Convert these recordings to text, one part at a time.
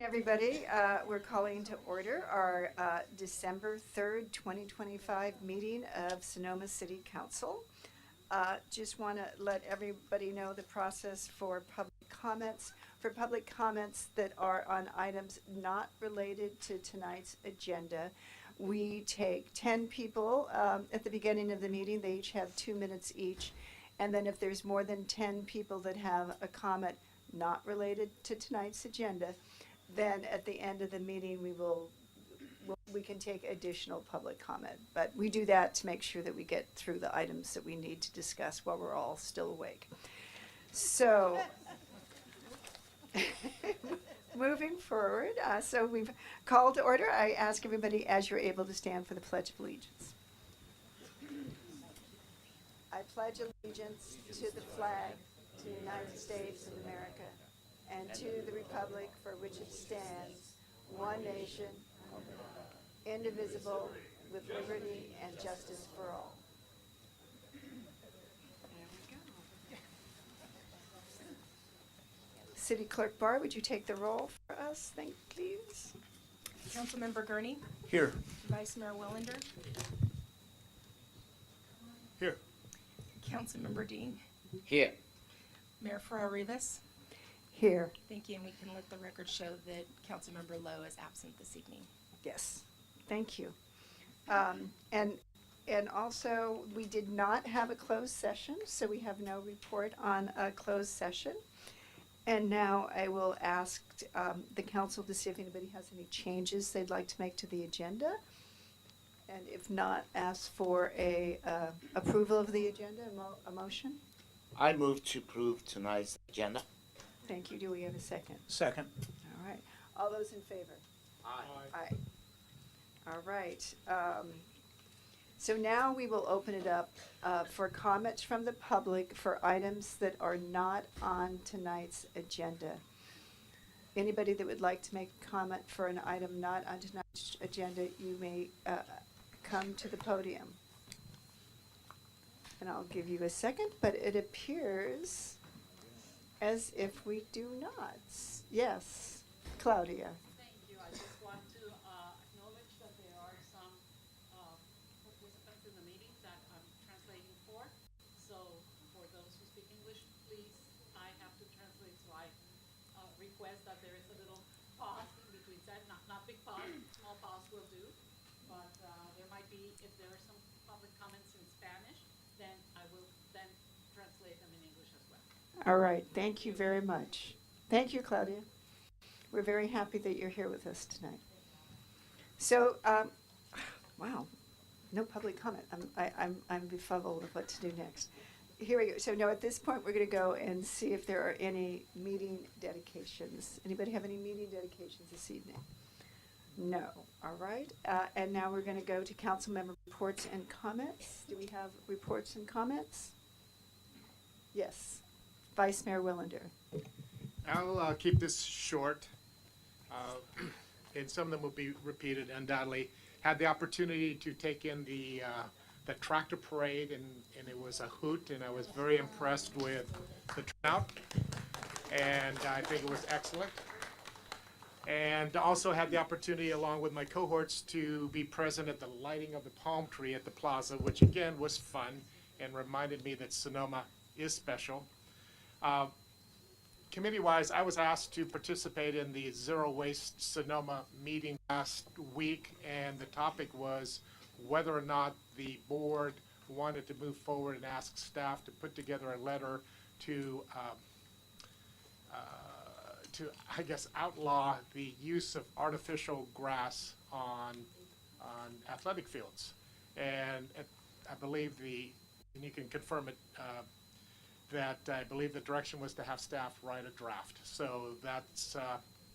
Everybody, we're calling to order our December 3rd, 2025 meeting of Sonoma City Council. Just want to let everybody know the process for public comments. For public comments that are on items not related to tonight's agenda, we take 10 people at the beginning of the meeting. They each have 2 minutes each. And then if there's more than 10 people that have a comment not related to tonight's agenda, then at the end of the meeting, we can take additional public comment. But we do that to make sure that we get through the items that we need to discuss while we're all still awake. So, moving forward, so we've called to order. I ask everybody, as you're able, to stand for the Pledge of Allegiance. I pledge allegiance to the flag, to the United States of America, and to the republic for which it stands, one nation, indivisible, with liberty and justice for all. There we go. City Clerk Barr, would you take the roll for us, please? Councilmember Gurney. Here. Vice Mayor Wellander. Here. Councilmember Dean. Here. Mayor Farrar-Rivas. Here. Thank you, and we can let the record show that Councilmember Lowe is absent this evening. Yes, thank you. And also, we did not have a closed session, so we have no report on a closed session. And now I will ask the council to see if anybody has any changes they'd like to make to the agenda. And if not, ask for a approval of the agenda, a motion. I move to approve tonight's agenda. Thank you. Do we have a second? Second. All right. All those in favor? Aye. Aye. All right. So now we will open it up for comments from the public for items that are not on tonight's agenda. Anybody that would like to make a comment for an item not on tonight's agenda, you may come to the podium. And I'll give you a second, but it appears as if we do not. Yes, Claudia. Thank you. I just want to acknowledge that there are some participants in the meeting that I'm translating for. So for those who speak English, please, I have to translate. So I request that there is a little pause in between that. Not big pause, small pause will do. But there might be, if there are some public comments in Spanish, then I will then translate them in English as well. All right, thank you very much. Thank you, Claudia. We're very happy that you're here with us tonight. So, wow, no public comment. I'm befuddled with what to do next. Here we go. So now at this point, we're going to go and see if there are any meeting dedications. Anybody have any meeting dedications this evening? No. All right. And now we're going to go to council member reports and comments. Do we have reports and comments? Yes. Vice Mayor Wellander. I'll keep this short, and some of them will be repeated undoubtedly. Had the opportunity to take in the tractor parade, and it was a hoot, and I was very impressed with the turnout, and I think it was excellent. And also had the opportunity, along with my cohorts, to be present at the lighting of the palm tree at the plaza, which again was fun and reminded me that Sonoma is special. Committee-wise, I was asked to participate in the Zero Waste Sonoma meeting last week, and the topic was whether or not the board wanted to move forward and ask staff to put together a letter to I guess, outlaw the use of artificial grass on athletic fields. And I believe and you can confirm it, that I believe the direction was to have staff write a draft. So that's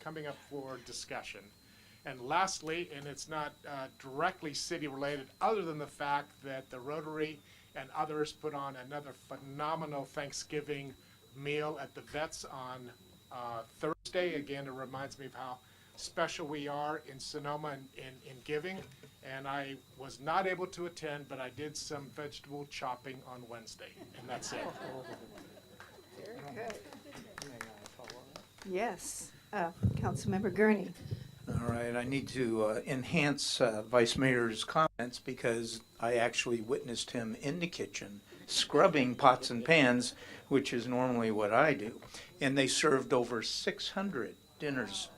coming up for discussion. And lastly, and it's not directly city related, other than the fact that the Rotary and others put on another phenomenal Thanksgiving meal at the Vets on Thursday. Again, it reminds me of how special we are in Sonoma in giving. And I was not able to attend, but I did some vegetable chopping on Wednesday, and that's it. Very good. Yes. Councilmember Gurney. All right, I need to enhance Vice Mayor's comments because I actually witnessed him in the kitchen scrubbing pots and pans, which is normally what I do. And they served over 600 dinners.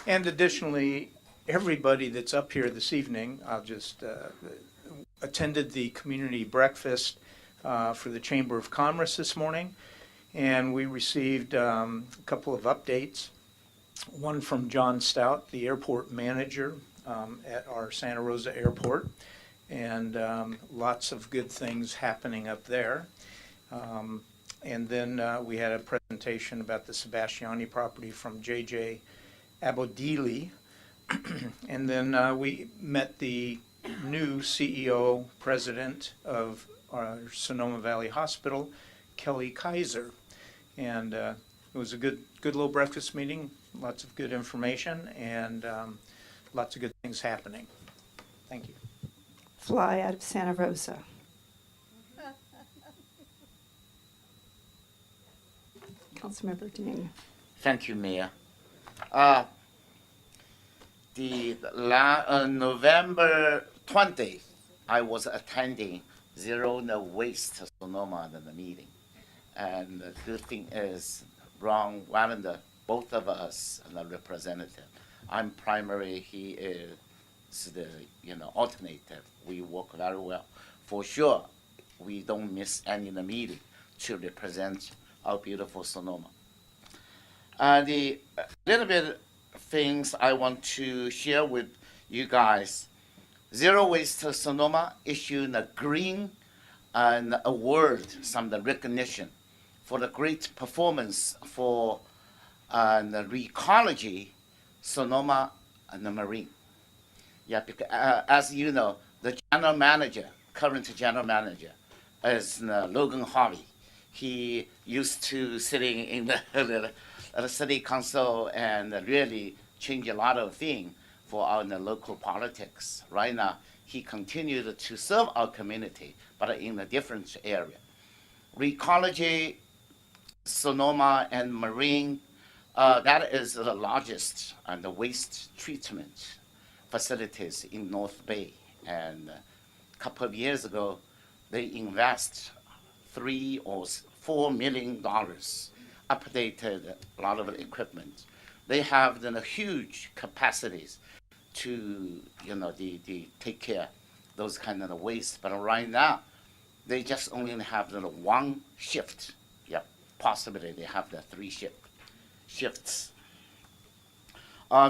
And additionally, everybody that's up here this evening, I'll just attended the community breakfast for the Chamber of Commerce this morning. And we received a couple of updates. One from John Stout, the airport manager at our Santa Rosa Airport, and lots of good things happening up there. And then we had a presentation about the Sebastiani property from J.J. Abodili. And then we met the new CEO, president of our Sonoma Valley Hospital, Kelly Kaiser. And it was a good little breakfast meeting, lots of good information, and lots of good things happening. Thank you. Fly out of Santa Rosa. Councilmember Ding. Thank you, Mayor. November 20th, I was attending Zero No Waste Sonoma in the meeting. And the good thing is, Ron Wellander, both of us are the representative. I'm primary, he is the alternative. We work very well. For sure, we don't miss any in the meeting to represent our beautiful Sonoma. The little bit things I want to share with you guys. Zero Waste Sonoma issued a green award, some of the recognition for the great performance for the ecology, Sonoma and the Marine. Yeah, because, as you know, the general manager, current general manager, is Logan Harvey. He used to sitting in the city council and really change a lot of things for our local politics. Right now, he continued to serve our community, but in a different area. Ecology, Sonoma and Marine, that is the largest and the waste treatment facilities in North Bay. And a couple of years ago, they invest $3 or $4 million, updated a lot of the equipment. They have the huge capacities to take care of those kind of waste. But right now, they just only have the one shift. Yeah, possibly they have the 3 shifts.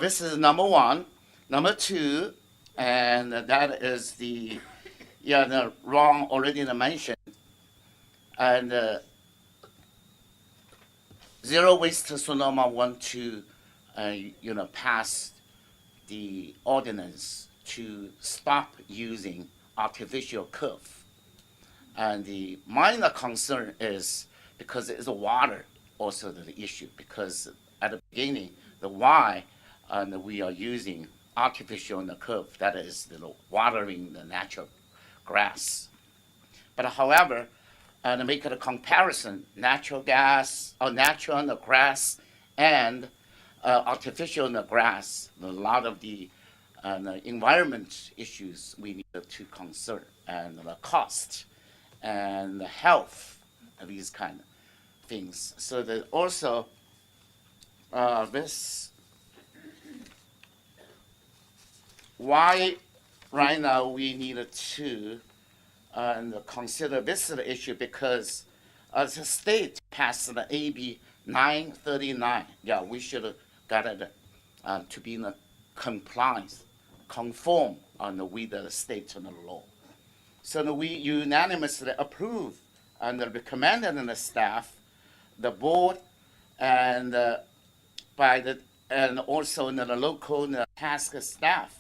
This is number 1. Number 2, and that is the Ron already mentioned, and Zero Waste Sonoma want to pass the ordinance to stop using artificial curve. And the minor concern is because it's water also the issue, because at the beginning, the why we are using artificial curve, that is watering the natural grass. But however, to make it a comparison, natural gas or natural grass and artificial grass, a lot of the environment issues we need to consider, and the cost and the health of these kind of things. So that also this why right now we need to consider this issue, because as the state passed the AB 939, we should have got it to be in compliance, conform with the state and the law. So we unanimously approve and recommended in the staff, the board, and and also in the local task staff,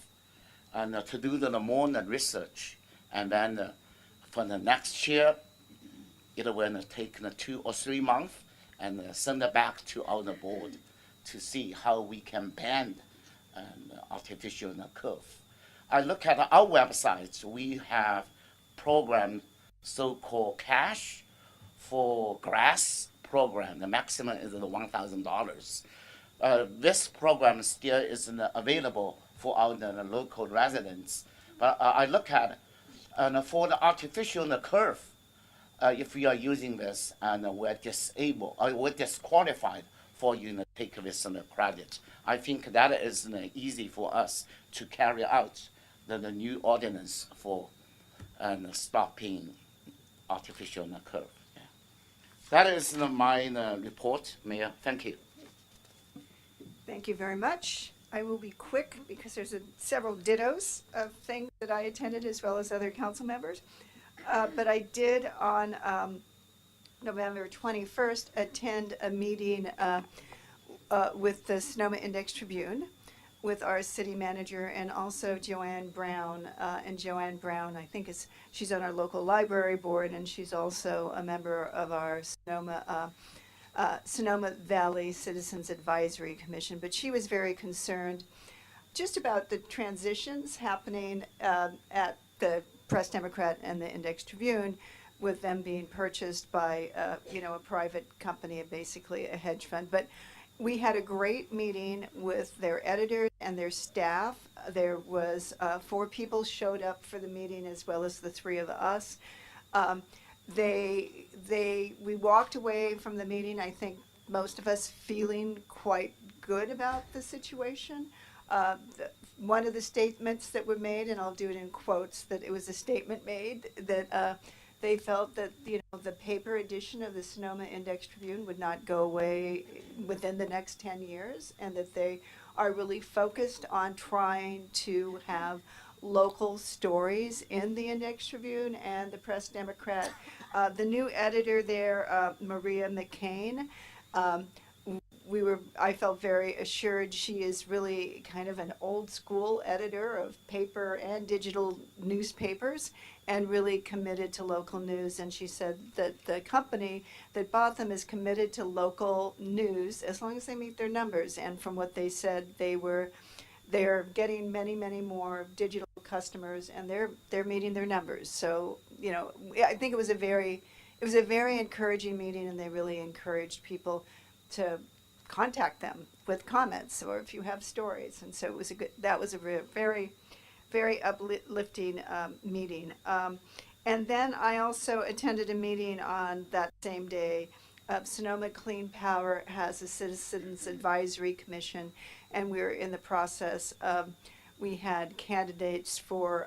and to do the more research, and then for the next year, it will take 2 or 3 months and send it back to our board to see how we can ban artificial curve. I look at our website. We have program so-called cash for grass program. The maximum is $1,000. This program still isn't available for our the local residents. But I look at and for the artificial curve, if we are using this and we're disabled or we're disqualified for take this credit, I think that is easy for us to carry out the new ordinance for stopping artificial curve. Yeah. That is my report, Mayor. Thank you. Thank you very much. I will be quick because there's several dittos of things that I attended as well as other council members. But I did on November 21st attend a meeting with the Sonoma Index Tribune with our city manager and also Joanne Brown. And Joanne Brown, I think she's on our local library board, and she's also a member of our Sonoma Valley Citizens Advisory Commission. But she was very concerned just about the transitions happening at the Press Democrat and the Index Tribune, with them being purchased by a private company, basically a hedge fund. But we had a great meeting with their editors and their staff. There was 4 people showed up for the meeting as well as the 3 of us. We walked away from the meeting, I think most of us feeling quite good about the situation. One of the statements that were made, and I'll do it in quotes, that it was a statement made that they felt that the paper edition of the Sonoma Index Tribune would not go away within the next 10 years, and that they are really focused on trying to have local stories in the Index Tribune and the Press Democrat. The new editor there, Maria McCain, I felt very assured. She is really kind of an old school editor of paper and digital newspapers and really committed to local news. And she said that the company that bought them is committed to local news as long as they meet their numbers. And from what they said, they're getting many, many more digital customers, and they're meeting their numbers. So, I think it was a very encouraging meeting, and they really encouraged people to contact them with comments or if you have stories. And so that was a very, very uplifting meeting. And then I also attended a meeting on that same day. Sonoma Clean Power has a Citizens Advisory Commission, and we're in the process of, we had candidates for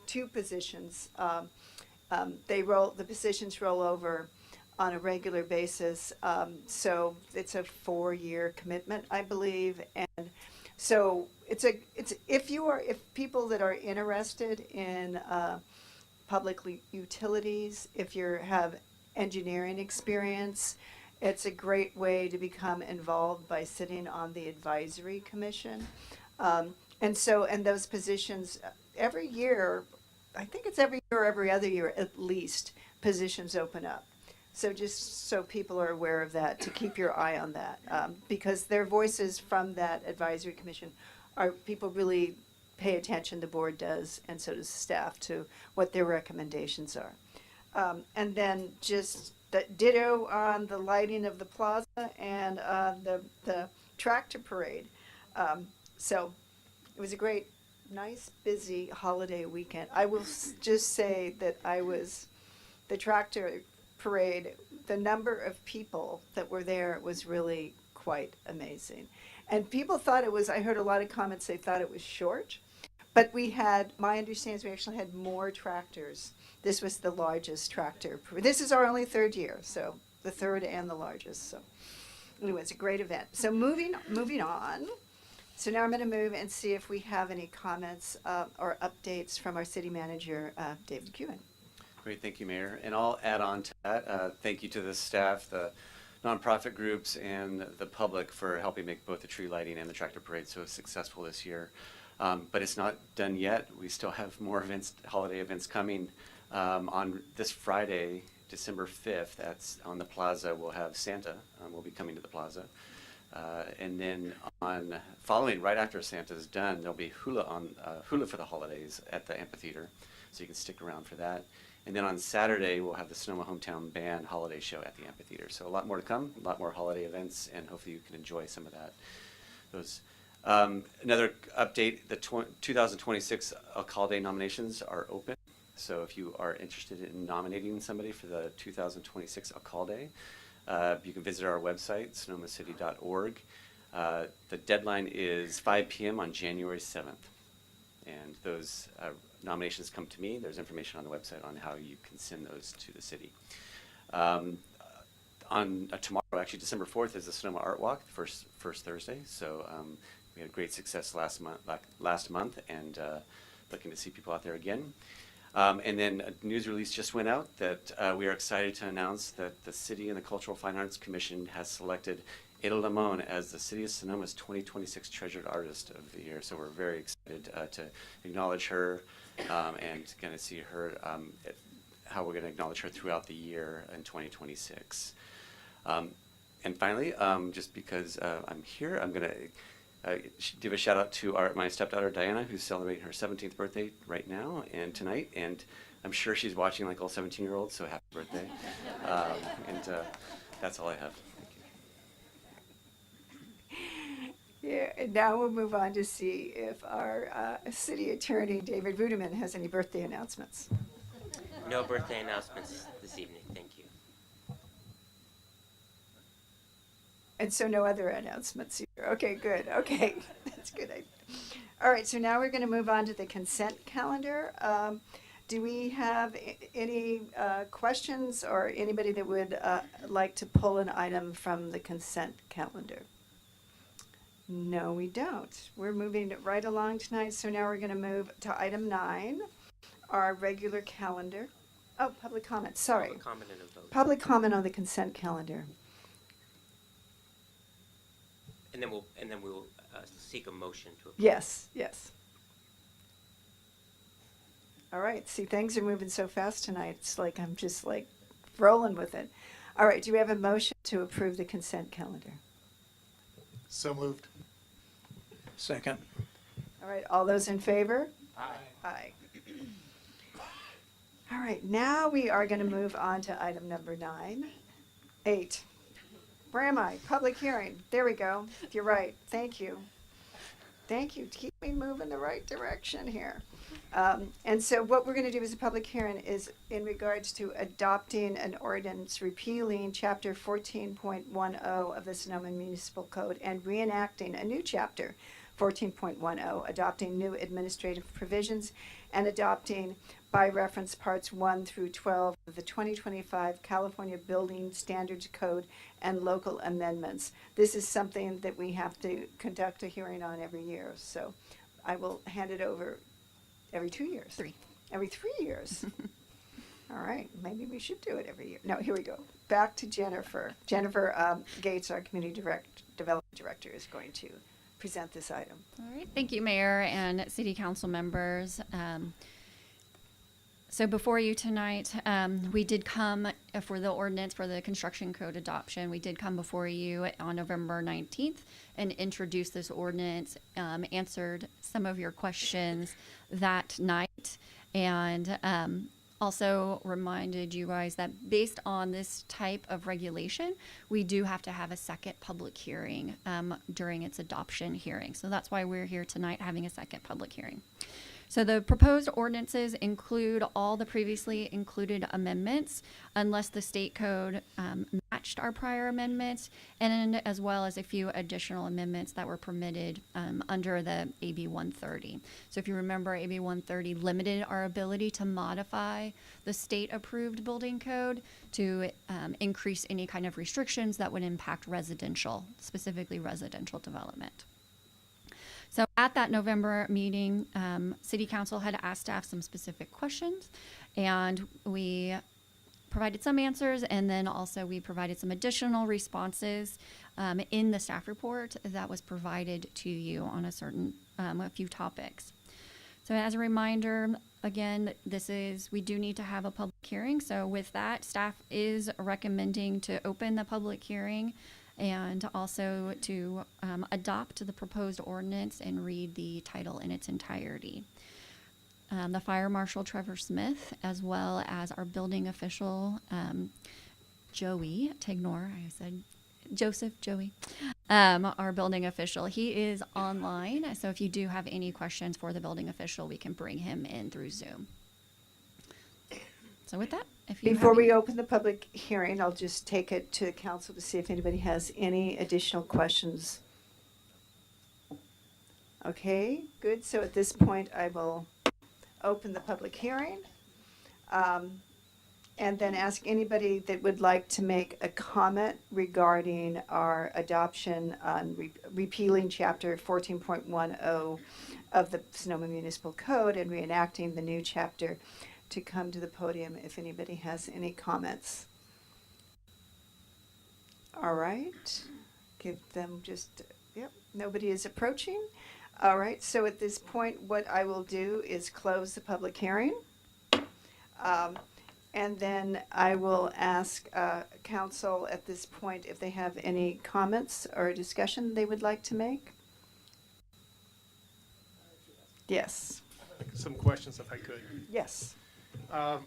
two positions. The positions roll over on a regular basis, so it's a 4-year commitment, I believe. And so if people that are interested in public utilities, if you have engineering experience, it's a great way to become involved by sitting on the advisory commission. And those positions every year, I think it's every year or every other year at least, positions open up. So just so people are aware of that, to keep your eye on that, because their voices from that advisory commission people really pay attention, the board does, and so does staff, to what their recommendations are. And then just the ditto on the lighting of the plaza and the tractor parade. So it was a great, nice, busy holiday weekend. I will just say that the tractor parade, the number of people that were there was really quite amazing. And people thought I heard a lot of comments, they thought it was short, but my understanding is we actually had more tractors. This was the largest tractor. This is our only 3rd year, so the 3rd and the largest. So anyway, it's a great event. So moving on. So now I'm going to move and see if we have any comments or updates from our city manager, David Kewen. Great, thank you, Mayor. And I'll add on to that. Thank you to the staff, the nonprofit groups, and the public for helping make both the tree lighting and the tractor parade so successful this year. But it's not done yet. We still have more events, holiday events coming. On this Friday, December 5th, that's on the plaza, we'll have Santa. We'll be coming to the plaza. And then following, right after Santa's done, there'll be hula for the holidays at the amphitheater. So you can stick around for that. And then on Saturday, we'll have the Sonoma Hometown Band Holiday Show at the amphitheater. So a lot more to come, a lot more holiday events, and hopefully you can enjoy some of that. Another update, the 2026 Alcalde nominations are open. So if you are interested in nominating somebody for the 2026 Alcalde, you can visit our website, sonomacity.org. The deadline is 5 p.m. on January 7th. And those nominations come to me. There's information on the website on how you can send those to the city. On tomorrow, actually December 4th, is the Sonoma Art Walk, first Thursday. So we had great success last month, and looking to see people out there again. And then a news release just went out that we are excited to announce that the City and the Cultural Fine Arts Commission has selected Ada Limon as the City of Sonoma's 2026 Treasured Artist of the Year. So we're very excited to acknowledge her and going to see her, how we're going to acknowledge her throughout the year in 2026. And finally, just because I'm here, I'm going to give a shout out to my stepdaughter Diana, who's celebrating her 17th birthday right now and tonight, and I'm sure she's watching like all 17-year-olds, so happy birthday. And that's all I have. Yeah, and now we'll move on to see if our city attorney, David Ruderman, has any birthday announcements. No birthday announcements this evening, thank you. And so no other announcements either. Okay, good. Okay, that's good. All right, so now we're going to move on to the consent calendar. Do we have any questions or anybody that would like to pull an item from the consent calendar? No, we don't. We're moving right along tonight, so now we're going to move to item 9, our regular calendar. Oh, public comment, sorry. Public comment and a vote. Public comment on the consent calendar. And then we'll seek a motion to approve. Yes, yes. All right, see, things are moving so fast tonight. It's like I'm just like rolling with it. All right, do we have a motion to approve the consent calendar? So moved. Second. All right, all those in favor? Aye. Aye. All right, now we are going to move on to item number 9. 8. Where am I? Public hearing. There we go. You're right. Thank you. Thank you. Keep me moving the right direction here. And so what we're going to do as a public hearing is in regards to adopting an ordinance repealing Chapter 14.10 of the Sonoma Municipal Code and reenacting a new chapter, 14.10, adopting new administrative provisions and adopting by reference parts 1 through 12 of the 2025 California Building Standards Code and local amendments. This is something that we have to conduct a hearing on every year, so I will hand it over every 2 years. 3. Every 3 years. All right, maybe we should do it every year. No, here we go. Back to Jennifer. Jennifer Gates, our Community Development Director, is going to present this item. All right, thank you, Mayor and City Council members. So before you tonight, we did come for the ordinance for the construction code adoption. We did come before you on November 19th and introduce this ordinance, answered some of your questions that night, and also reminded you guys that based on this type of regulation, we do have to have a second public hearing during its adoption hearing. So that's why we're here tonight having a second public hearing. So the proposed ordinances include all the previously included amendments, unless the state code matched our prior amendments, and as well as a few additional amendments that were permitted under the AB 130. So if you remember, AB 130 limited our ability to modify the state-approved building code to increase any kind of restrictions that would impact residential, specifically residential development. So at that November meeting, City Council had asked staff some specific questions, and we provided some answers, and then also we provided some additional responses in the staff report that was provided to you on a few topics. So as a reminder, again, we do need to have a public hearing. So with that, staff is recommending to open the public hearing and also to adopt the proposed ordinance and read the title in its entirety. the fire marshal Trevor Smith, as well as our building official Joey Tignor. I said Joseph Joey, our building official. He is online, so if you do have any questions for the building official, we can bring him in through Zoom. So with that, if you Before have we any- open the public hearing, I'll just take it to the council to see if anybody has any additional questions. Okay, good. So at this point, I will open the public hearing. And then ask anybody that would like to make a comment regarding our adoption on repealing chapter 14.10 of the Sonoma Municipal Code and reenacting the new chapter to come to the podium if anybody has any comments. All right, give them just, yep, nobody is approaching. All right, so at this point, what I will do is close the public hearing. And then I will ask council at this point if they have any comments or discussion they would like to make. Yes, Some questions if I could. yes. Um,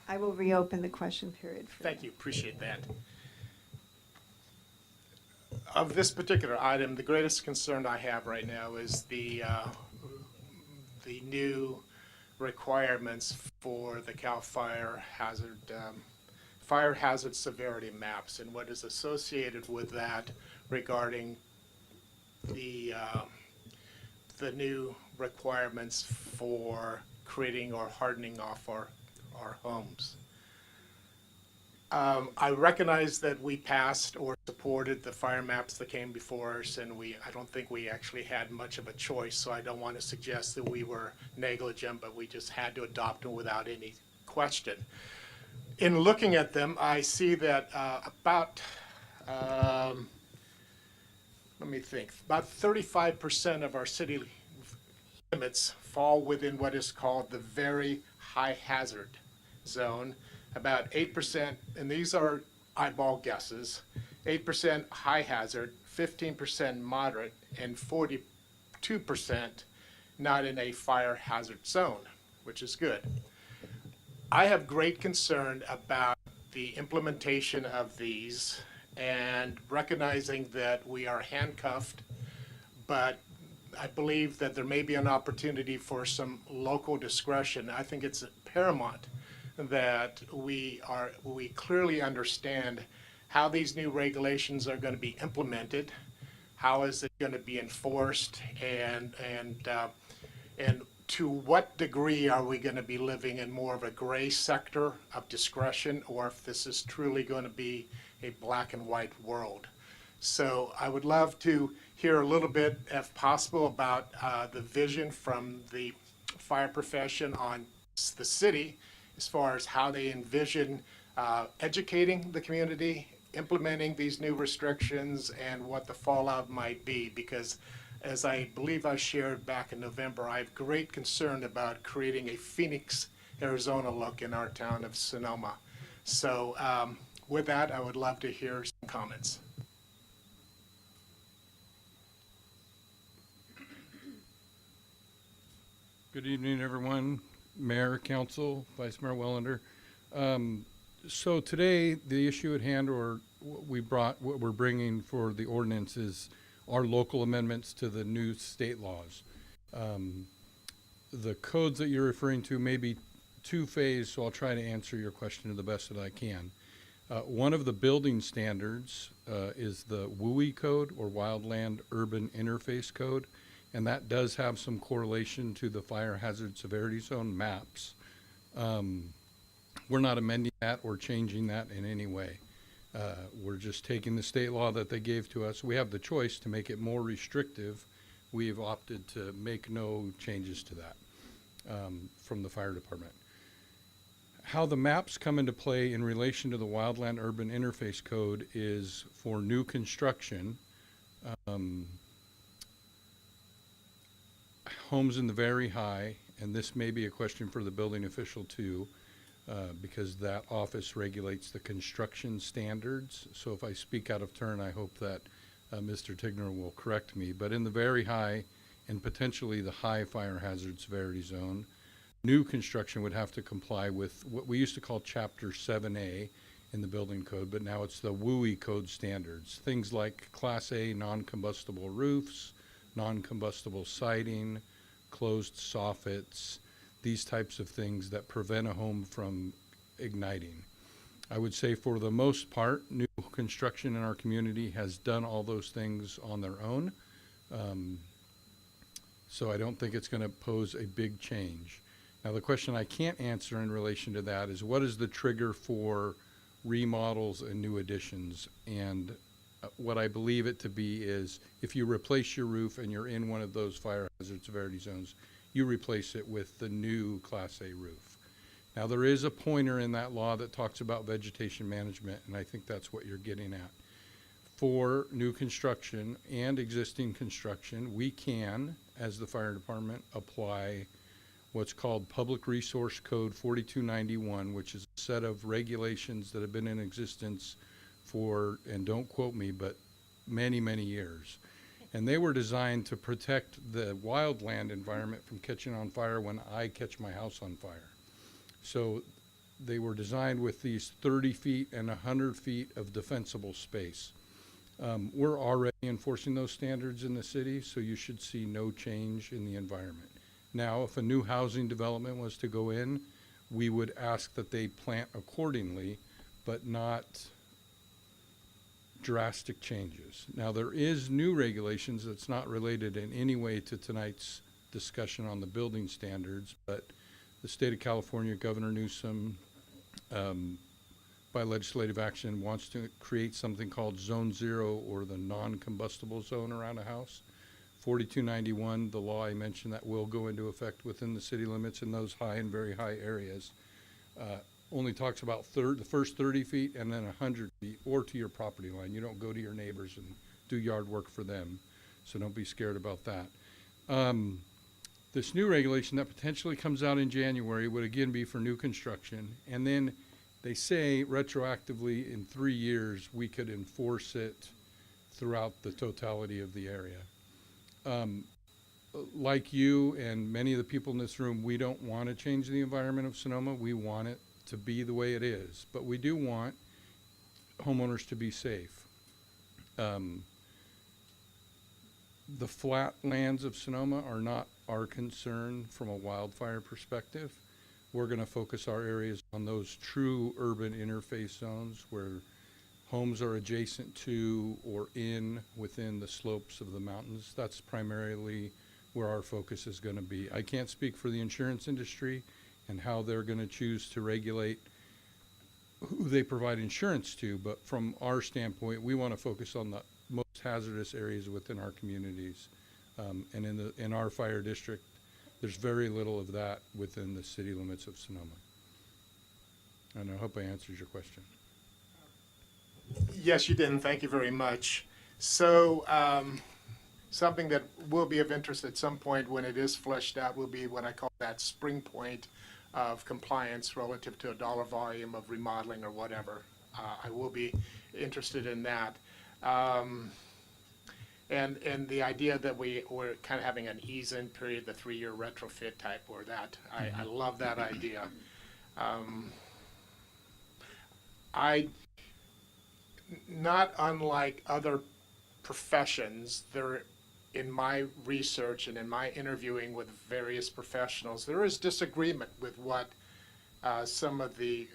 I will reopen the question period. Thank you, appreciate that. Of this particular item, the greatest concern I have right now is the new requirements for the CAL fire hazard severity maps and what is associated with that regarding the new requirements for creating or hardening off our homes. I recognize that we passed or supported the fire maps that came before us, and I don't think we actually had much of a choice, so I don't want to suggest that we were negligent, but we just had to adopt them without any question. In looking at them, I see that about 35% of our city limits fall within what is called the very high hazard zone. About 8%, and these are eyeball guesses, 8% high hazard, 15% moderate, and 42% not in a fire hazard zone, which is good. I have great concern about the implementation of these and recognizing that we are handcuffed, but I believe that there may be an opportunity for some local discretion. I think it's paramount that we clearly understand how these new regulations are going to be implemented, how is it going to be enforced, and to what degree are we going to be living in more of a gray sector of discretion, or if this is truly going to be a black and white world. So I would love to hear a little bit, if possible, about the vision from the fire profession on the city as far as how they envision educating the community, implementing these new restrictions, and what the fallout might be. Because as I believe I shared back in November, I have great concern about creating a Phoenix, Arizona look in our town of Sonoma. So with that, I would love to hear some comments. Good evening, everyone. Mayor, Council, Vice Mayor Wellander. So today, the issue at hand, or what we're bringing for the ordinance is our local amendments to the new state laws. The codes that you're referring to may be two-phase, so I'll try to answer your question to the best that I can. One of the building standards is the WUI code, or Wildland Urban Interface Code, and that does have some correlation to the fire hazard severity zone maps. We're not amending that or changing that in any way. We're just taking the state law that they gave to us. We have the choice to make it more restrictive. We've opted to make no changes to that from the fire department. How the maps come into play in relation to the Wildland Urban Interface Code is for new construction. Homes in the very high, and this may be a question for the building official too, because that office regulates the construction standards. So if I speak out of turn, I hope that Mr. Tigner will correct me. But in the very high and potentially the high fire hazard severity zone. New construction would have to comply with what we used to call Chapter 7A in the building code, but now it's the WUI code standards. Things like Class A non-combustible roofs, non-combustible siding, closed soffits, these types of things that prevent a home from igniting. I would say for the most part, new construction in our community has done all those things on their own. So I don't think it's going to pose a big change. Now, the question I can't answer in relation to that is what is the trigger for remodels and new additions? And what I believe it to be is if you replace your roof and you're in one of those fire hazard severity zones, you replace it with the new Class A roof. Now, there is a pointer in that law that talks about vegetation management, and I think that's what you're getting at. For new construction and existing construction, we can, as the fire department, apply what's called Public Resource Code 4291, which is a set of regulations that have been in existence for, and don't quote me, but many, many years. And they were designed to protect the wildland environment from catching on fire when I catch my house on fire. So they were designed with these 30 feet and 100 feet of defensible space. We're already enforcing those standards in the city, so you should see no change in the environment. Now, if a new housing development was to go in, we would ask that they plant accordingly, but not drastic changes. Now, there is new regulations that's not related in any way to tonight's discussion on the building standards, but the state of California, Governor Newsom, by legislative action, wants to create something called Zone 0, or the non-combustible zone around a house. 4291, the law I mentioned, that will go into effect within the city limits in those high and very high areas, only talks about the first 30 feet and then 100 feet, or to your property line. You don't go to your neighbors and do yard work for them, so don't be scared about that. This new regulation that potentially comes out in January would again be for new construction, and then they say retroactively in 3 years we could enforce it throughout the totality of the area. Like you and many of the people in this room, we don't want to change the environment of Sonoma. We want it to be the way it is, but we do want homeowners to be safe. The flat lands of Sonoma are not our concern from a wildfire perspective. We're going to focus our areas on those true urban interface zones where homes are adjacent to or within the slopes of the mountains. That's primarily where our focus is going to be. I can't speak for the insurance industry and how they're going to choose to regulate who they provide insurance to, but from our standpoint, we want to focus on the most hazardous areas within our communities. And in our fire district, there's very little of that within the city limits of Sonoma. And I hope I answered your question. Yes, you did, and thank you very much. So, something that will be of interest at some point when it is fleshed out will be what I call that spring point of compliance relative to a dollar volume of remodeling or whatever. I will be interested in that. And the idea that we're kind of having an ease-in period, the 3-year retrofit type, or that, I love that idea. Not unlike other professions, in my research and in my interviewing with various professionals, there is disagreement with what some of the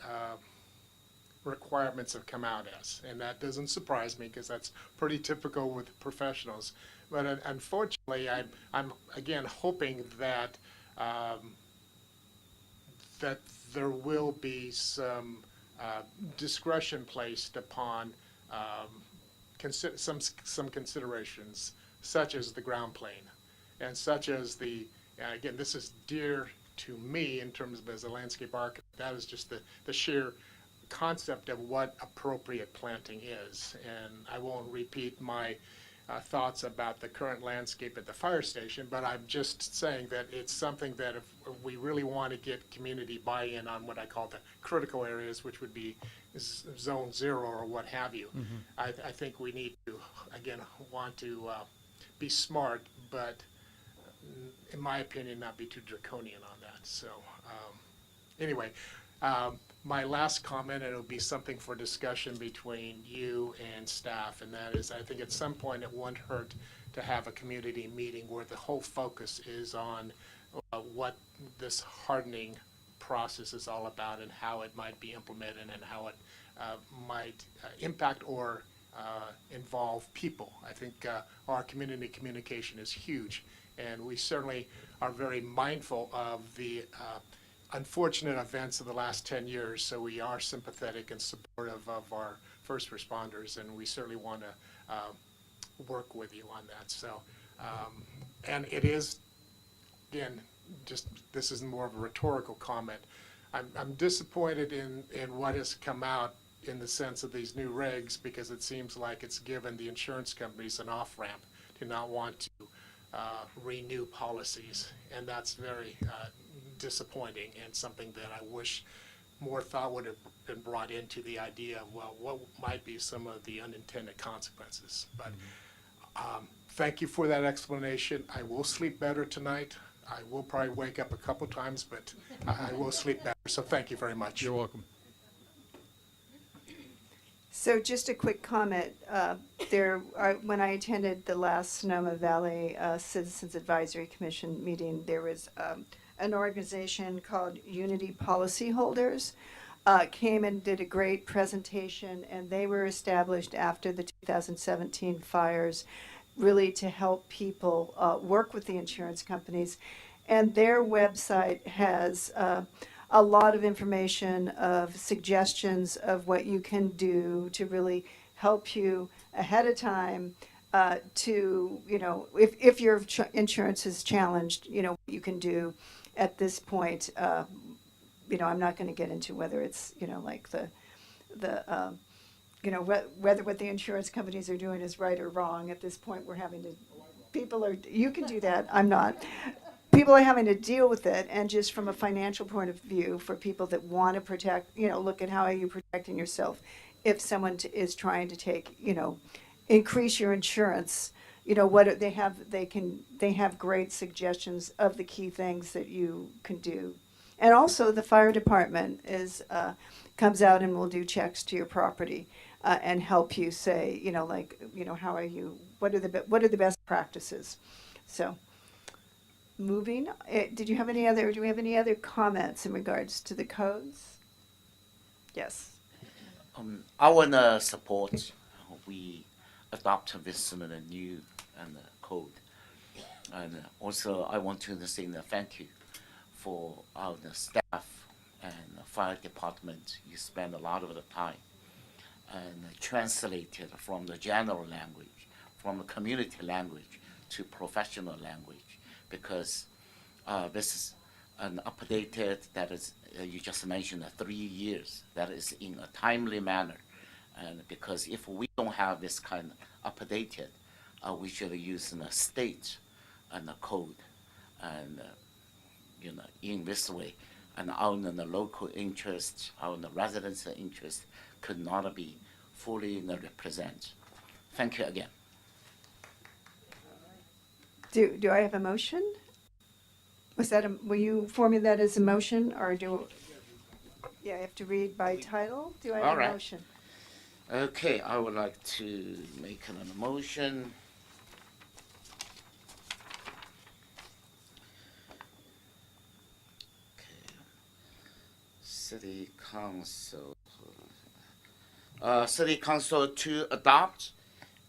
requirements have come out as. And that doesn't surprise me because that's pretty typical with professionals. But unfortunately, I'm again hoping that that there will be some discretion placed upon some considerations, such as the ground plane, and such as again, this is dear to me in terms of as a landscape architect. That is just the sheer concept of what appropriate planting is. And I won't repeat my thoughts about the current landscape at the fire station, but I'm just saying that it's something that if we really want to get community buy-in on what I call the critical areas, which would be zone 0 or what have you, I think we need to, again, want to be smart, but in my opinion, not be too draconian on that. So anyway, my last comment, and it'll be something for discussion between you and staff, and that is, I think at some point it won't hurt to have a community meeting where the whole focus is on what this hardening process is all about and how it might be implemented and how it might impact or involve people. I think our community communication is huge, and we certainly are very mindful of the unfortunate events of the last 10 years, so we are sympathetic and supportive of our first responders, and we certainly want to work with you on that. So, and it is, again, just this is more of a rhetorical comment. I'm disappointed in what has come out in the sense of these new regs, because it seems like it's given the insurance companies an off-ramp to not want to renew policies, and that's very disappointing and something that I wish more thought would have been brought into the idea of, well, what might be some of the unintended consequences. But thank you for that explanation. I will sleep better tonight. I will probably wake up a couple times, but I will sleep better. So thank you very much. You're welcome. So just a quick comment. When I attended the last Sonoma Valley Citizens Advisory Commission meeting, there was an organization called Unity Policyholders came and did a great presentation, and they were established after the 2017 fires, really to help people work with the insurance companies. And their website has a lot of information, of suggestions of what you can do to really help you ahead of time to, if your insurance is challenged, what you can do at this point. I'm not going to get into whether it's, like whether what the insurance companies are doing is right or wrong. At this point, we're having to, you can do that, I'm not. People are having to deal with it, and just from a financial point of view, for people that want to protect, look at how are you protecting yourself if someone is trying to take, increase your insurance. What they have great suggestions of the key things that you can do. And also the fire department comes out and will do checks to your property and help you say, how are you, what are the best practices? So moving, do we have any other comments in regards to the codes? Yes. I want to support we adopt this new code, and also I want to say thank you for our staff and fire department. You spend a lot of the time and translate it from the general language, from the community language to professional language, because this is an updated, that is, you just mentioned 3 years, that is in a timely manner. And because if we don't have this kind of updated, we should use a state and a code, and in this way, and our local interest, our residents' interest could not be fully represented. Thank you again. Do I have a motion? Will you formulate that as a motion, or I have to read by title? Do I have All a right. motion? Okay, I would like to make a motion. Okay. City Council to adopt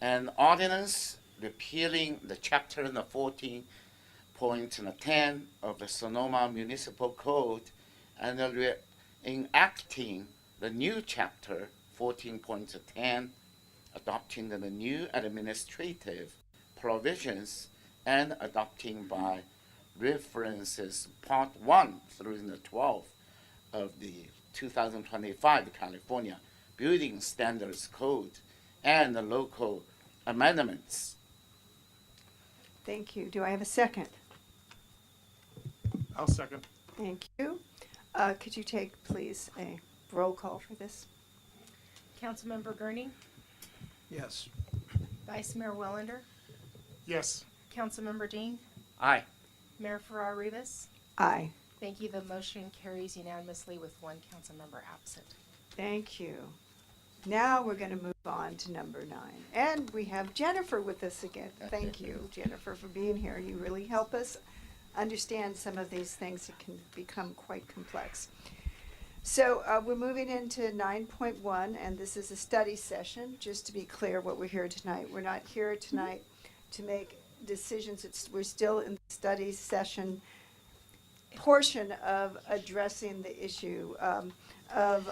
an ordinance repealing the chapter 14.10 of the Sonoma Municipal Code and enacting the new chapter 14.10, adopting the new administrative provisions and adopting by references Part 1 through the 12 of the 2025 California Building Standards Code and the local amendments. Thank you. Do I have a second? I'll second. Thank you. Could you take, please, a roll call for this? Councilmember Gurney, Yes. Vice Mayor Wellander, Yes. Councilmember Dean, Aye. Mayor Farrar-Rivas? Aye. Thank you. The motion carries unanimously with one council member absent. Thank you. Now we're going to move on to number 9. And we have Jennifer with us again. Thank you, Jennifer, for being here. You really help us understand some of these things that can become quite complex. So we're moving into 9.1, and this is a study session. Just to be clear what we're here tonight. We're not here tonight to make decisions. We're still in the study session portion of addressing the issue of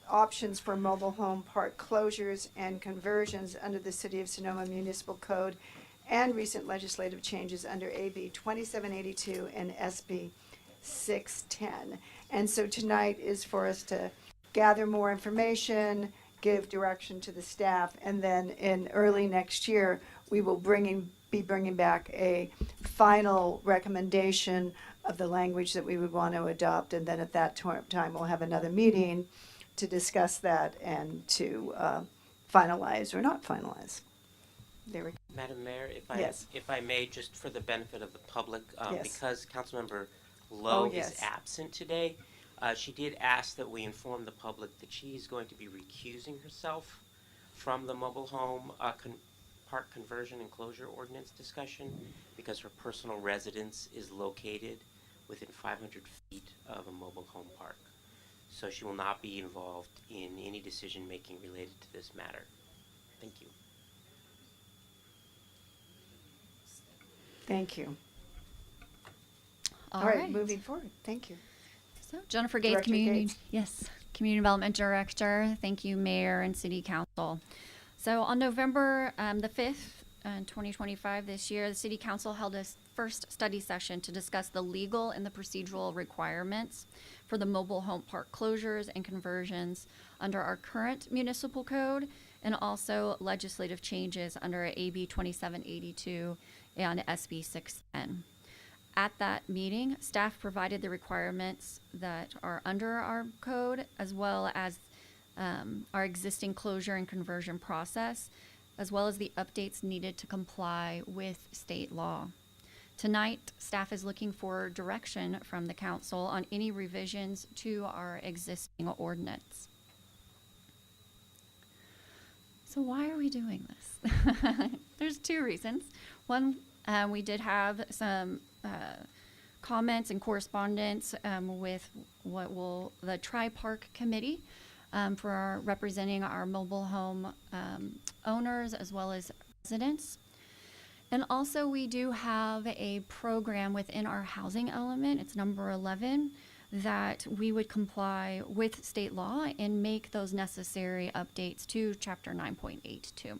options for mobile home park closures and conversions under the City of Sonoma Municipal Code and recent legislative changes under AB 2782 and SB 610. And so tonight is for us to gather more information, give direction to the staff, and then in early next year, we will be bringing back a final recommendation of the language that we would want to adopt, and then at that time, we'll have another meeting to discuss that and to finalize or not finalize. There we go. Madam Mayor, Yes. if I may, just for the benefit of the public, Yes. because Councilmember Lowe yes. is absent today, she did ask that we inform the public that she's going to be recusing herself from the mobile home park conversion and closure ordinance discussion because her personal residence is located within 500 feet of a mobile home park. So she will not be involved in any decision-making related to this matter. Thank you. Thank you. All right, moving forward. Thank you. So Jennifer Gates, Director Community, Gates. yes, Community Development Director. Thank you, Mayor and City Council. So on November the 5th, 2025 this year, the City Council held a first study session to discuss the legal and the procedural requirements for the mobile home park closures and conversions under our current municipal code and also legislative changes under AB 2782 and SB 610. At that meeting, staff provided the requirements that are under our code, as well as our existing closure and conversion process, as well as the updates needed to comply with state law. Tonight, staff is looking for direction from the council on any revisions to our existing ordinance. So why are we doing this? There's two reasons. One, we did have some comments and correspondence with the Tri-Park Committee for representing our mobile home owners as well as residents. And also we do have a program within our housing element, it's number 11, that we would comply with state law and make those necessary updates to Chapter 9.82,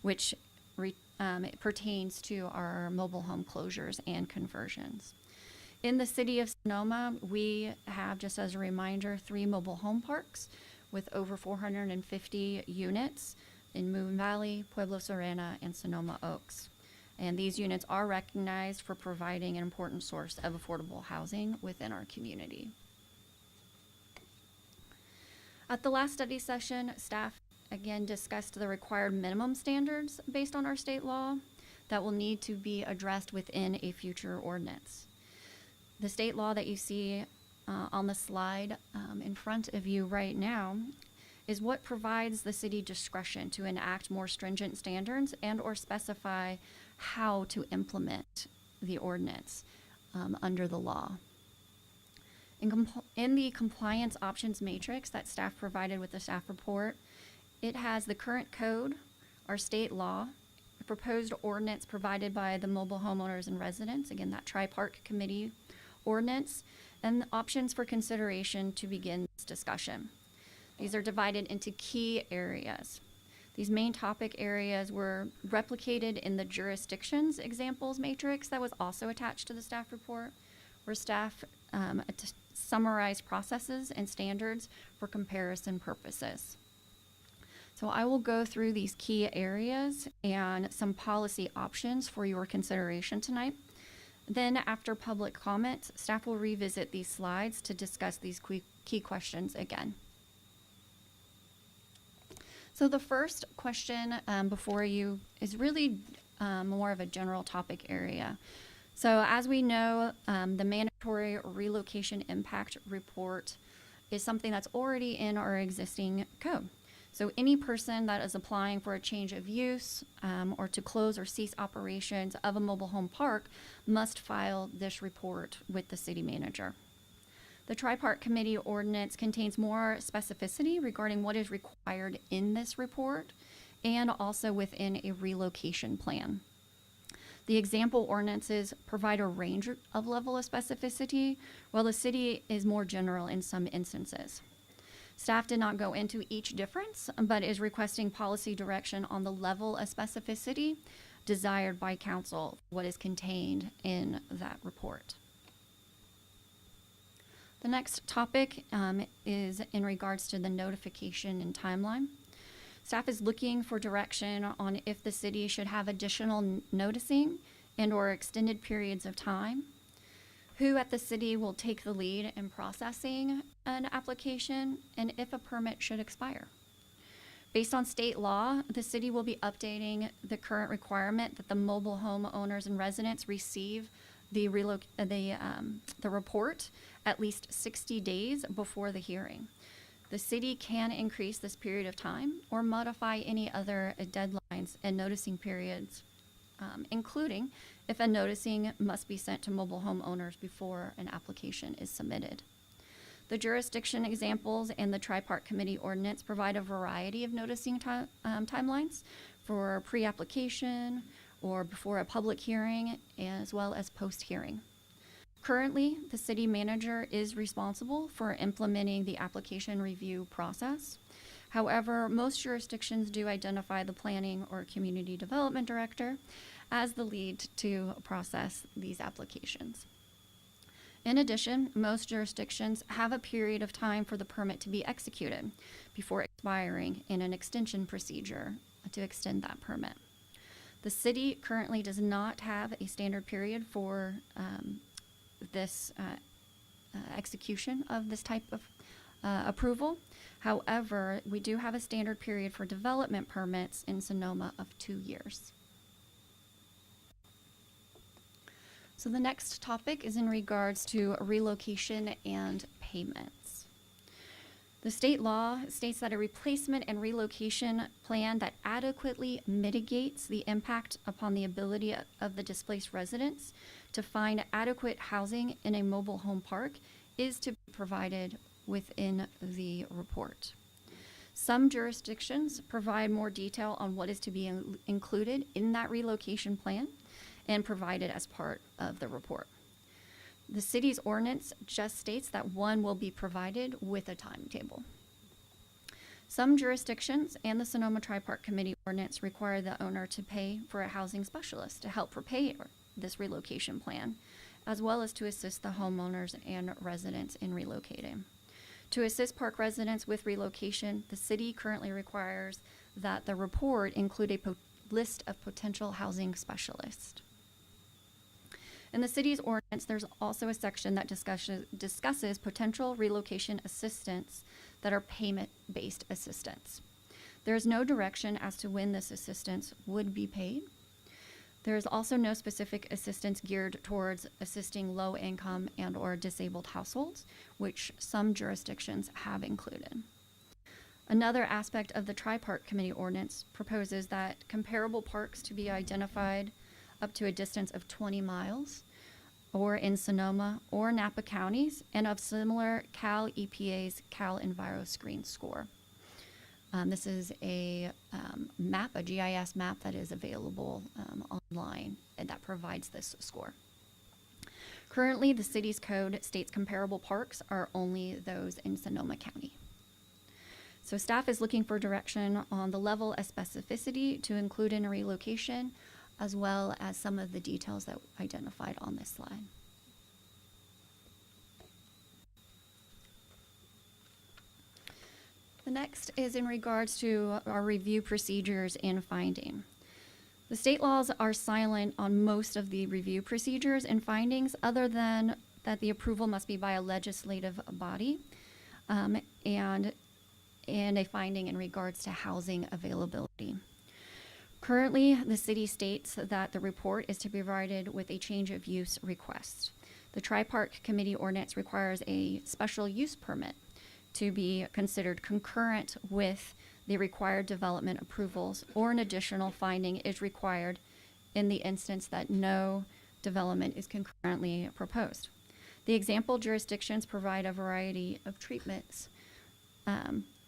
which it pertains to our mobile home closures and conversions. In the City of Sonoma, we have, just as a reminder, 3 mobile home parks with over 450 units in Moon Valley, Pueblo Serena, and Sonoma Oaks. And these units are recognized for providing an important source of affordable housing within our community. At the last study session, staff again discussed the required minimum standards based on our state law that will need to be addressed within a future ordinance. The state law that you see on the slide in front of you right now is what provides the city discretion to enact more stringent standards and or specify how to implement the ordinance under the law. In the compliance options matrix that staff provided with the staff report, it has the current code, our state law, a proposed ordinance provided by the mobile homeowners and residents, again, that Tri-Park Committee ordinance, and options for consideration to begin this discussion. These are divided into key areas. These main topic areas were replicated in the jurisdictions examples matrix that was also attached to the staff report, where staff summarized processes and standards for comparison purposes. So I will go through these key areas and some policy options for your consideration tonight. Then after public comment, staff will revisit these slides to discuss these key questions again. So the first question before you is really more of a general topic area. So as we know, the mandatory relocation impact report is something that's already in our existing code. So any person that is applying for a change of use or to close or cease operations of a mobile home park must file this report with the city manager. The Tri-Part Committee ordinance contains more specificity regarding what is required in this report and also within a relocation plan. The example ordinances provide a range of level of specificity, while the city is more general in some instances. Staff did not go into each difference, but is requesting policy direction on the level of specificity desired by council, what is contained in that report. The next topic is in regards to the notification and timeline. Staff is looking for direction on if the city should have additional noticing and or extended periods of time, who at the city will take the lead in processing an application, and if a permit should expire. Based on state law, the city will be updating the current requirement that the mobile home owners and residents receive the report at least 60 days before the hearing. The city can increase this period of time or modify any other deadlines and noticing periods, including if a noticing must be sent to mobile home owners before an application is submitted. The jurisdiction examples and the Tri-Part Committee ordinance provide a variety of noticing timelines for pre-application or before a public hearing, as well as post-hearing. Currently, the city manager is responsible for implementing the application review process. However, most jurisdictions do identify the planning or community development director as the lead to process these applications. In addition, most jurisdictions have a period of time for the permit to be executed before expiring in an extension procedure to extend that permit. The city currently does not have a standard period for this execution of this type of approval. However, we do have a standard period for development permits in Sonoma of 2 years. So the next topic is in regards to relocation and payments. The state law states that a replacement and relocation plan that adequately mitigates the impact upon the ability of the displaced residents to find adequate housing in a mobile home park is to be provided within the report. Some jurisdictions provide more detail on what is to be included in that relocation plan and provided as part of the report. The city's ordinance just states that one will be provided with a timetable. Some jurisdictions and the Sonoma Tri-Part Committee ordinance require the owner to pay for a housing specialist to help prepare this relocation plan, as well as to assist the homeowners and residents in relocating. To assist park residents with relocation, the city currently requires that the report include a list of potential housing specialists. In the city's ordinance, there's also a section that discusses potential relocation assistance that are payment-based assistance. There is no direction as to when this assistance would be paid. There is also no specific assistance geared towards assisting low-income and or disabled households, which some jurisdictions have included. Another aspect of the Tri-Part Committee ordinance proposes that comparable parks to be identified up to a distance of 20 miles, or in Sonoma or Napa counties, and of similar Cal EPA's Cal Enviro Screen score. This is a map, a GIS map that is available online and that provides this score. Currently, the city's code states comparable parks are only those in Sonoma County. So staff is looking for direction on the level of specificity to include in a relocation, as well as some of the details that identified on this slide. The next is in regards to our review procedures and finding. The state laws are silent on most of the review procedures and findings, other than that the approval must be by a legislative body and a finding in regards to housing availability. Currently, the city states that the report is to be provided with a change of use request. The Tri-Park Committee ordinance requires a special use permit to be considered concurrent with the required development approvals, or an additional finding is required in the instance that no development is concurrently proposed. The example jurisdictions provide a variety of treatments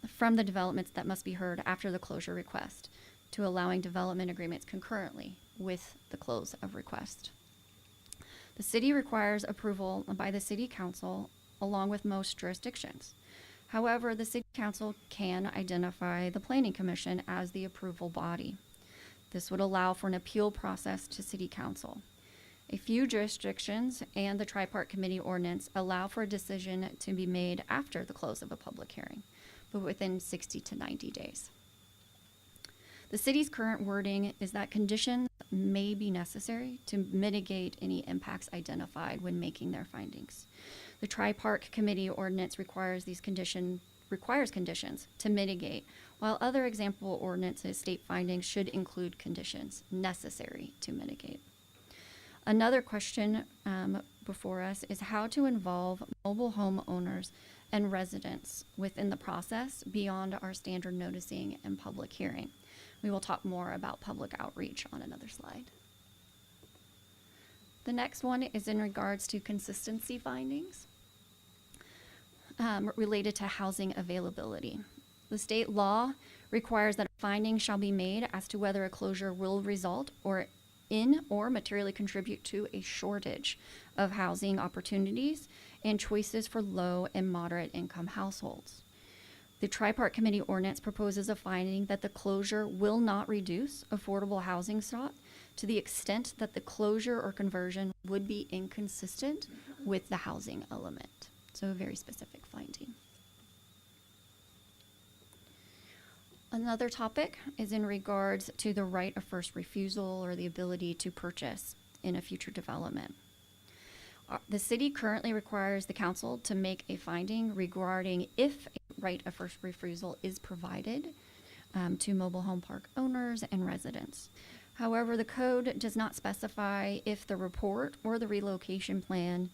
from the developments that must be heard after the closure request to allowing development agreements concurrently with the close of request. The city requires approval by the city council along with most jurisdictions. However, the city council can identify the planning commission as the approval body. This would allow for an appeal process to city council. A few jurisdictions and the Tri-Park Committee ordinance allow for a decision to be made after the close of a public hearing, but within 60 to 90 days. The city's current wording is that conditions may be necessary to mitigate any impacts identified when making their findings. The Tri-Park Committee ordinance requires conditions to mitigate, while other example ordinances state findings should include conditions necessary to mitigate. Another question before us is how to involve mobile home owners and residents within the process beyond our standard noticing and public hearing. We will talk more about public outreach on another slide. The next one is in regards to consistency findings related to housing availability. The state law requires that a finding shall be made as to whether a closure will result in or materially contribute to a shortage of housing opportunities and choices for low and moderate income households. The Tri-Park Committee ordinance proposes a finding that the closure will not reduce affordable housing stock to the extent that the closure or conversion would be inconsistent with the housing element. So a very specific finding. Another topic is in regards to the right of first refusal or the ability to purchase in a future development. The city currently requires the council to make a finding regarding if a right of first refusal is provided to mobile home park owners and residents. However, the code does not specify if the report or the relocation plan,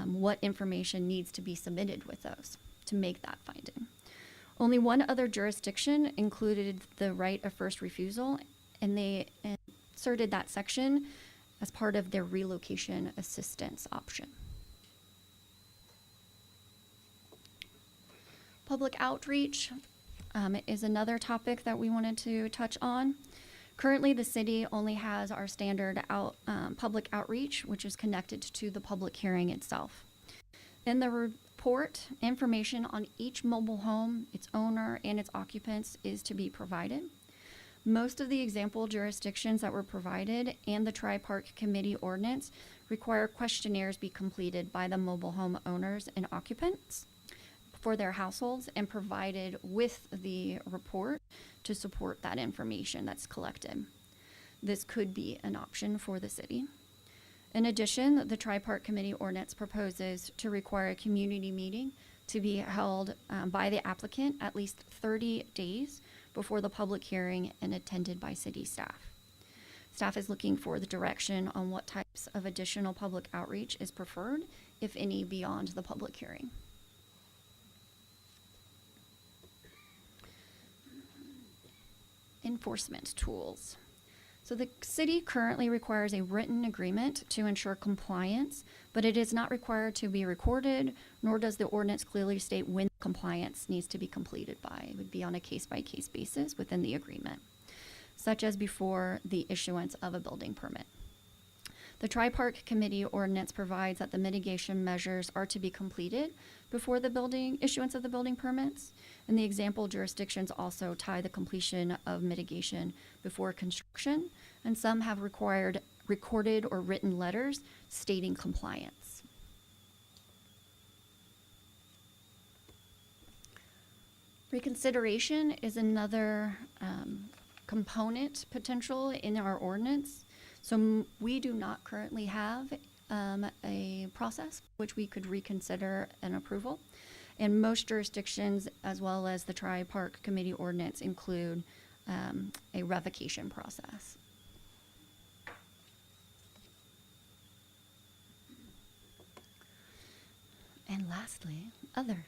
what information needs to be submitted with those to make that finding. Only one other jurisdiction included the right of first refusal, and they inserted that section as part of their relocation assistance option. Public outreach is another topic that we wanted to touch on. Currently, the city only has our standard public outreach, which is connected to the public hearing itself. In the report, information on each mobile home, its owner, and its occupants is to be provided. Most of the example jurisdictions that were provided and the Tri-Park Committee ordinance require questionnaires be completed by the mobile home owners and occupants for their households and provided with the report to support that information that's collected. This could be an option for the city. In addition, the Tri-Park Committee ordinance proposes to require a community meeting to be held by the applicant at least 30 days before the public hearing and attended by city staff. Staff is looking for the direction on what types of additional public outreach is preferred, if any, beyond the public hearing. Enforcement tools. So the city currently requires a written agreement to ensure compliance, but it is not required to be recorded, nor does the ordinance clearly state when compliance needs to be completed by. It would be on a case-by-case basis within the agreement, such as before the issuance of a building permit. The Tri-Park Committee ordinance provides that the mitigation measures are to be completed before the issuance of the building permits, and the example jurisdictions also tie the completion of mitigation before construction, and some have required recorded or written letters stating compliance. Reconsideration is another component potential in our ordinance. So we do not currently have a process which we could reconsider an approval. And most jurisdictions, as well as the Tri-Park Committee ordinance, include a revocation process. And lastly, other.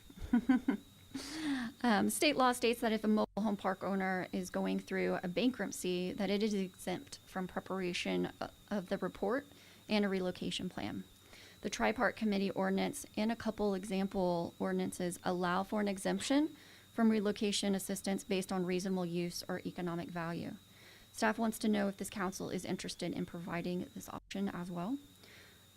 State law states that if a mobile home park owner is going through a bankruptcy, that it is exempt from preparation of the report and a relocation plan. The Tri-Part Committee ordinance and a couple example ordinances allow for an exemption from relocation assistance based on reasonable use or economic value. Staff wants to know if this council is interested in providing this option as well.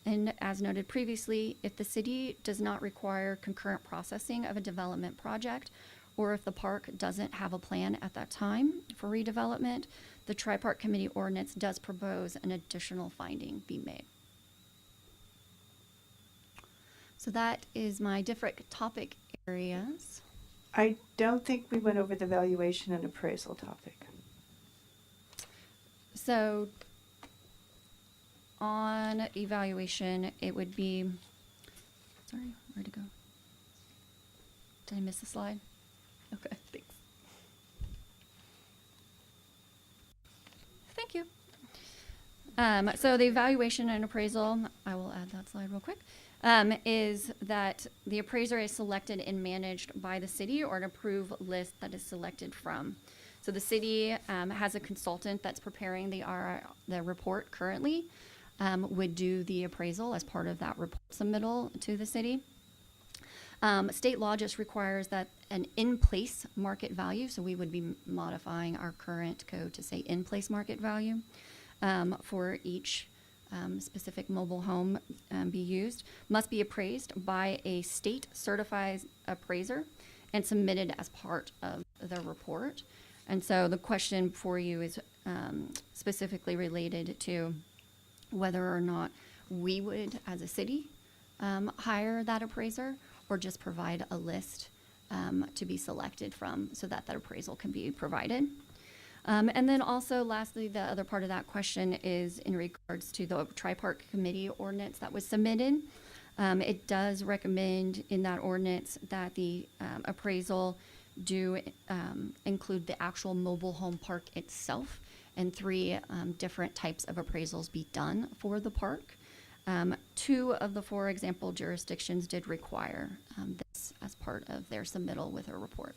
And as noted previously, if the city does not require concurrent processing of a development project, or if the park doesn't have a plan at that time for redevelopment, the Tri-Part Committee ordinance does propose an additional finding be made. So that is my different topic areas. I don't think we went over the valuation and appraisal topic. So on evaluation, it would be, sorry, where'd it go? Did I miss a slide? Okay, thanks. Thank you. So the evaluation and appraisal, I will add that slide real quick, is that the appraiser is selected and managed by the city or an approved list that is selected from. So the city has a consultant that's preparing the report currently, would do the appraisal as part of that report submittal to the city. State law just requires that an in-place market value, so we would be modifying our current code to say in-place market value for each specific mobile home be used, must be appraised by a state certified appraiser and submitted as part of the report. And so the question for you is specifically related to whether or not we would, as a city, hire that appraiser or just provide a list to be selected from so that that appraisal can be provided. And then also, lastly, the other part of that question is in regards to the Tri-Part Committee ordinance that was submitted. It does recommend in that ordinance that the appraisal do include the actual mobile home park itself, and 3 different types of appraisals be done for the park. 2 of the 4 example jurisdictions did require this as part of their submittal with a report.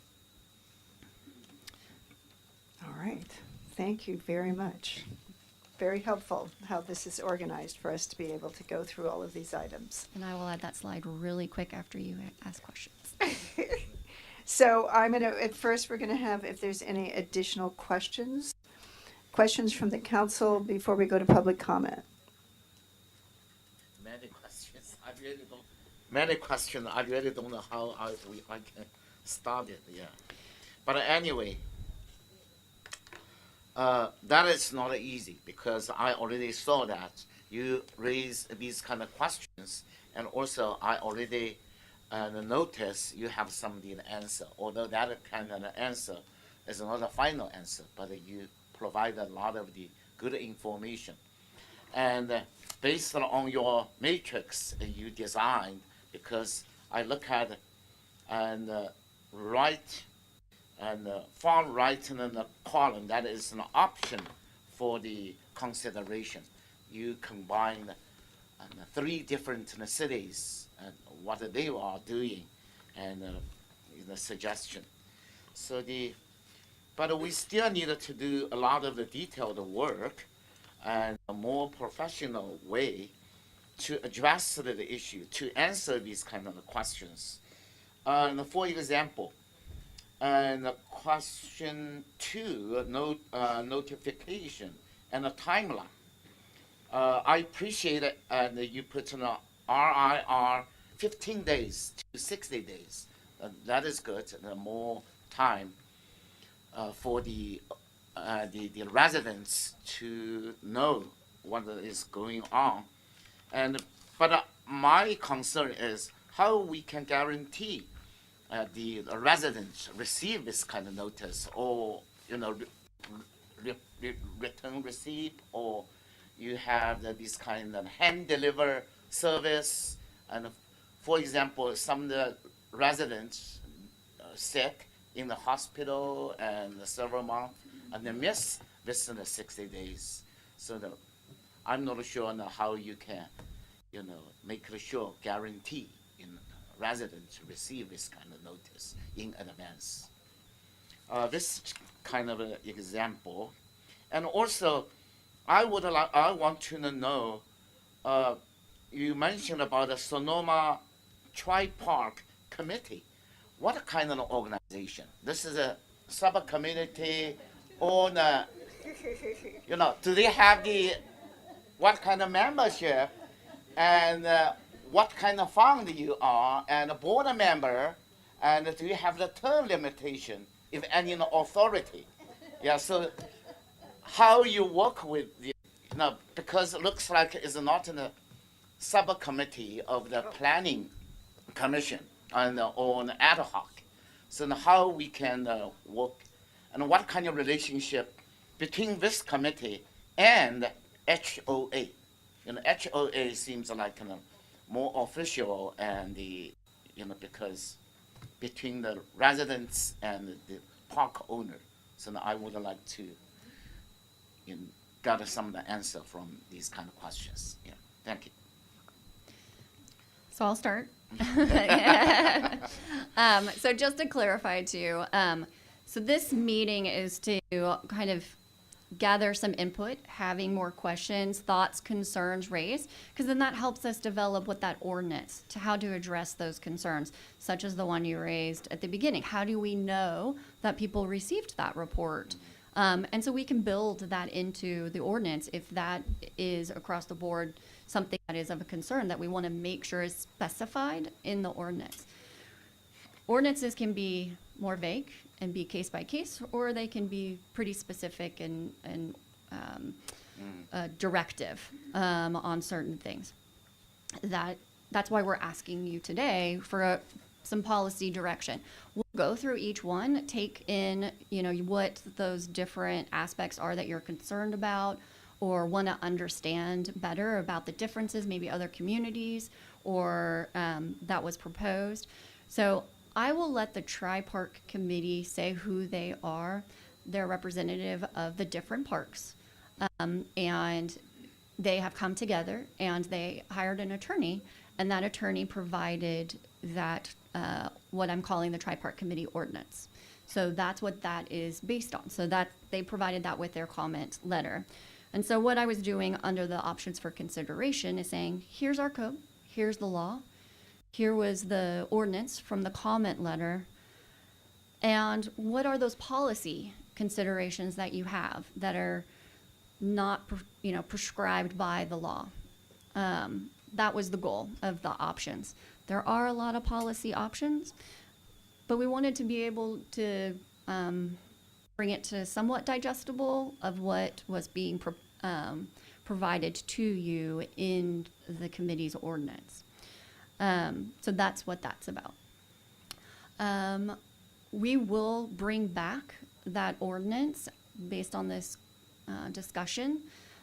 All right, thank you very much. Very helpful how this is organized for us to be able to go through all of these items. And I will add that slide really quick after you ask questions. So I'm gonna, at first, we're gonna have, if there's any additional questions from the council before we go to public comment. Many questions. I really don't know how I can start it. Yeah, but anyway, that is not easy because I already saw that you raise these kind of questions, and also I already notice you have some of the answer. Although that kind of answer is not a final answer, but you provide a lot of the good information. And based on your matrix you designed, because I look at and right and far right in the column, that is an option for the consideration. You combine 3 different cities and what they are doing, and the suggestion. So but we still need to do a lot of the detailed work and a more professional way to address the issue, to answer these kind of questions. And for example, and question 2, notification and a timeline. I appreciate it, and you put in a RIR 15 days to 60 days. That is good. More time for the residents to know what is going on. But my concern is how we can guarantee the residents receive this kind of notice, or return receipt, or you have this kind of hand deliver service. And for example, some of the residents sick in the hospital and several months, and they miss within the 60 days. So I'm not sure now how you can, make sure guarantee residents receive this kind of notice in advance. This kind of an example, and also I want to know. You mentioned about the Sonoma Tri-Park Committee. What kind of organization? This is a sub-committee on, do they have what kind of membership and what kind of fund you are and a board member, and do you have the term limitation, if any, authority? Yeah, so how you work with because it looks like it's not in a subcommittee of the planning commission and on ad hoc. So now how we can work and what kind of relationship between this committee and HOA. HOA seems like more official and because between the residents and the park owner. So now I would like to gather some of the answer from these kind of questions. Yeah, thank you. So I'll start. So just to clarify too, so this meeting is to kind of gather some input, having more questions, thoughts, concerns raised, because then that helps us develop what that ordinance to how to address those concerns, such as the one you raised at the beginning. How do we know that people received that report? And so we can build that into the ordinance if that is across the board something that is of a concern that we want to make sure is specified in the ordinance. Ordinances can be more vague and be case by case, or they can be pretty specific and directive on certain things. That's why we're asking you today for some policy direction. We'll go through each one, take in, what those different aspects are that you're concerned about or want to understand better about the differences, maybe other communities or that was proposed. So I will let the Tri-Park Committee say who they are. They're representative of the different parks. And they have come together and they hired an attorney, and that attorney provided that what I'm calling the Tri-Park Committee ordinance. So that's what that is based on. So that they provided that with their comment letter. And so what I was doing under the options for consideration is saying, here's our code, here's the law, here was the ordinance from the comment letter, and what are those policy considerations that you have that are not, prescribed by the law? That was the goal of the options. There are a lot of policy options, but we wanted to be able to bring it to somewhat digestible of what was being provided to you in the committee's ordinance. So that's what that's about. We will bring back that ordinance based on this discussion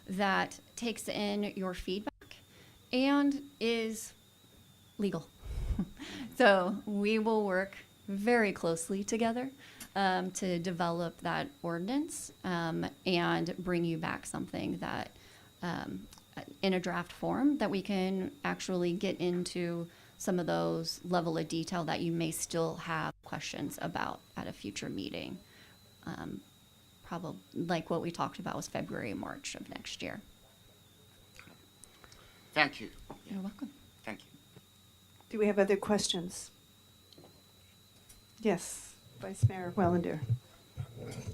that takes in your feedback and is legal. So we will work very closely together to develop that ordinance and bring you back something that in a draft form that we can actually get into some of those level of detail that you may still have questions about at a future meeting. Probably like what we talked about was February, March of next year. Thank you. You're welcome. Thank you. Do we have other questions? Yes, Vice Mayor Wellander.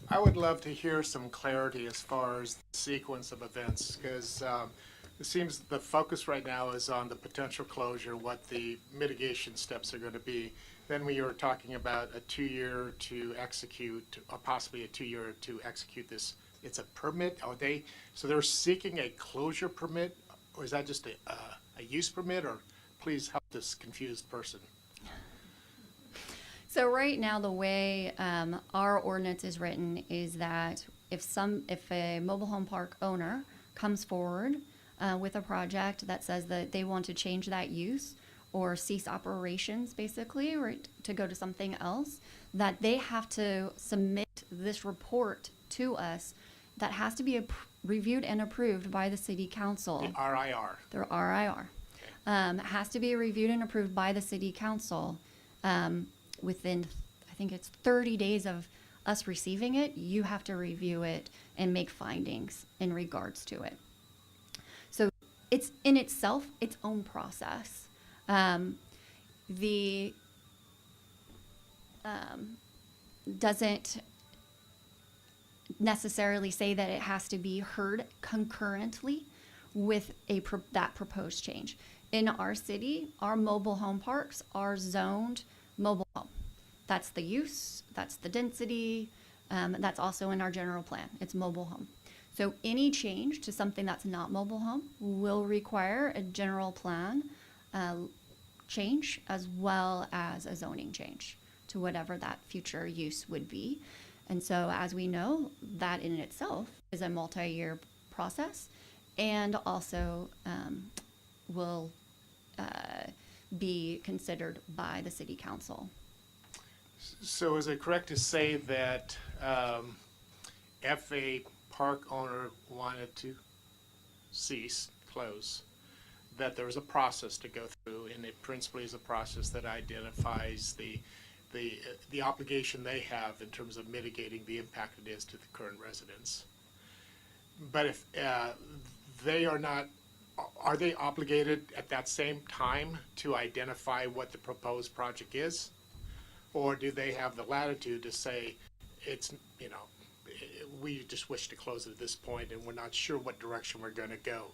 I would love to hear some clarity as far as the sequence of events, because it seems the focus right now is on the potential closure, what the mitigation steps are going to be. Then we were talking about a 2-year to execute, or possibly a 2-year to execute this. It's a permit. So they're seeking a closure permit, or is that just a use permit? Or please help this confused person. So right now, the way our ordinance is written is that if a mobile home park owner comes forward with a project that says that they want to change that use or cease operations, basically, or to go to something else, that they have to submit this report to us that has to be reviewed and approved by the city council. The RIR. The RIR. Has to be reviewed and approved by the city council within, I think it's 30 days of us receiving it. You have to review it and make findings in regards to it. So it's in itself its own process. Doesn't necessarily say that it has to be heard concurrently with that proposed change. In our city, our mobile home parks are zoned mobile home. That's the use, that's the density, that's also in our general plan. It's mobile home. So any change to something that's not mobile home will require a general plan change as well as a zoning change to whatever that future use would be. And so as we know, that in itself is a multi-year process and also will be considered by the city council. So is it correct to say that if a park owner wanted to close, that there is a process to go through, and it principally is a process that identifies the obligation they have in terms of mitigating the impact it is to the current residents? But if they are not, are they obligated at that same time to identify what the proposed project is? Or do they have the latitude to say, it's, you know, we just wish to close it at this point and we're not sure what direction we're going to go?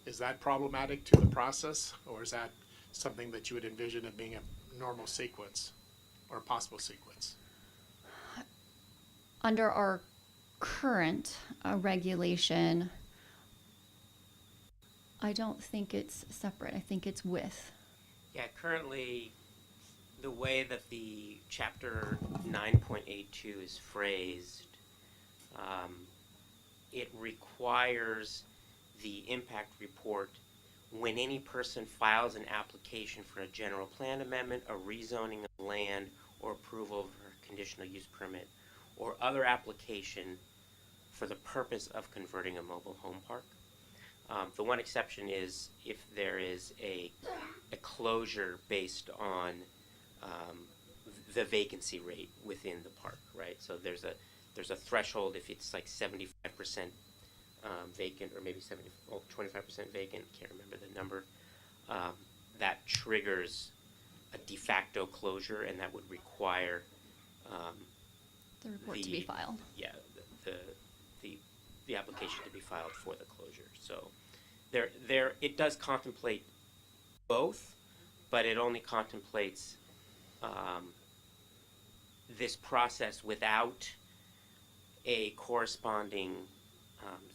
Is that problematic to the process, or is that something that you would envision as being a normal sequence or a possible sequence? Under our current regulation, I don't think it's separate. I think it's with. Yeah, currently, the way that the chapter 9.82 is phrased, it requires the impact report when any person files an application for a general plan amendment, a rezoning of land, or approval of a conditional use permit, or other application for the purpose of converting a mobile home park. The one exception is if there is a closure based on the vacancy rate within the park, right? So there's a threshold if it's like 75% vacant, or maybe 25% vacant, can't remember the number, that triggers a de facto closure, and that would require The report to be filed. Yeah, the application to be filed for the closure. So it does contemplate both, but it only contemplates this process without a corresponding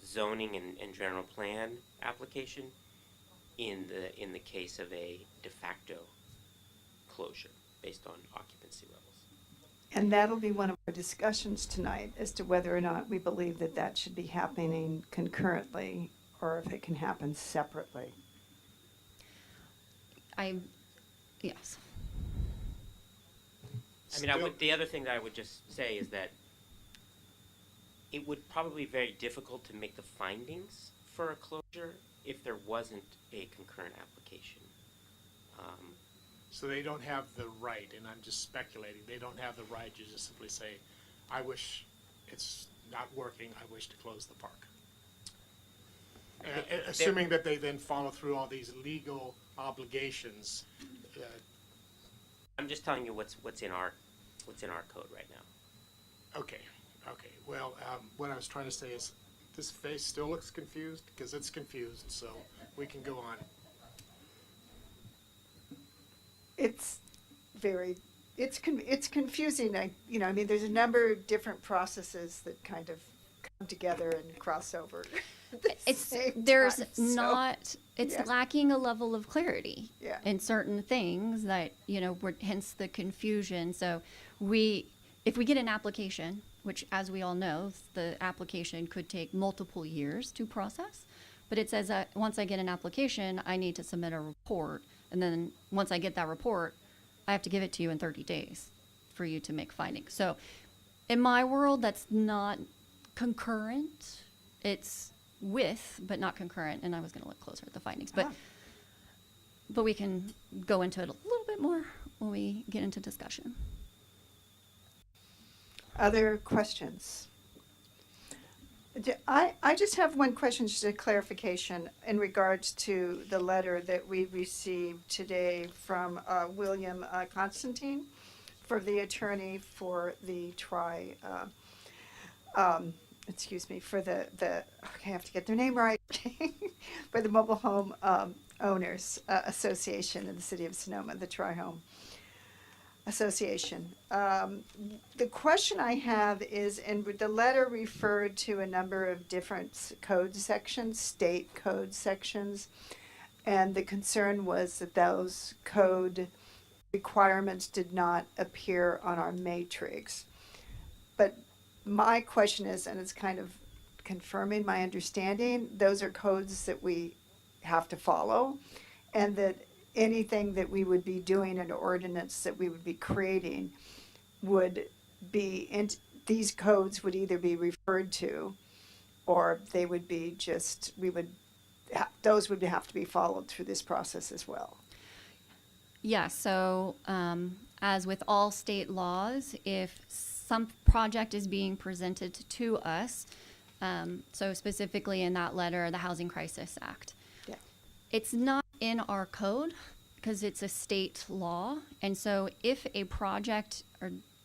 zoning and general plan application in the case of a de facto closure based on occupancy levels. And that'll be one of our discussions tonight as to whether or not we believe that that should be happening concurrently or if it can happen separately. Yes. I mean, the other thing that I would just say is that it would probably be very difficult to make the findings for a closure if there wasn't a concurrent application. So they don't have the right, and I'm just speculating, they don't have the right to just simply say, I wish it's not working, I wish to close the park. Assuming that they then follow through all these legal obligations. I'm just telling you what's in our code right now. Okay. Well, what I was trying to say is, this face still looks confused, because it's confused, so we can go on. It's confusing. I mean, there's a number of different processes that kind of come together and cross over. It's Yeah. lacking a level of clarity Yeah. in certain things that, hence the confusion. So if we get an application, which as we all know, the application could take multiple years to process, but it says that once I get an application, I need to submit a report And then once I get that report, I have to give it to you in 30 days for you to make findings. So in my world, that's not concurrent. It's with, but not concurrent. And I was going to look closer at the findings. But we can go into it a little bit more when we get into discussion. Other questions? I just have one question, just a clarification in regards to the letter that we received today from William Constantine, for the attorney for the for the okay, I have to get their name right, for the Mobile Home Owners Association in the city of Sonoma, the Tri-Home Association. The question I have is, and the letter referred to a number of different code sections, state code sections, and the concern was that those code requirements did not appear on our matrix. But my question is, and it's kind of confirming my understanding, those are codes that we have to follow, and that anything that we would be doing, an ordinance that we would be creating, would be in these codes would either be referred to, or they would be just those would have to be followed through this process as well. Yeah, so as with all state laws, if some project is being presented to us, so specifically in that letter, the Housing Crisis Act, Yeah. it's not in our code because it's a state law. And so if a project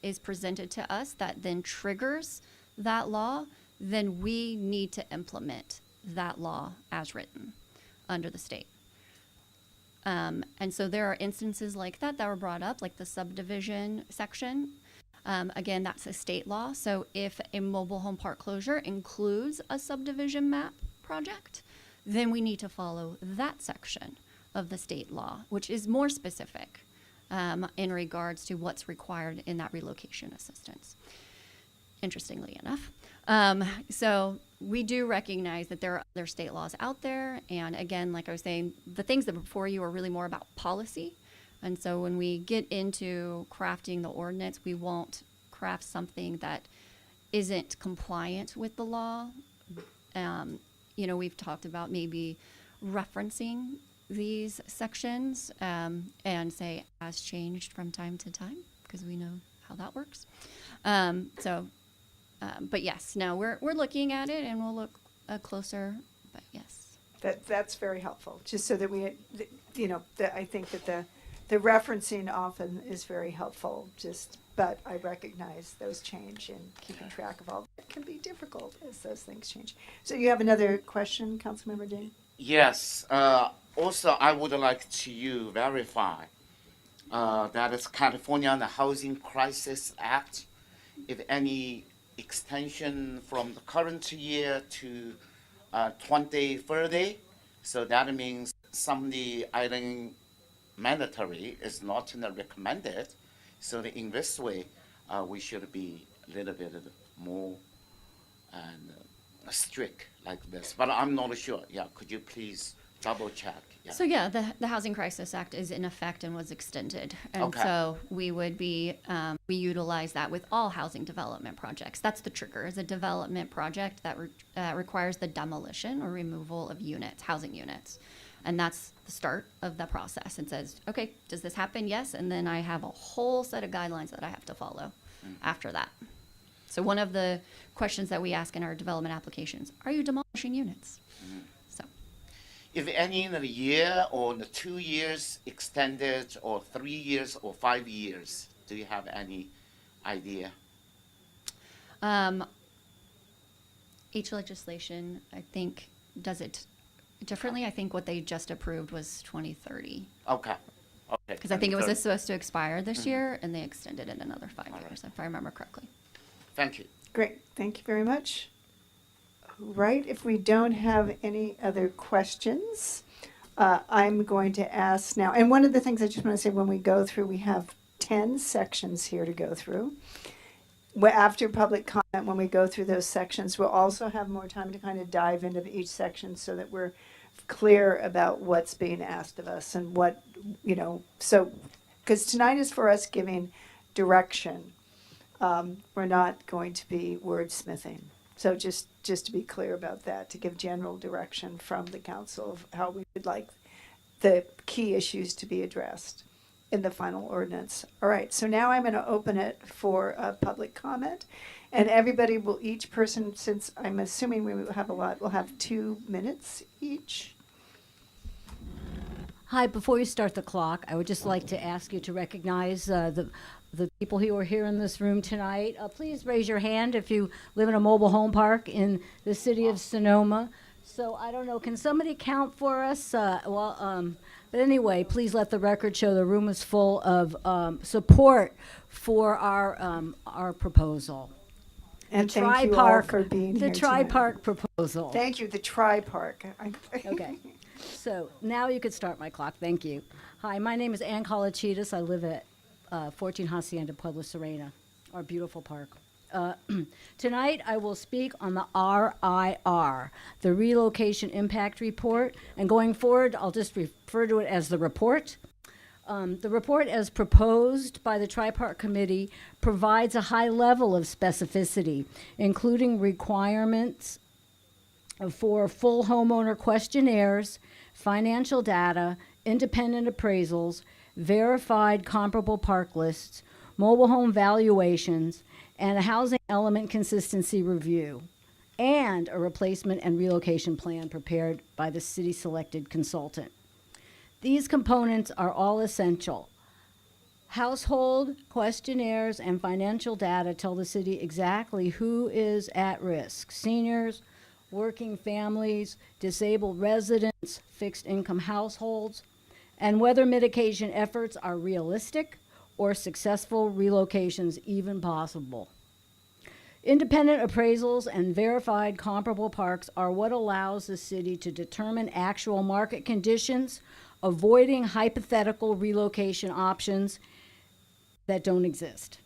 is presented to us that then triggers that law, then we need to implement that law as written under the state. And so there are instances like that were brought up, like the subdivision section. Again, that's a state law. So if a mobile home park closure includes a subdivision map project, then we need to follow that section of the state law, which is more specific in regards to what's required in that relocation assistance, interestingly enough. So we do recognize that there are other state laws out there. And again, like I was saying, the things that were before you are really more about policy. And so when we get into crafting the ordinance, we won't craft something that isn't compliant with the law. We've talked about maybe referencing these sections and say as changed from time to time, because we know how that works. But yes, no, we're looking at it and we'll look closer, but yes. That's very helpful, just so that I think that the referencing often is very helpful, but I recognize those change, and keeping track of all that can be difficult as those things change. So you have another question, Councilmember Dean? Yes. Also, I would like to verify that is California the Housing Crisis Act, if any extension from the current year to 2030. So that means some of the item mandatory is not recommended. So in this way, we should be a little bit more and strict like this. But I'm not sure. Yeah, could you please double check? Yeah. So yeah, the Housing Crisis Act is in effect and was extended. And Okay. so we would be, we utilize that with all housing development projects. That's the trigger, is a development project that requires the demolition or removal of units, housing units. And that's the start of the process. It says, okay, does this happen? Yes. And then I have a whole set of guidelines that I have to follow after that. So one of the questions that we ask in our development applications, are you demolishing units? So. If any in a year or in 2 years extended, or 3 years or 5 years, do you have any idea? Each legislation, I think, does it differently. I think what they just approved was 2030. Okay. Okay. Because I think it was 2030. supposed to expire this year, and they extended it another 5 years, if I remember correctly. Thank you. Great, thank you very much. Right, if we don't have any other questions, I'm going to ask now, and one of the things I just want to say, when we go through, we have 10 sections here to go through. After public comment, when we go through those sections, we'll also have more time to kind of dive into each section so that we're clear about what's being asked of us and what, so, because tonight is for us giving direction. We're not going to be wordsmithing. So just to be clear about that, to give general direction from the council of how we would like the key issues to be addressed in the final ordinance. All right, so now I'm going to open it for public comment. And everybody will, each person, since I'm assuming we will have a lot, will have 2 minutes each. Hi, before you start the clock, I would just like to ask you to recognize the people who are here in this room tonight. Please raise your hand if you live in a mobile home park in the city of Sonoma. So I don't know, can somebody count for us? But anyway, please let the record show the room is full of support for our proposal. And The thank you all tri-park- for being here The tonight. tri-park proposal. Thank you, the tri-park. Okay, so now you could start my clock. Thank you. Hi, my name is Ann Colachitas. I live at 14 Hacienda Pueblo Serena, our beautiful park. Tonight, I will speak on the RIR, the Relocation Impact Report, and going forward, I'll just refer to it as the report. The report, as proposed by the Tri-Part Committee, provides a high level of specificity, including requirements for full homeowner questionnaires, financial data, independent appraisals, verified comparable park lists, mobile home valuations, and a housing element consistency review, and a replacement and relocation plan prepared by the city-selected consultant. These components are all essential. Household questionnaires and financial data tell the city exactly who is at risk: seniors, working families, disabled residents, fixed income households, and whether mitigation efforts are realistic or successful relocations even possible. Independent appraisals and verified comparable parks are what allows the city to determine actual market conditions, avoiding hypothetical relocation options that don't exist.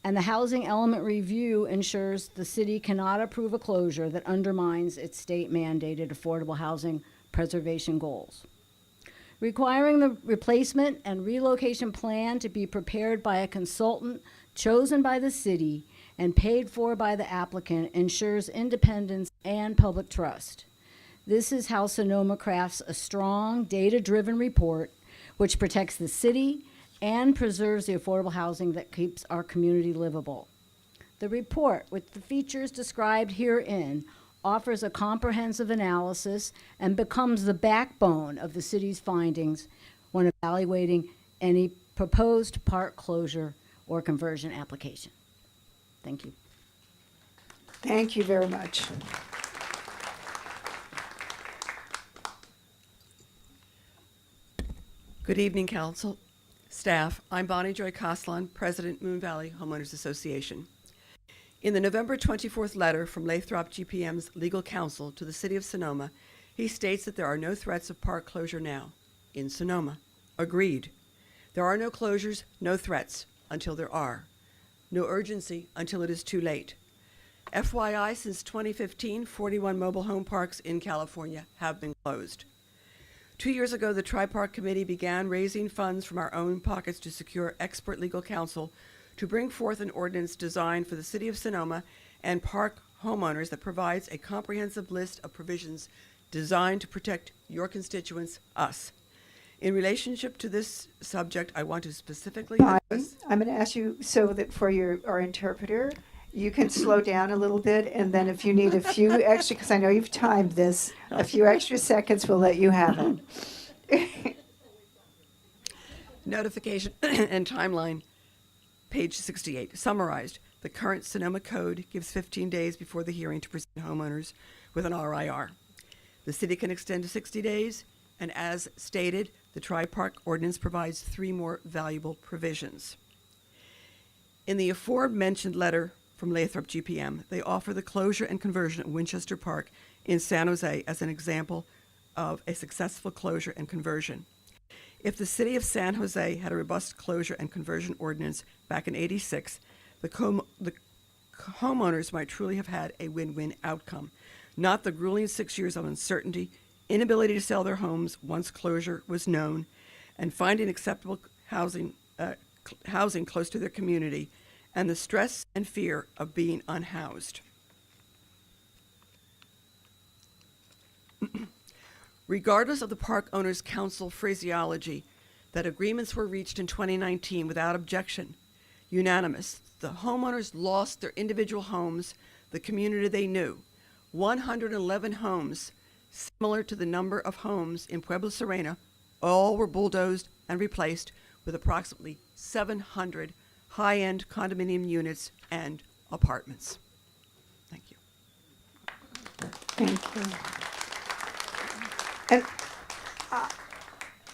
And the housing element review ensures the city cannot approve a closure that undermines its state-mandated affordable housing preservation goals. Requiring the replacement and relocation plan to be prepared by a consultant chosen by the city and paid for by the applicant ensures independence and public trust. This is how Sonoma crafts a strong, data-driven report which protects the city and preserves the affordable housing that keeps our community livable. The report, with the features described herein, offers a comprehensive analysis and becomes the backbone of the city's findings when evaluating any proposed park closure or conversion application. Thank you. Thank you very much. Good evening, council, staff. I'm Bonnie Joy Coslan, President, Moon Valley Homeowners Association. In the November 24th letter from Lathrop GPM's legal counsel to the city of Sonoma, he states that there are no threats of park closure now in Sonoma. Agreed. There are no closures, no threats until there are. No urgency until it is too late. FYI, since 2015, 41 mobile home parks in California have been closed. 2 years ago, the Tri-Park Committee began raising funds from our own pockets to secure expert legal counsel to bring forth an ordinance designed for the city of Sonoma and park homeowners that provides a comprehensive list of provisions designed to protect your constituents, us. In relationship to this subject, I want to specifically address... I'm going to ask you so that for our interpreter, you can slow down a little bit, and then if you need a few extra, because I know you've timed this, a few extra seconds, we'll let you have it. Notification and timeline, page 68. Summarized, the current Sonoma Code gives 15 days before the hearing to present homeowners with an RIR. The city can extend to 60 days, and as stated, the Tri-Park Ordinance provides 3 more valuable provisions. In the aforementioned letter from Lathrop GPM, they offer the closure and conversion of Winchester Park in San Jose as an example of a successful closure and conversion. If the city of San Jose had a robust closure and conversion ordinance back in '86, the homeowners might truly have had a win-win outcome, not the grueling 6 years of uncertainty inability to sell their homes once closure was known, and finding acceptable housing close to their community, and the stress and fear of being unhoused. Regardless of the park owners' council phraseology that agreements were reached in 2019 without objection, unanimous, the homeowners lost their individual homes, the community they knew. 111 homes, similar to the number of homes in Pueblo Serena, all were bulldozed and replaced with approximately 700 high-end condominium units and apartments. Thank you. Thank you. And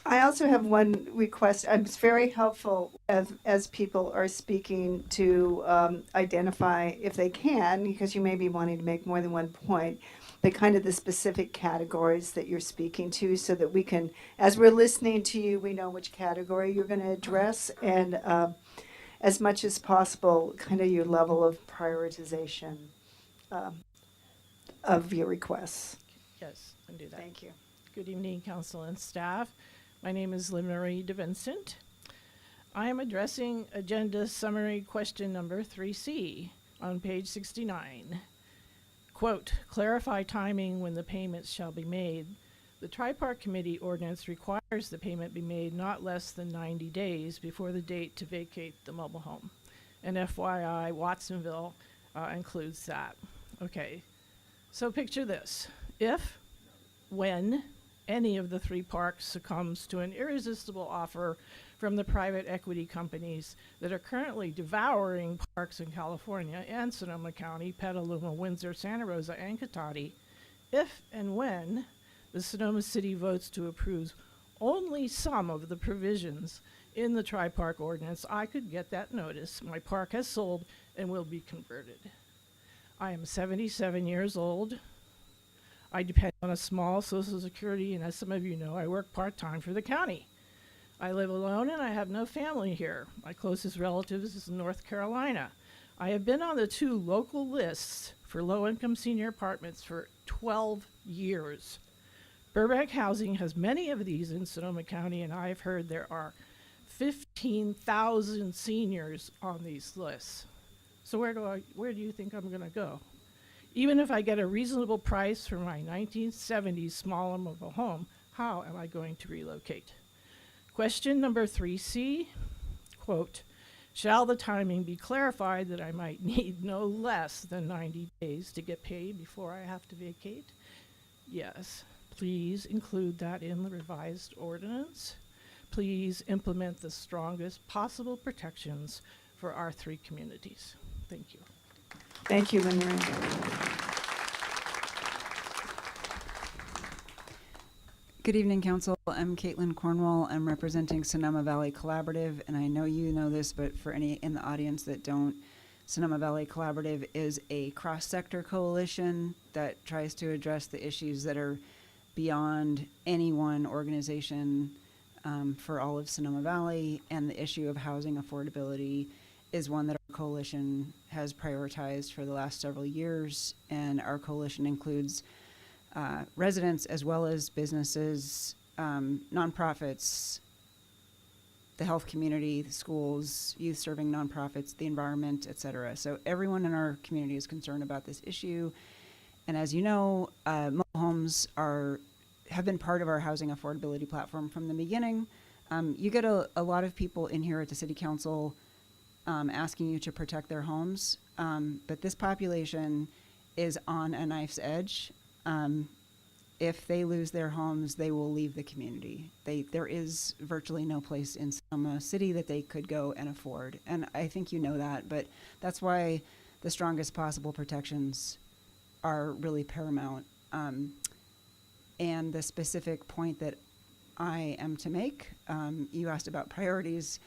I also have one request. It's very helpful as people are speaking to identify, if they can, because you may be wanting to make more than one point, but kind of the specific categories that you're speaking to, so that we can, as we're listening to you, we know which category you're going to address, and as much as possible, kind of your level of prioritization of your requests. Yes, I can do that. Thank you. Good evening, council and staff. My name is Lynn Marie DeVincent. I am addressing agenda summary question number 3C on page 69. Quote, clarify timing when the payments shall be made. The Tri-Park Committee ordinance requires the payment be made not less than 90 days before the date to vacate the mobile home. And FYI, Watsonville includes that. Okay, so picture this. If, when, any of the three parks succumbs to an irresistible offer from the private equity companies that are currently devouring parks in California and Sonoma County, Petaluma, Windsor, Santa Rosa, and Cotati, if and when the Sonoma City votes to approve only some of the provisions in the Tri-Park ordinance, I could get that notice. My park has sold and will be converted. I am 77 years old. I depend on a small Social Security, and as some of you know, I work part-time for the county. I live alone and I have no family here. My closest relatives is in North Carolina. I have been on the 2 local lists for low-income senior apartments for 12 years. Burbank Housing has many of these in Sonoma County, and I've heard there are 15,000 seniors on these lists. So where do you think I'm gonna go? Even if I get a reasonable price for my 1970s smaller mobile home, how am I going to relocate? Question number 3C, quote, shall the timing be clarified that I might need no less than 90 days to get paid before I have to vacate? Yes, please include that in the revised ordinance. Please implement the strongest possible protections for our 3 communities. Thank you. Thank you, Lynn Marie. Good evening, Council. I'm Caitlin Cornwall. I'm representing Sonoma Valley Collaborative, and I know you know this, but for any in the audience that don't, Sonoma Valley Collaborative is a cross-sector coalition that tries to address the issues that are beyond any one organization for all of Sonoma Valley, and the issue of housing affordability is one that our coalition has prioritized for the last several years, and our coalition includes residents as well as businesses, nonprofits, the health community, the schools, youth-serving nonprofits, the environment, et cetera. So everyone in our community is concerned about this issue. And as you know, mobile homes have been part of our housing affordability platform from the beginning. You get a lot of people in here at the City Council asking you to protect their homes, but this population is on a knife's edge. If they lose their homes, they will leave the community. There is virtually no place in Sonoma City that they could go and afford. And I think you know that, but that's why the strongest possible protections are really paramount. And the specific point that I am to make, you asked about priorities,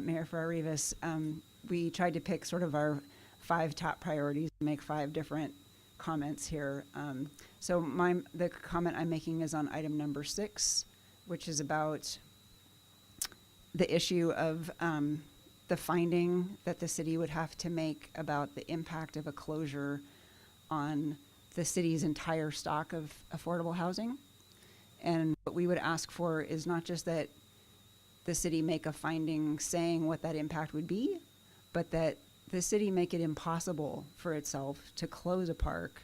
Mayor Farrar-Rivas. We tried to pick sort of our 5 top priorities, make 5 different comments here. So the comment I'm making is on item number 6, which is about the issue of the finding that the city would have to make about the impact of a closure on the city's entire stock of affordable housing. And what we would ask for is not just that the city make a finding saying what that impact would be, but that the city make it impossible for itself to close a park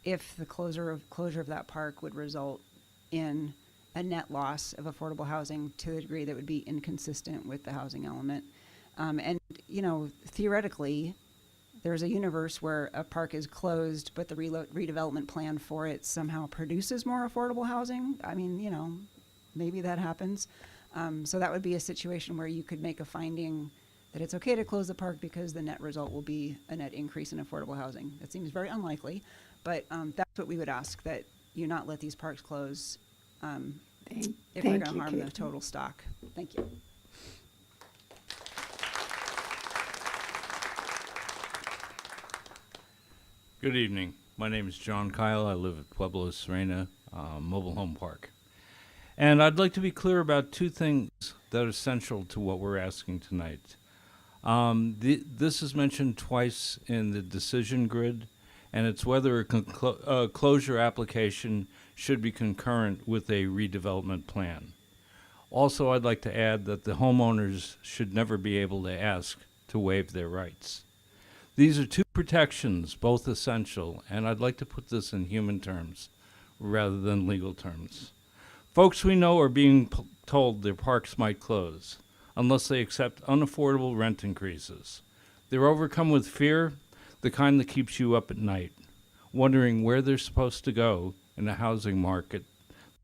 if the closure of that park would result in a net loss of affordable housing to a degree that would be inconsistent with the housing element. And, you know, theoretically, there's a universe where a park is closed, but the redevelopment plan for it somehow produces more affordable housing. I mean, you know, maybe that happens. So that would be a situation where you could make a finding that it's okay to close the park because the net result will be a net increase in affordable housing. That seems very unlikely, but that's what we would ask, that you not let these parks close if they're going to harm the total stock. Thank you. Good evening. My name is John Kyle. I live at Pueblo Serena Mobile Home Park. And I'd like to be clear about two things that are central to what we're asking tonight. This is mentioned twice in the decision grid, and it's whether a closure application should be concurrent with a redevelopment plan. Also, I'd like to add that the homeowners should never be able to ask to waive their rights. These are two protections, both essential, and I'd like to put this in human terms rather than legal terms. Folks we know are being told their parks might close unless they accept unaffordable rent increases. They're overcome with fear, the kind that keeps you up at night, wondering where they're supposed to go in a housing market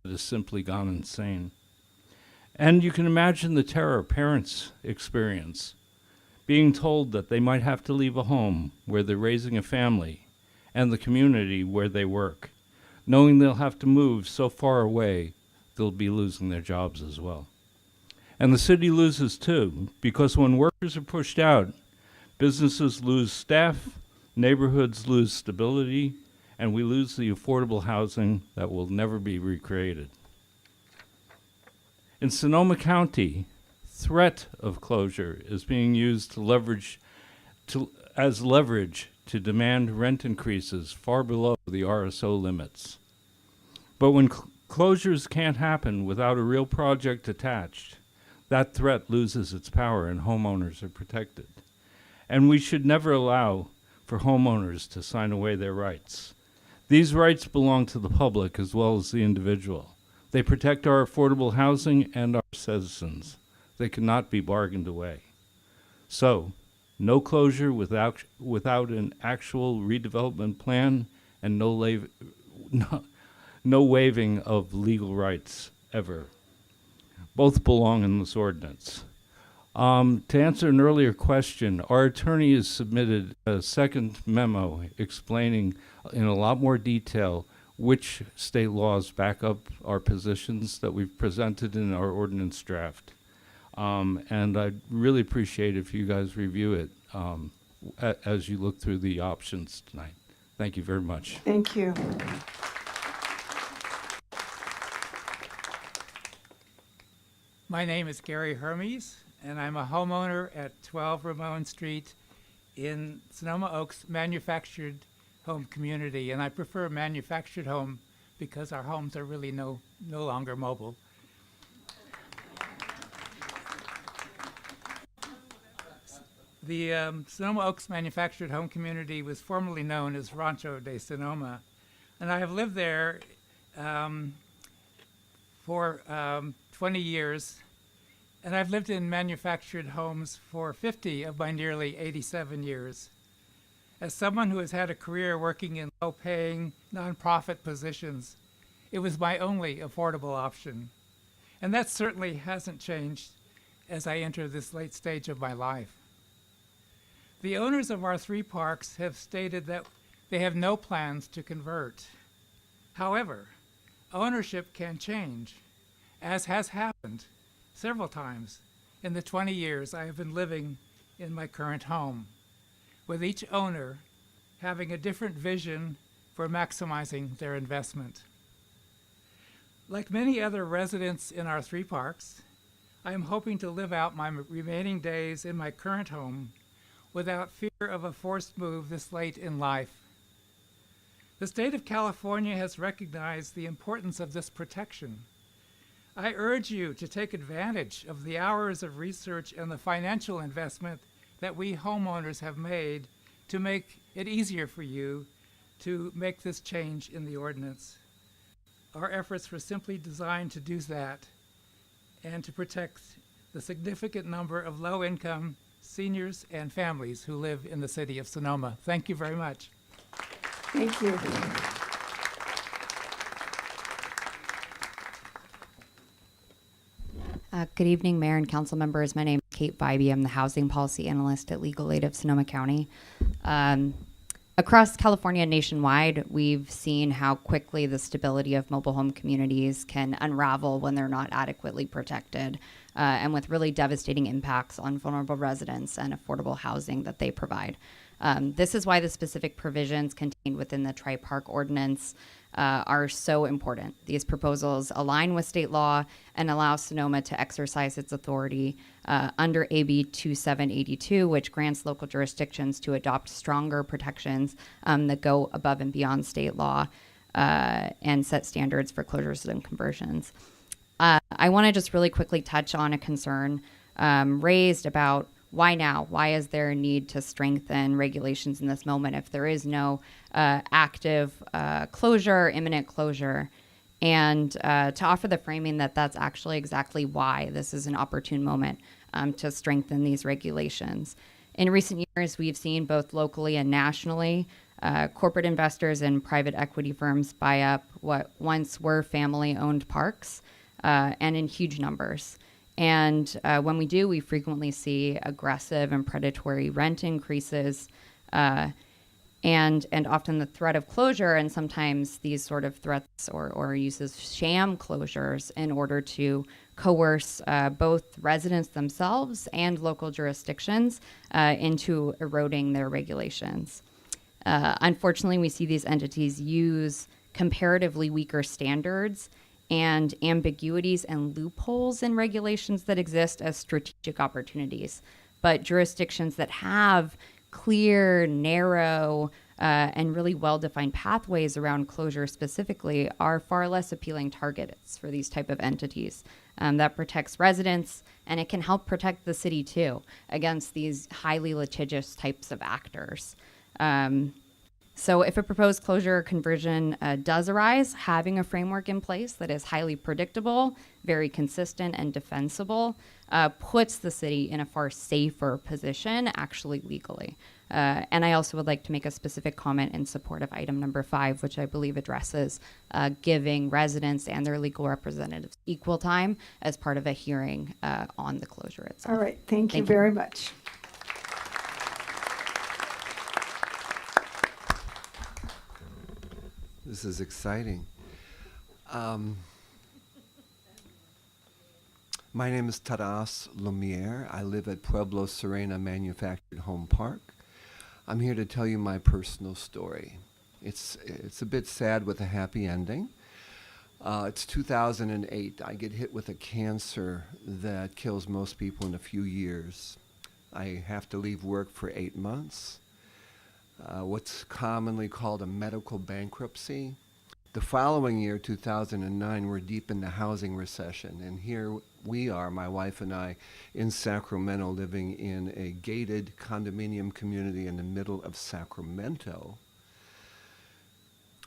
that has simply gone insane. And you can imagine the terror parents experience, being told that they might have to leave a home where they're raising a family and the community where they work, knowing they'll have to move so far away they'll be losing their jobs as well. And the city loses too, because when workers are pushed out, businesses lose staff, neighborhoods lose stability, and we lose the affordable housing that will never be recreated. In Sonoma County, threat of closure is being used as leverage to demand rent increases far below the RSO limits. But when closures can't happen without a real project attached, that threat loses its power and homeowners are protected. And we should never allow for homeowners to sign away their rights. These rights belong to the public as well as the individual. They protect our affordable housing and our citizens. They cannot be bargained away. So, no closure without an actual redevelopment plan, and no waiving of legal rights ever. Both belong in this ordinance. To answer an earlier question, our attorney has submitted a second memo explaining in a lot more detail which state laws back up our positions that we've presented in our ordinance draft. And I'd really appreciate if you guys review it as you look through the options tonight. Thank you very much. Thank you. My name is Gary Hermes, and I'm a homeowner at 12 Ramon Street in Sonoma Oaks manufactured home community. And I prefer manufactured home because our homes are really no longer mobile. The Sonoma Oaks manufactured home community was formerly known as Rancho de Sonoma, and I have lived there for 20 years, and I've lived in manufactured homes for 50 of my nearly 87 years. As someone who has had a career working in low-paying, nonprofit positions, it was my only affordable option, and that certainly hasn't changed as I enter this late stage of my life. The owners of our 3 parks have stated that they have no plans to convert. However, ownership can change, as has happened several times in the 20 years I have been living in my current home, with each owner having a different vision for maximizing their investment. Like many other residents in our 3 parks, I am hoping to live out my remaining days in my current home without fear of a forced move this late in life. The state of California has recognized the importance of this protection. I urge you to take advantage of the hours of research and the financial investment that we homeowners have made to make it easier for you to make this change in the ordinance. Our efforts were simply designed to do that and to protect the significant number of low-income seniors and families who live in the city of Sonoma. Thank you very much. Thank you. Good evening, Mayor and Council members. My name is Kate Vibey. I'm the Housing Policy Analyst at Legal Aid of Sonoma County. Across California and nationwide, we've seen how quickly the stability of mobile home communities can unravel when they're not adequately protected, and with really devastating impacts on vulnerable residents and affordable housing that they provide. This is why the specific provisions contained within the Tri-Park Ordinance are so important. These proposals align with state law and allow Sonoma to exercise its authority under AB 2782, which grants local jurisdictions to adopt stronger protections that go above and beyond state law and set standards for closures and conversions. I want to just really quickly touch on a concern raised about why now? Why is there a need to strengthen regulations in this moment if there is no active closure, imminent closure? And to offer the framing that that's actually exactly why this is an opportune moment to strengthen these regulations. In recent years, we've seen both locally and nationally corporate investors and private equity firms buy up what once were family-owned parks and in huge numbers. And when we do, we frequently see aggressive and predatory rent increases and often the threat of closure, and sometimes these sort of threats or uses sham closures in order to coerce both residents themselves and local jurisdictions into eroding their regulations. Unfortunately, we see these entities use comparatively weaker standards and ambiguities and loopholes in regulations that exist as strategic opportunities. But jurisdictions that have clear, narrow, and really well-defined pathways around closure specifically are far less appealing targets for these type of entities. That protects residents, and it can help protect the city too against these highly litigious types of actors. So if a proposed closure or conversion does arise, having a framework in place that is highly predictable, very consistent, and defensible puts the city in a far safer position, actually legally. And I also would like to make a specific comment in support of item number 5, which I believe addresses giving residents and their legal representatives equal time as part of a hearing on the closure itself. All right, thank you very much. This is exciting. My name is Taras Lumiere. I live at Pueblo Serena Manufactured Home Park. I'm here to tell you my personal story. It's a bit sad with a happy ending. It's 2008. I get hit with a cancer that kills most people in a few years. I have to leave work for 8 months. What's commonly called a medical bankruptcy. The following year, 2009, we're deep in the housing recession, and here we are, my wife and I, in Sacramento, living in a gated condominium community in the middle of Sacramento.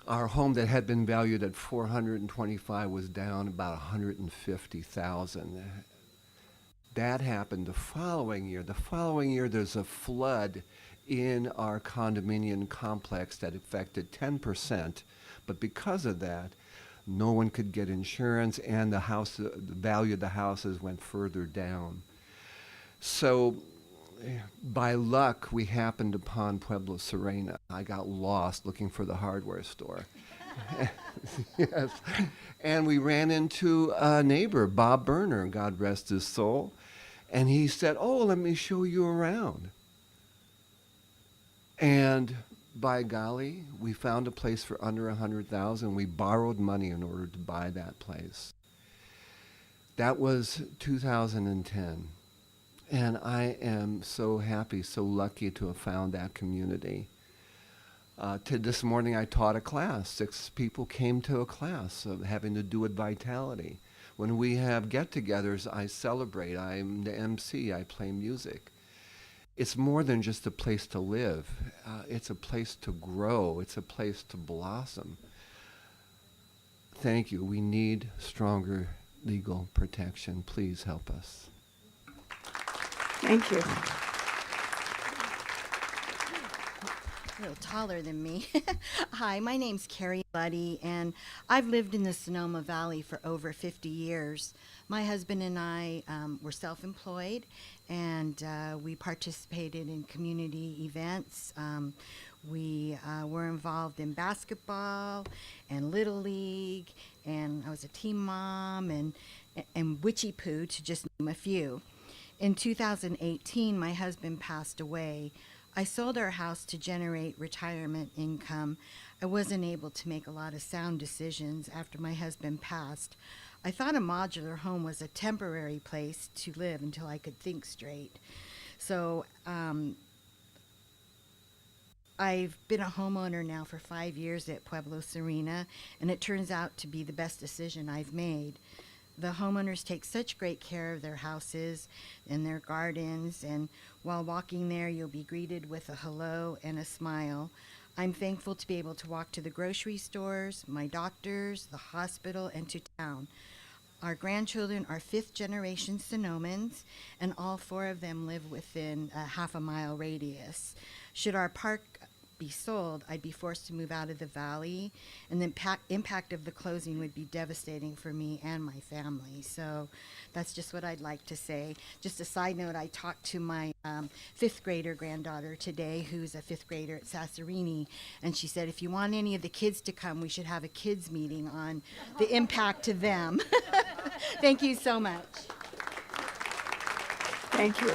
Our home that had been valued at $425,000 was down about $150,000. That happened the following year. The following year, there's a flood in our condominium complex that affected 10%, but because of that, no one could get insurance, and the value of the houses went further down. So by luck, we happened upon Pueblo Serena. I got lost looking for the hardware store. Yes. And we ran into a neighbor, Bob Berner, God rest his soul, and he said, "Oh, let me show you around." And by golly, we found a place for under $100,000. We borrowed money in order to buy that place. That was 2010. And I am so happy, so lucky to have found that community. This morning I taught a class. 6 people came to a class of having to do with vitality. When we have get-togethers, I celebrate. I'm the MC. I play music. It's more than just a place to live. It's a place to grow. It's a place to blossom. Thank you. We need stronger legal protection. Please help us. Thank you. A little taller than me. Hi, my name's Carrie Luddy, and I've lived in the Sonoma Valley for over 50 years. My husband and I were self-employed, and we participated in community events. We were involved in basketball and Little League, and I was a team mom and Witchy Poo, to just name a few. In 2018, my husband passed away. I sold our house to generate retirement income. I wasn't able to make a lot of sound decisions after my husband passed. I thought a modular home was a temporary place to live until I could think straight. So I've been a homeowner now for 5 years at Pueblo Serena, and it turns out to be the best decision I've made. The homeowners take such great care of their houses and their gardens, and while walking there, you'll be greeted with a hello and a smile. I'm thankful to be able to walk to the grocery stores, my doctors, the hospital, and to town. Our grandchildren are 5th-generation Sonomans, and all 4 of them live within a half-a-mile radius. Should our park be sold, I'd be forced to move out of the valley, and the impact of the closing would be devastating for me and my family. So that's just what I'd like to say. Just a side note, I talked to my 5th grader granddaughter today, who's a 5th grader at Sasserini, and she said, if you want any of the kids to come, we should have a kids meeting on the impact to them. Thank you so much. Thank you.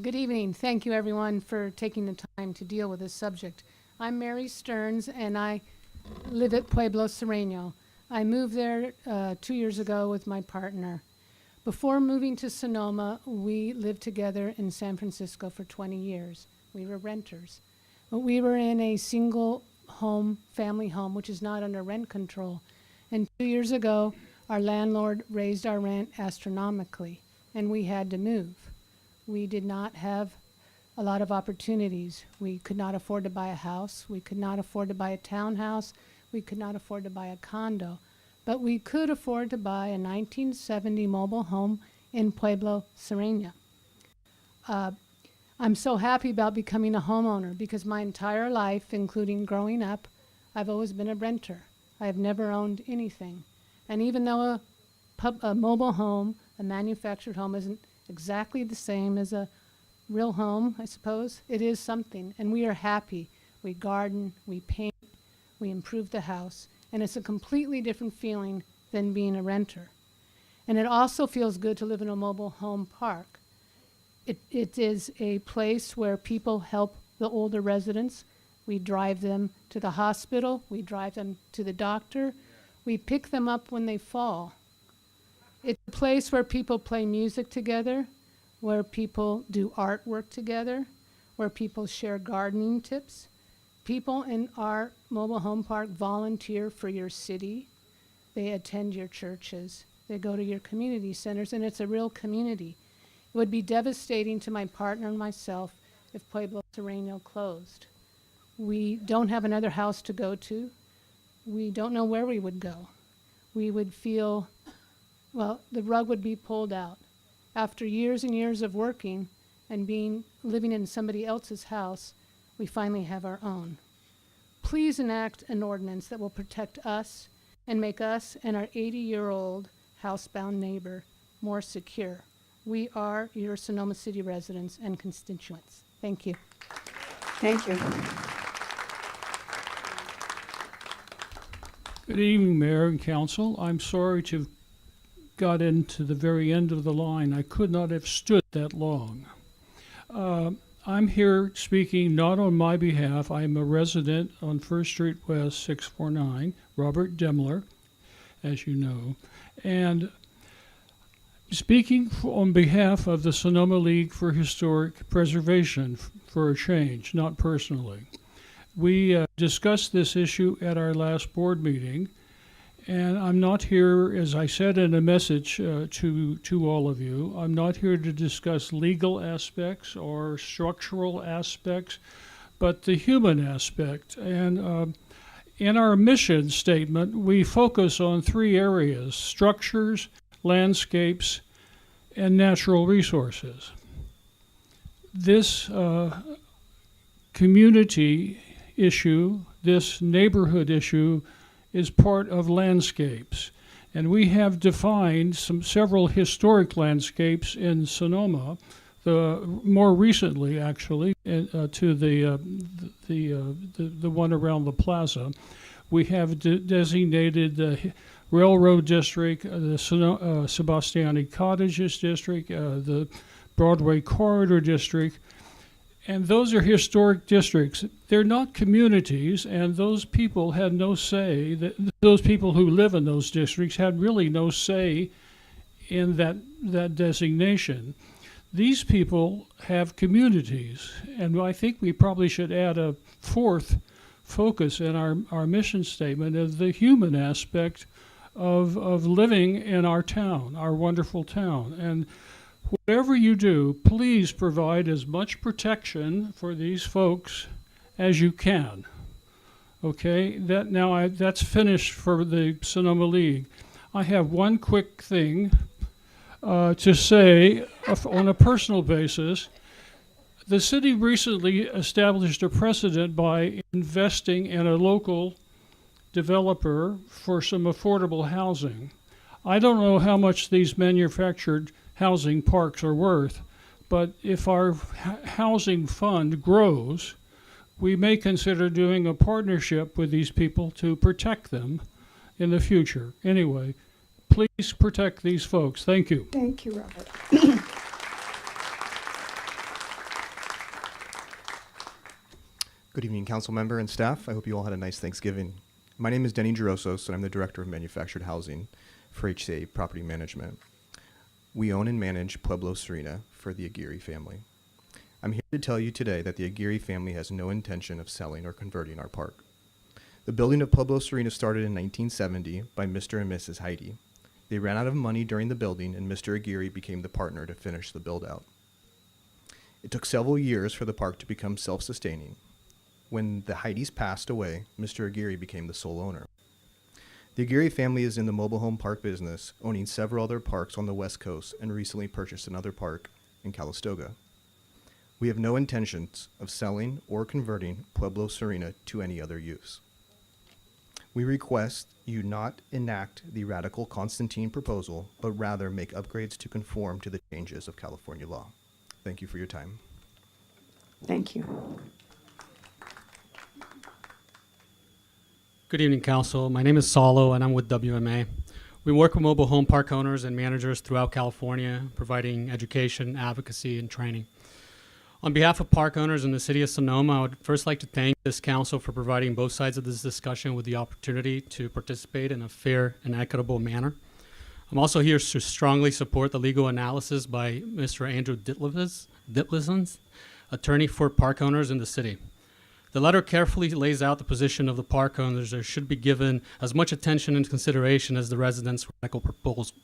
Good evening. Thank you, everyone, for taking the time to deal with this subject. I'm Mary Stearns, and I live at Pueblo Sereno. I moved there 2 years ago with my partner. Before moving to Sonoma, we lived together in San Francisco for 20 years. We were renters. But we were in a single home, family home, which is not under rent control. And 2 years ago, our landlord raised our rent astronomically, and we had to move. We did not have a lot of opportunities. We could not afford to buy a house. We could not afford to buy a townhouse. We could not afford to buy a condo. But we could afford to buy a 1970 mobile home in Pueblo Serena. I'm so happy about becoming a homeowner because my entire life, including growing up, I've always been a renter. I've never owned anything. And even though a mobile home, a manufactured home, isn't exactly the same as a real home, I suppose, it is something. And we are happy. We garden, we paint, we improve the house. And it's a completely different feeling than being a renter. And it also feels good to live in a mobile home park. It is a place where people help the older residents. We drive them to the hospital. We drive them to the doctor. We pick them up when they fall. It's a place where people play music together, where people do artwork together, where people share gardening tips. People in our mobile home park volunteer for your city. They attend your churches. They go to your community centers, and it's a real community. It would be devastating to my partner and myself if Pueblo Sereno closed. We don't have another house to go to. We don't know where we would go. We would feel, well, the rug would be pulled out. After years and years of working and living in somebody else's house, we finally have our own. Please enact an ordinance that will protect us and make us and our 80-year-old housebound neighbor more secure. We are your Sonoma City residents and constituents. Thank you. Thank you. Good evening, Mayor and Council. I'm sorry to got into the very end of the line. I could not have stood that long. I'm here speaking not on my behalf. I'm a resident on First Street West 649, Robert Demler, as you know. And speaking on behalf of the Sonoma League for Historic Preservation for a change, not personally. We discussed this issue at our last board meeting, and I'm not here, as I said in a message to all of you, I'm not here to discuss legal aspects or structural aspects, but the human aspect. And in our mission statement, we focus on 3 areas: structures, landscapes, and natural resources. This community issue, this neighborhood issue, is part of landscapes. And we have defined several historic landscapes in Sonoma, more recently actually, to the one around the plaza. We have designated the Railroad District, the Sebastiani Cottages District, the Broadway Corridor District, and those are historic districts. They're not communities, and those people had no say. Those people who live in those districts had really no say in that designation. These people have communities, and I think we probably should add a 4th focus in our mission statement of the human aspect of living in our town, our wonderful town. And whatever you do, please provide as much protection for these folks as you can. Okay, that's finished for the Sonoma League. I have one quick thing to say on a personal basis. The city recently established a precedent by investing in a local developer for some affordable housing. I don't know how much these manufactured housing parks are worth, but if our housing fund grows, we may consider doing a partnership with these people to protect them in the future. Anyway, please protect these folks. Thank you. Thank you, Robert. Good evening, council member and staff. I hope you all had a nice Thanksgiving. My name is Denny Gerosos, and I'm the Director of Manufactured Housing for HCA Property Management. We own and manage Pueblo Serena for the Aguirre family. I'm here to tell you today that the Aguirre family has no intention of selling or converting our park. The building of Pueblo Serena started in 1970 by Mr. and Mrs. Heidi. They ran out of money during the building, and Mr. Aguirre became the partner to finish the build-out. It took several years for the park to become self-sustaining. When the Heidis passed away, Mr. Aguirre became the sole owner. The Aguirre family is in the mobile home park business, owning several other parks on the West Coast, and recently purchased another park in Calistoga. We have no intentions of selling or converting Pueblo Serena to any other use. We request you not enact the radical Constantine proposal, but rather make upgrades to conform to the changes of California law. Thank you for your time. Thank you. Good evening, Council. My name is Salo, and I'm with WMA. We work with mobile home park owners and managers throughout California, providing education, advocacy, and training. On behalf of park owners in the city of Sonoma, I would first like to thank this council for providing both sides of this discussion with the opportunity to participate in a fair and equitable manner. I'm also here to strongly support the legal analysis by Mr. Andrew Ditlevson, attorney for park owners in the city. The letter carefully lays out the position of the park owners that should be given as much attention and consideration as the residents' radical proposal.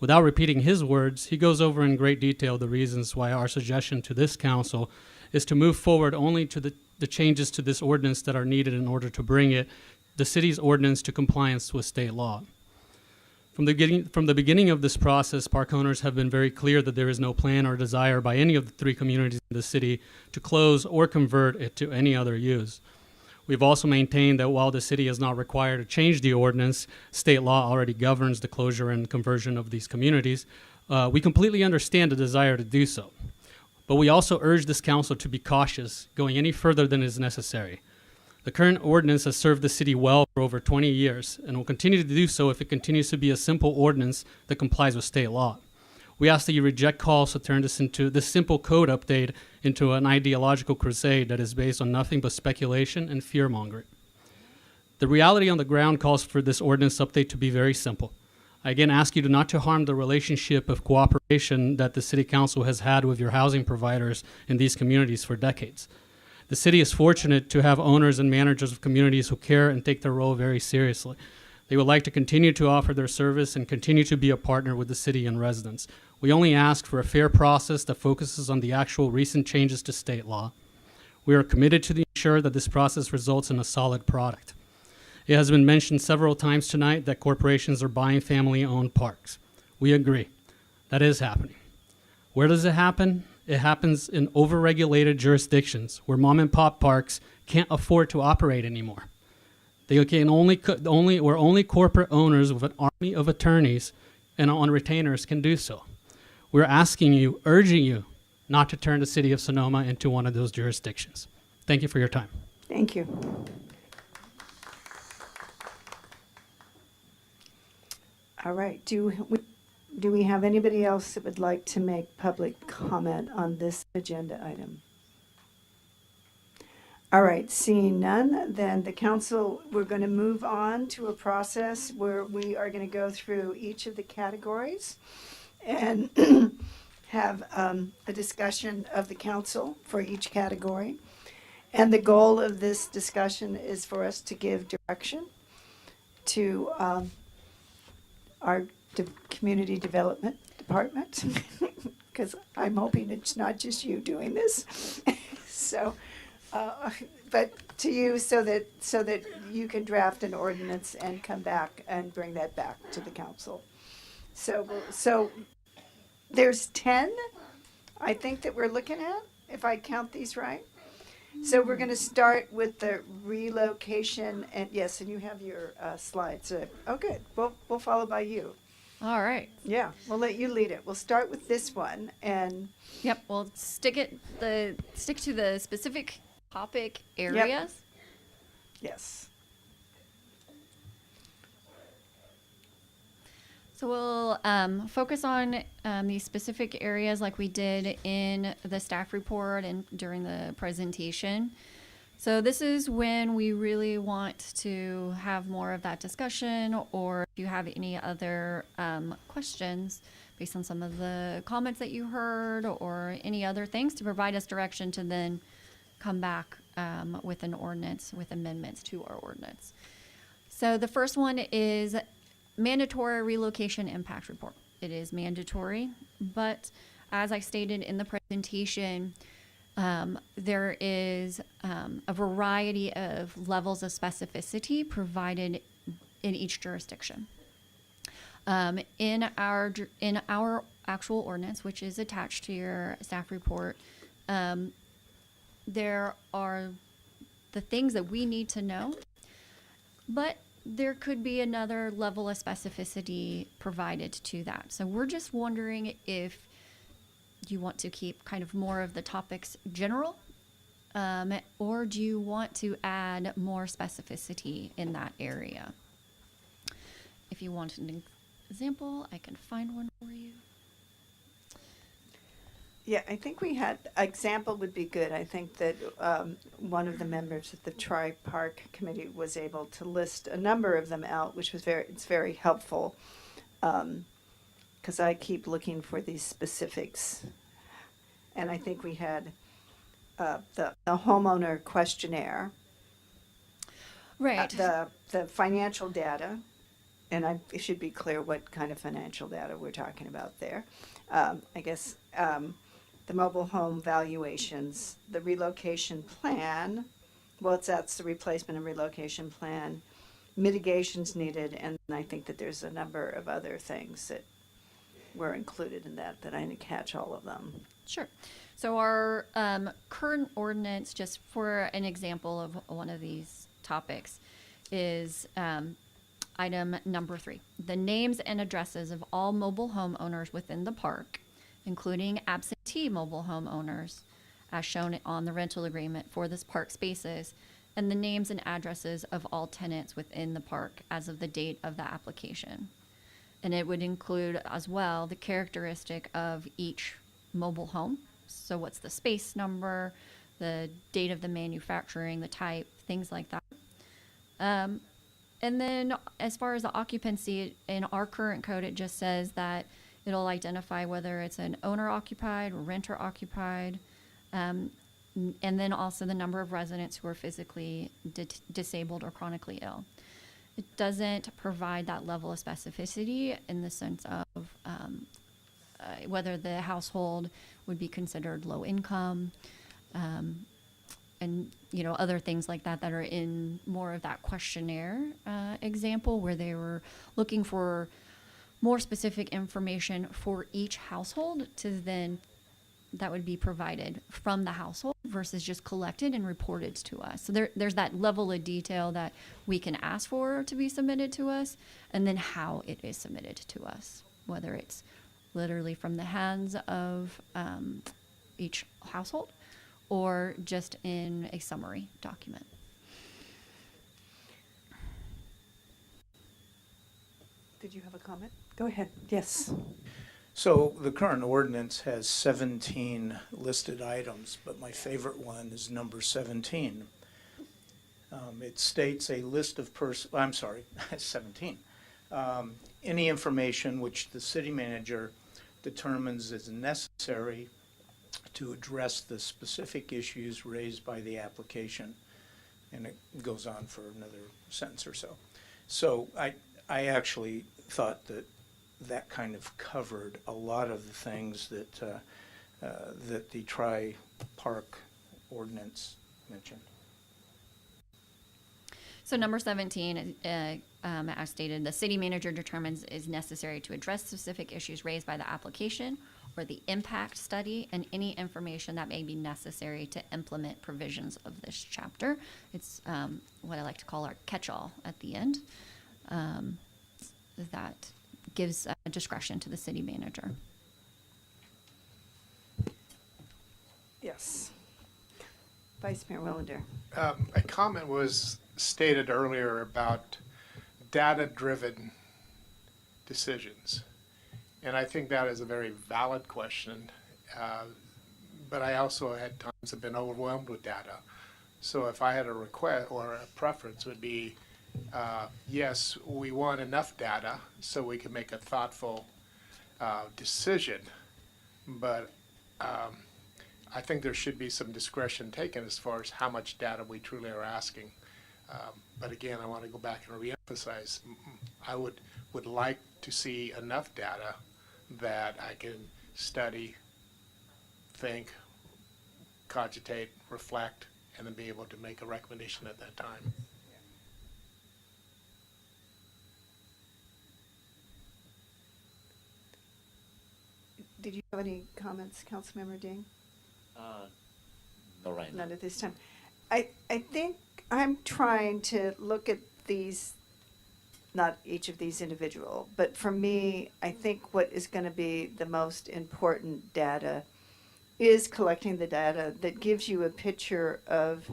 Without repeating his words, he goes over in great detail the reasons why our suggestion to this council is to move forward only to the changes to this ordinance that are needed in order to bring the city's ordinance to compliance with state law. From the beginning of this process, park owners have been very clear that there is no plan or desire by any of the 3 communities in the city to close or convert it to any other use. We've also maintained that while the city is not required to change the ordinance, state law already governs the closure and conversion of these communities. We completely understand the desire to do so. But we also urge this council to be cautious, going any further than is necessary. The current ordinance has served the city well for over 20 years and will continue to do so if it continues to be a simple ordinance that complies with state law. We ask that you reject calls to turn this simple code update into an ideological crusade that is based on nothing but speculation and fear-mongering. The reality on the ground calls for this ordinance update to be very simple. I again ask you to not to harm the relationship of cooperation that the City Council has had with your housing providers in these communities for decades. The city is fortunate to have owners and managers of communities who care and take their role very seriously. They would like to continue to offer their service and continue to be a partner with the city and residents. We only ask for a fair process that focuses on the actual recent changes to state law. We are committed to ensure that this process results in a solid product. It has been mentioned several times tonight that corporations are buying family-owned parks. We agree. That is happening. Where does it happen? It happens in overregulated jurisdictions where mom-and-pop parks can't afford to operate anymore. They can only corporate owners with an army of attorneys and on retainers can do so. We're asking you, urging you, not to turn the city of Sonoma into one of those jurisdictions. Thank you for your time. Thank you. All right, do we have anybody else that would like to make public comment on this agenda item? All right, seeing none, then the council, we're going to move on to a process where we are going to go through each of the categories and have a discussion of the council for each category. And the goal of this discussion is for us to give direction to our community development department, because I'm hoping it's not just you doing this. So, but to you, so that you can draft an ordinance and come back and bring that back to the council. So there's 10, I think, that we're looking at, if I count these right. So we're going to start with the relocation, and yes, and you have your slides. Oh, good. We'll follow by you. All right. Yeah, we'll let you lead it. We'll start with this one, and Yep, we'll stick to the specific topic areas. yes. So we'll focus on these specific areas like we did in the staff report and during the presentation. So this is when we really want to have more of that discussion, or if you have any other questions based on some of the comments that you heard or any other things, to provide us direction to then come back with an ordinance, with amendments to our ordinance. So the first one is mandatory relocation impact report. It is mandatory, but as I stated in the presentation, there is a variety of levels of specificity provided in each jurisdiction. In our actual ordinance, which is attached to your staff report, there are the things that we need to know, but there could be another level of specificity provided to that. So we're just wondering if you want to keep kind of more of the topics general, or do you want to add more specificity in that area? If you want an example, I can find one for you. Yeah, I think we had, example would be good. I think that one of the members of the Tri-Park Committee was able to list a number of them out, which was it's very helpful, because I keep looking for these specifics. And I think we had the homeowner questionnaire. Right. The financial data, and it should be clear what kind of financial data we're talking about there. I guess the mobile home valuations, the relocation plan, that's the replacement and relocation plan, mitigations needed, and I think that there's a number of other things that were included in that I didn't catch all of them. Sure. So our current ordinance, just for an example of one of these topics, is item number 3. The names and addresses of all mobile home owners within the park, including absentee mobile home owners, as shown on the rental agreement for this park spaces, and the names and addresses of all tenants within the park as of the date of the application. And it would include as well the characteristic of each mobile home. So what's the space number, the date of the manufacturing, the type, things like that. And then as far as the occupancy, in our current code, it just says that it'll identify whether it's an owner occupied or renter occupied. And then also the number of residents who are physically disabled or chronically ill. It doesn't provide that level of specificity in the sense of whether the household would be considered low income, and other things like that that are in more of that questionnaire example where they were looking for more specific information for each household to then that would be provided from the household versus just collected and reported to us. So there's that level of detail that we can ask for to be submitted to us, and then how it is submitted to us, whether it's literally from the hands of each household or just in a summary document. Did you have a comment? Go ahead. Yes. So the current ordinance has 17 listed items, but my favorite one is number 17. It states a list of I'm sorry, 17. Any information which the city manager determines is necessary to address the specific issues raised by the application. And it goes on for another sentence or so. So I actually thought that kind of covered a lot of the things that that the tri-park ordinance mentioned. So number 17, as stated, the city manager determines is necessary to address specific issues raised by the application or the impact study and any information that may be necessary to implement provisions of this chapter. It's what I like to call our catch-all at the end. That gives discretion to the city manager. Yes. Vice Mayor Wellander. A comment was stated earlier about data-driven decisions. And I think that is a very valid question. But I also at times have been overwhelmed with data. So if I had a request or a preference would be, yes, we want enough data so we can make a thoughtful decision. But I think there should be some discretion taken as far as how much data we truly are asking. But again, I want to go back and reemphasize, I would like to see enough data that I can study, think, cogitate, reflect, and then be able to make a recommendation at that time. Did you have any comments, Councilmember Ding? No, right now. None at this time. I think I'm trying to look at these, not each of these individual, but for me, I think what is going to be the most important data is collecting the data that gives you a picture of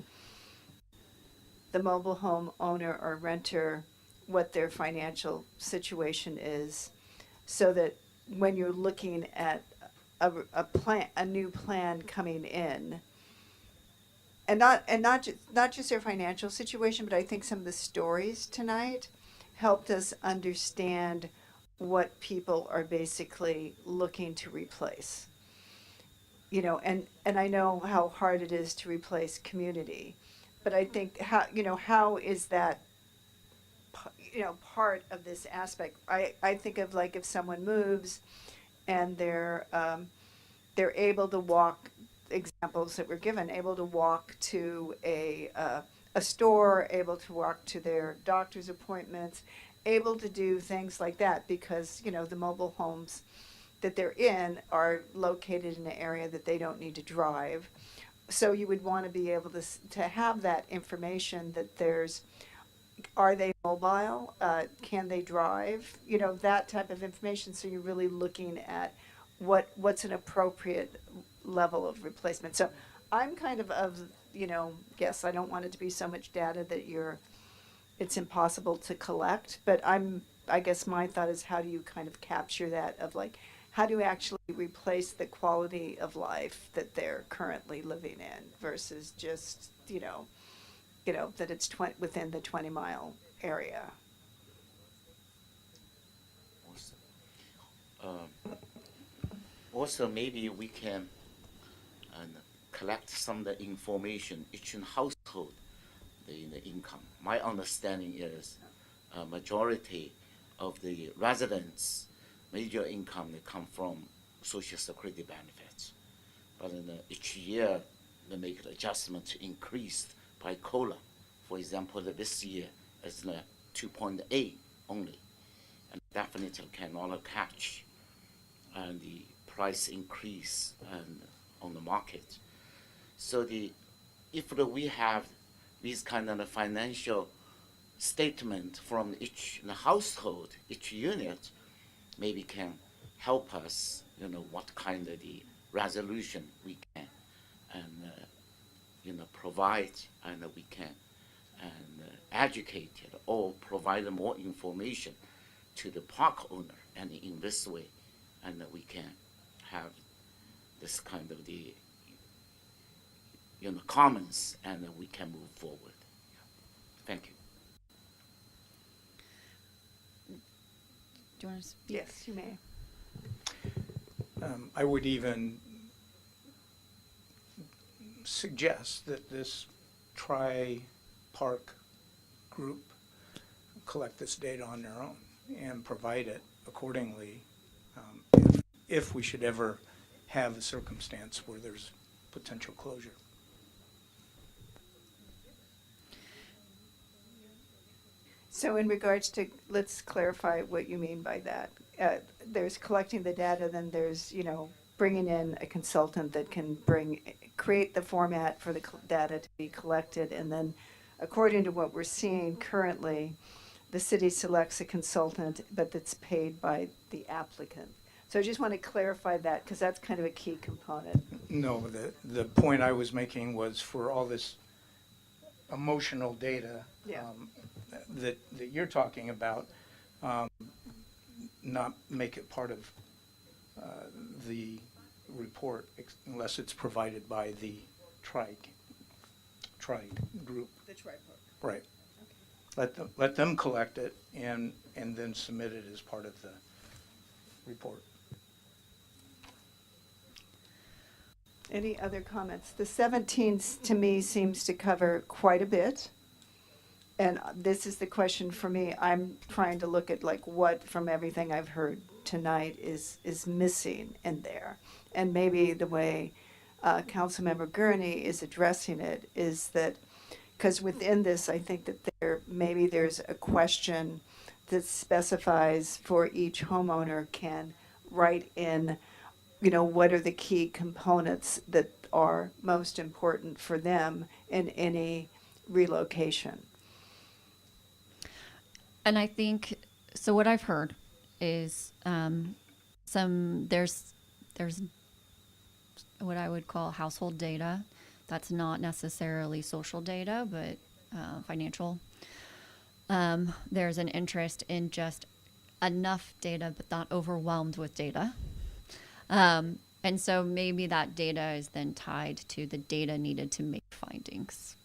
the mobile home owner or renter, what their financial situation is, so that when you're looking at a new plan coming in, and not just their financial situation, but I think some of the stories tonight helped us understand what people are basically looking to replace. And I know how hard it is to replace community, but I think how is that part of this aspect? I think of like if someone moves and they're able to walk, examples that were given, able to walk to a store, able to walk to their doctor's appointments, able to do things like that because the mobile homes that they're in are located in an area that they don't need to drive. So you would want to be able to have that information that are they mobile? Can they drive? That type of information. So you're really looking at what's an appropriate level of replacement. So I'm kind of yes, I don't want it to be so much data that it's impossible to collect, but I guess my thought is how do you kind of capture that of like, how do you actually replace the quality of life that they're currently living in versus just, that it's within the 20-mile area. Also, maybe we can collect some of the information, each household, the income. My understanding is a majority of the residents' major income, they come from Social Security benefits. But each year, they make an adjustment to increase by COLA. For example, this year is 2.8 only, and definitely cannot catch and the price increase on the market. So if we have these kind of financial statement from each household, each unit, maybe can help us, what kind of the resolution we can and provide, and we can educate it or provide more information to the park owner, and in this way, and we can have this kind of the comments, and we can move forward. Thank you. Do you want to speak? Yes, you may. I would even suggest that this tri-park group collect this data on their own and provide it accordingly if we should ever have a circumstance where there's potential closure. So in regards to, let's clarify what you mean by that. There's collecting the data, then there's, bringing in a consultant that can create the format for the data to be collected, and then according to what we're seeing currently, the city selects a consultant, but that's paid by the applicant. So I just want to clarify that, because that's kind of a key component. No, the point I was making was for all this emotional data that you're talking about, not make it part of the report unless it's provided by the tri group. The tri-park. Right. Let them collect it and then submit it as part of the report. Any other comments? The 17 to me seems to cover quite a bit. And this is the question for me. I'm trying to look at what from everything I've heard tonight is missing in there. And maybe the way Councilmember Gurney is addressing it is that, because within this, I think that there's a question that specifies for each homeowner can write in, what are the key components that are most important for them in any relocation. And I think, so what I've heard is there's what I would call household data. That's not necessarily social data, but financial. There's an interest in just enough data, but not overwhelmed with data. And so maybe that data is then tied to the data needed to make findings.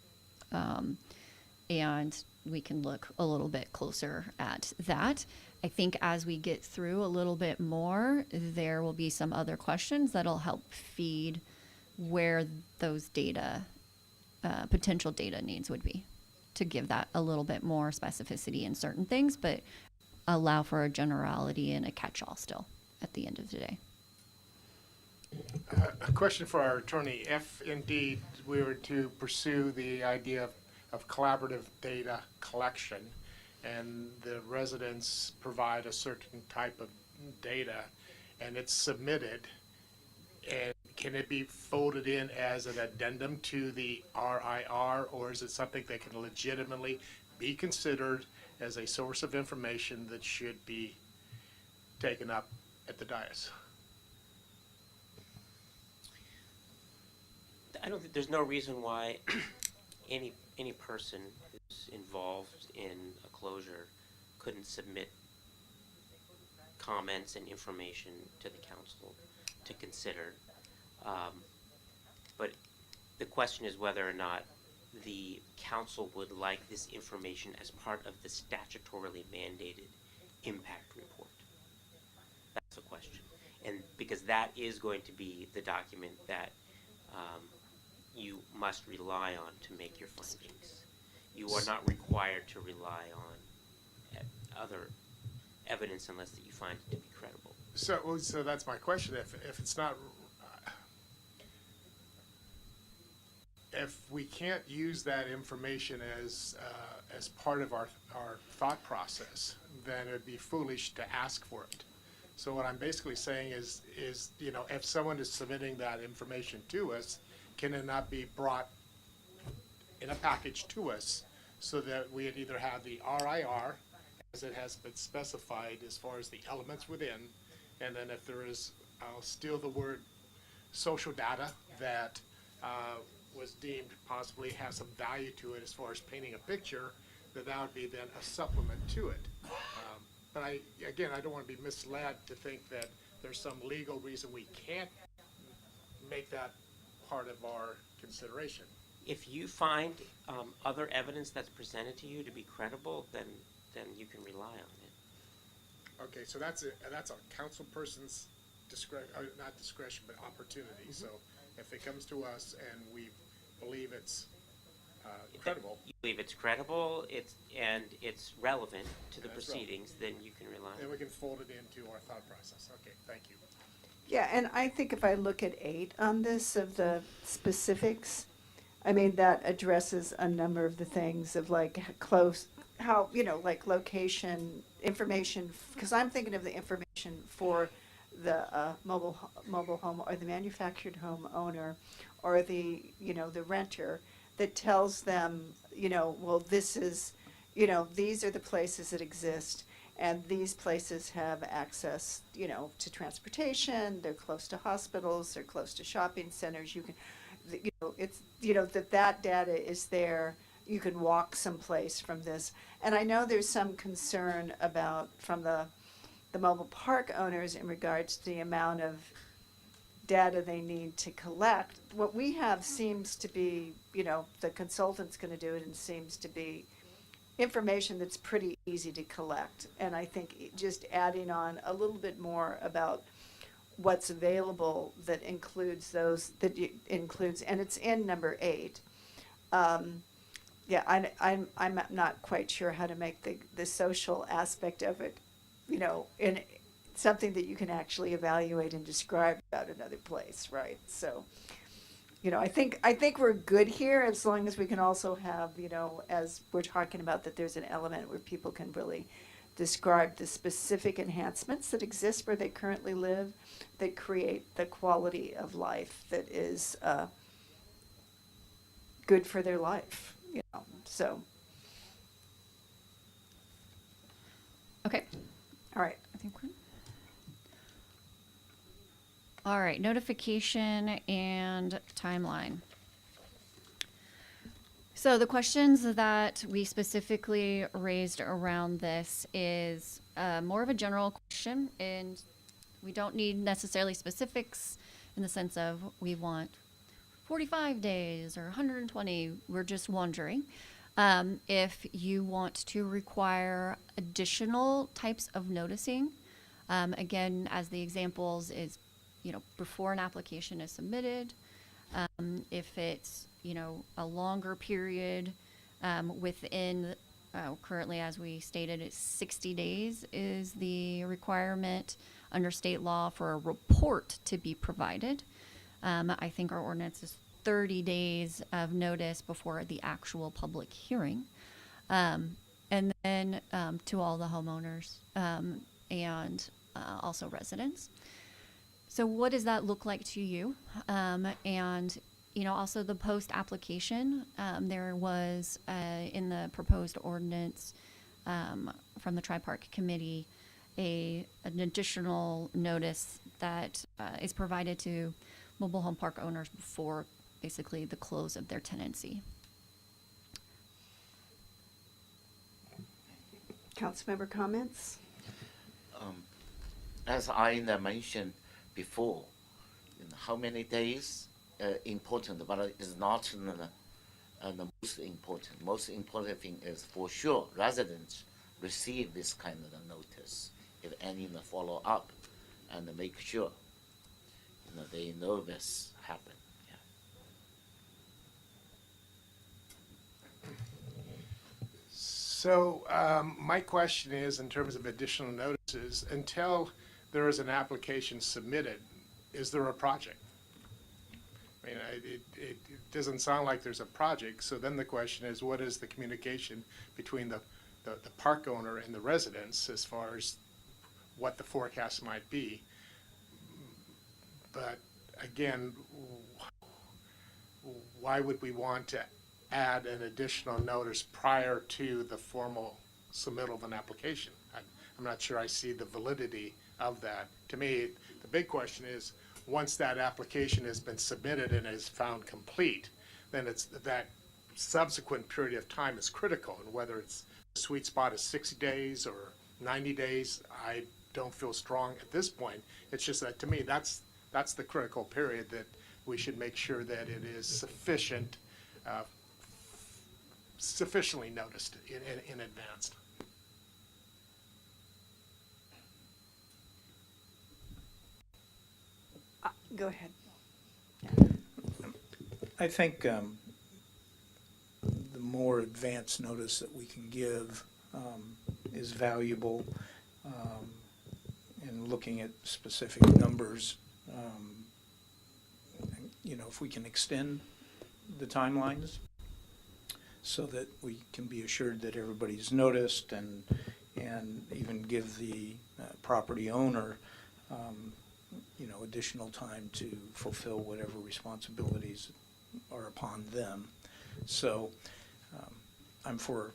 And we can look a little bit closer at that. I think as we get through a little bit more, there will be some other questions that'll help feed where those data, potential data needs would be, to give that a little bit more specificity in certain things, but allow for a generality and a catch-all still at the end of the day. A question for our attorney. If indeed we were to pursue the idea of collaborative data collection, and the residents provide a certain type of data, and it's submitted, and can it be folded in as an addendum to the RIR, or is it something that can legitimately be considered as a source of information that should be taken up at the dais? I don't think there's no reason why any person who's involved in a closure couldn't submit comments and information to the council to consider. But the question is whether or not the council would like this information as part of the statutorily mandated impact report? That's the question. And because that is going to be the document that you must rely on to make your findings. You are not required to rely on other evidence unless that you find it to be credible. So that's my question. If it's not, if we can't use that information as part of our thought process, then it'd be foolish to ask for it. So what I'm basically saying is if someone is submitting that information to us, can it not be brought in a package to us so that we either have the RIR as it has been specified as far as the elements within, and then if there is, I'll steal the word, social data that was deemed possibly has some value to it as far as painting a picture, that would be then a supplement to it. But I don't want to be misled to think that there's some legal reason we can't make that part of our consideration. If you find other evidence that's presented to you to be credible, then you can rely on it. Okay, so that's a council person's discretion, not discretion, but opportunity. So if it comes to us and we believe it's credible. You believe it's credible, it's relevant to the That's proceedings, then you can rely on it. Then we can fold it into our thought process. Okay, thank you. Yeah, and I think if I look at 8 on this of the specifics, I mean, that addresses a number of the things of like how, like location, information, because I'm thinking of the information for the mobile home or the manufactured home owner or the, the renter that tells them, well, this is, these are the places that exist. And these places have access, to transportation. They're close to hospitals. They're close to shopping centers. You can, it's that data is there. You can walk someplace from this. And I know there's some concern about from the mobile park owners in regards to the amount of data they need to collect. What we have seems to be, the consultant's going to do it, and seems to be information that's pretty easy to collect. And I think just adding on a little bit more about what's available that includes those, and it's in number 8. I'm not quite sure how to make the social aspect of it, in something that you can actually evaluate and describe about another place, right? So, I think we're good here as long as we can also have, as we're talking about, that there's an element where people can really describe the specific enhancements that exist where they currently live, that create the quality of life that is good for their life, so. Okay. All right. I think we're. All right, notification and timeline. So the questions that we specifically raised around this is more of a general question, and we don't need necessarily specifics in the sense of we want 45 days or 120. We're just wondering if you want to require additional types of noticing. Again, as the examples is, before an application is submitted, if it's, a longer period within, currently, as we stated, it's 60 days is the requirement under state law for a report to be provided. I think our ordinance is 30 days of notice before the actual public hearing. And then to all the homeowners and also residents. So what does that look like to you? And, also the post-application, there was in the proposed ordinance from the Tri-Park Committee an additional notice that is provided to mobile home park owners before basically the close of their tenancy. Councilmember comments? As I mentioned before, how many days important, but it's not And the most important thing is for sure residents receive this kind of a notice, if any follow up, and make sure they know this happened. So my question is, in terms of additional notices, until there is an application submitted, is there a project? I mean, it doesn't sound like there's a project, so then the question is, what is the communication between the park owner and the residents as far as what the forecast might be? But again, why would we want to add an additional notice prior to the formal submittal of an application? I'm not sure I see the validity of that. To me, the big question is, once that application has been submitted and is found complete, then it's that subsequent period of time is critical. And whether it's the sweet spot is 60 days or 90 days, I don't feel strong at this point. It's just that, to me, that's the critical period that we should make sure that it is sufficiently noticed in advance. Go ahead. I think the more advance notice that we can give is valuable. In looking at specific numbers, if we can extend the timelines so that we can be assured that everybody's noticed, and even give the property owner additional time to fulfill whatever responsibilities are upon them. So I'm for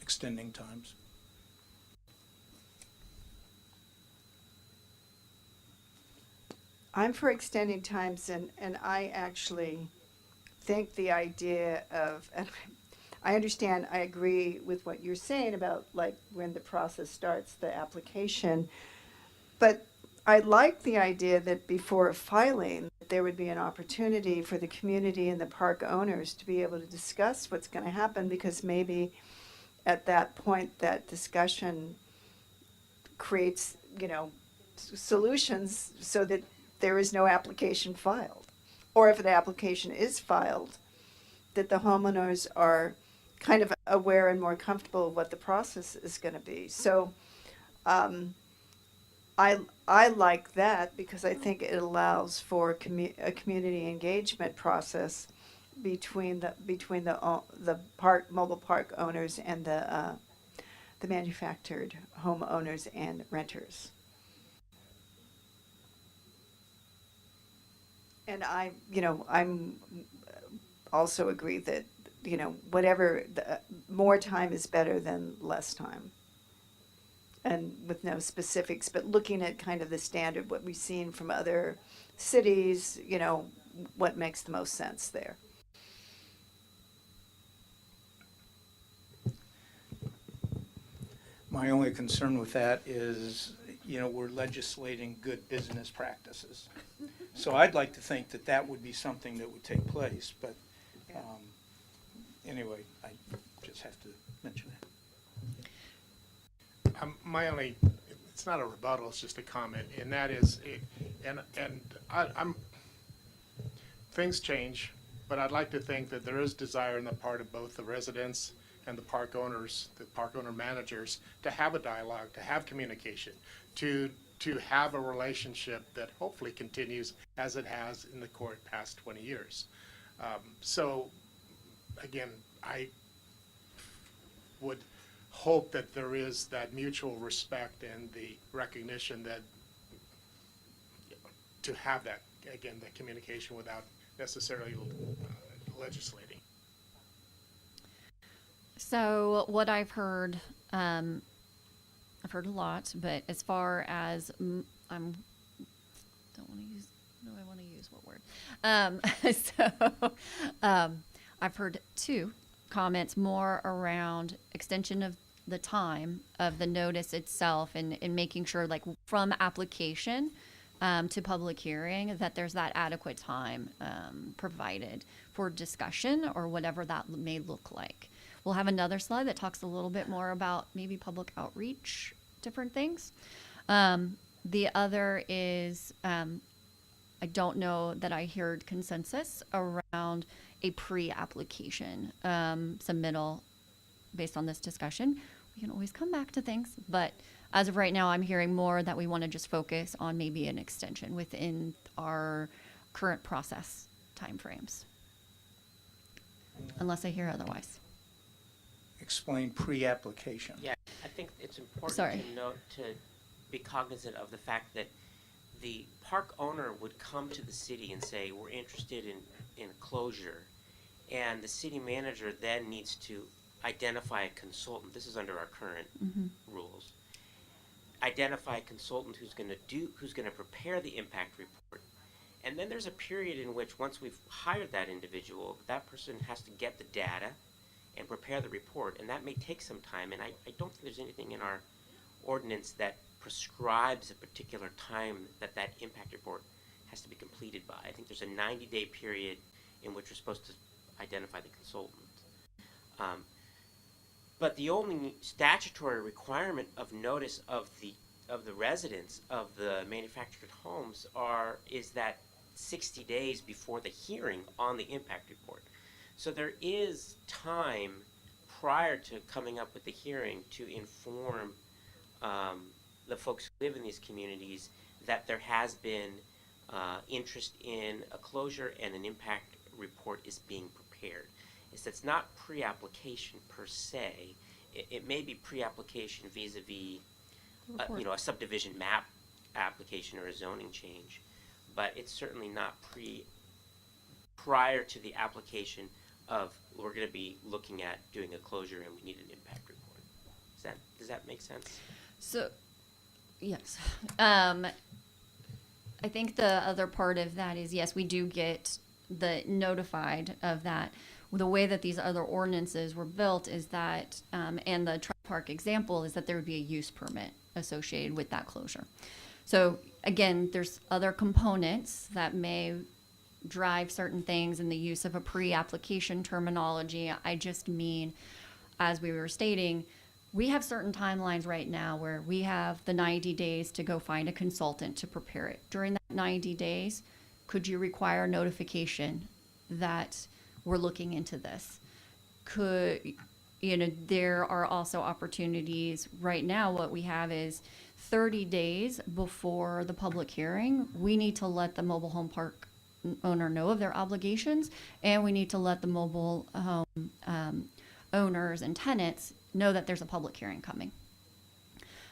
extending times. I'm for extending times, and I actually think the idea of, and I understand, I agree with what you're saying about like when the process starts, the application, but I like the idea that before filing, there would be an opportunity for the community and the park owners to be able to discuss what's going to happen, because maybe at that point that discussion creates, solutions so that there is no application filed. Or if an application is filed, that the homeowners are kind of aware and more comfortable of what the process is going to be. So I like that, because I think it allows for a community engagement process between the mobile park owners and the manufactured home owners and renters. And I'm also agree that whatever more time is better than less time. And with no specifics, but looking at kind of the standard, what we've seen from other cities, what makes the most sense there. My only concern with that is, we're legislating good business practices. So I'd like to think that that would be something that would take place, but anyway, I just have to mention that. My only, it's not a rebuttal, it's just a comment, and that is, things change, but I'd like to think that there is desire on the part of both the residents and the park owners, the park owner managers, to have a dialogue, to have communication, to have a relationship that hopefully continues as it has in the past 20 years. So, again, I would hope that there is that mutual respect and the recognition that to have that, again, that communication without necessarily legislating. So what I've heard a lot, but as far as I want to use what word? I've heard two comments more around extension of the time of the notice itself, and making sure, like, from application to public hearing, that there's that adequate time provided for discussion or whatever that may look like. We'll have another slide that talks a little bit more about maybe public outreach, different things. The other is, I don't know that I heard consensus around a pre-application submittal based on this discussion. We can always come back to things, but as of right now, I'm hearing more that we want to just focus on maybe an extension within our current process timeframes. Unless I hear otherwise. Explain pre-application. Yeah, I think it's important Sorry. to note, to be cognizant of the fact that the park owner would come to the city and say, we're interested in closure, and the city manager then needs to identify a consultant. This is under our current rules. Identify a consultant who's going to prepare the impact report. And then there's a period in which, once we've hired that individual, that person has to get the data and prepare the report, and that may take some time. And I don't think there's anything in our ordinance that prescribes a particular time that that impact report has to be completed by. I think there's a 90-day period in which we're supposed to identify the consultant. But the only statutory requirement of notice of the residents of the manufactured homes is that 60 days before the hearing on the impact report. So there is time prior to coming up with the hearing to inform the folks who live in these communities that there has been interest in a closure and an impact report is being prepared. It's not pre-application per se. It may be pre-application vis-a-vis a subdivision map application or a zoning change, but it's certainly not prior to the application of, we're going to be looking at doing a closure and we need an impact report. Does that make sense? So, yes. I think the other part of that is, yes, we do get the notified of that. The way that these other ordinances were built is that, and the truck park example is that there would be a use permit associated with that closure. So again, there's other components that may drive certain things in the use of a pre-application terminology. I just mean, as we were stating, we have certain timelines right now where we have the 90 days to go find a consultant to prepare it. During that 90 days, could you require notification that we're looking into this? There are also opportunities right now. What we have is 30 days before the public hearing, we need to let the mobile home park owner know of their obligations, and we need to let the mobile home owners and tenants know that there's a public hearing coming.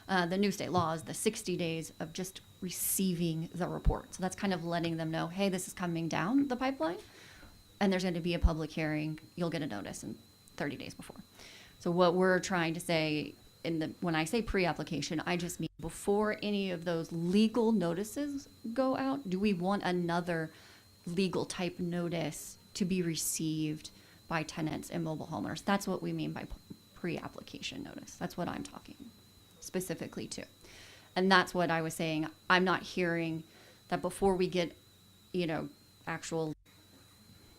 The new state law is the 60 days of just receiving the report. So that's kind of letting them know, hey, this is coming down the pipeline, and there's going to be a public hearing. You'll get a notice in 30 days before. So what we're trying to say when I say pre-application, I just mean before any of those legal notices go out, do we want another legal type notice to be received by tenants and mobile homeowners? That's what we mean by pre-application notice. That's what I'm talking specifically to. And that's what I was saying. I'm not hearing that before we get, actual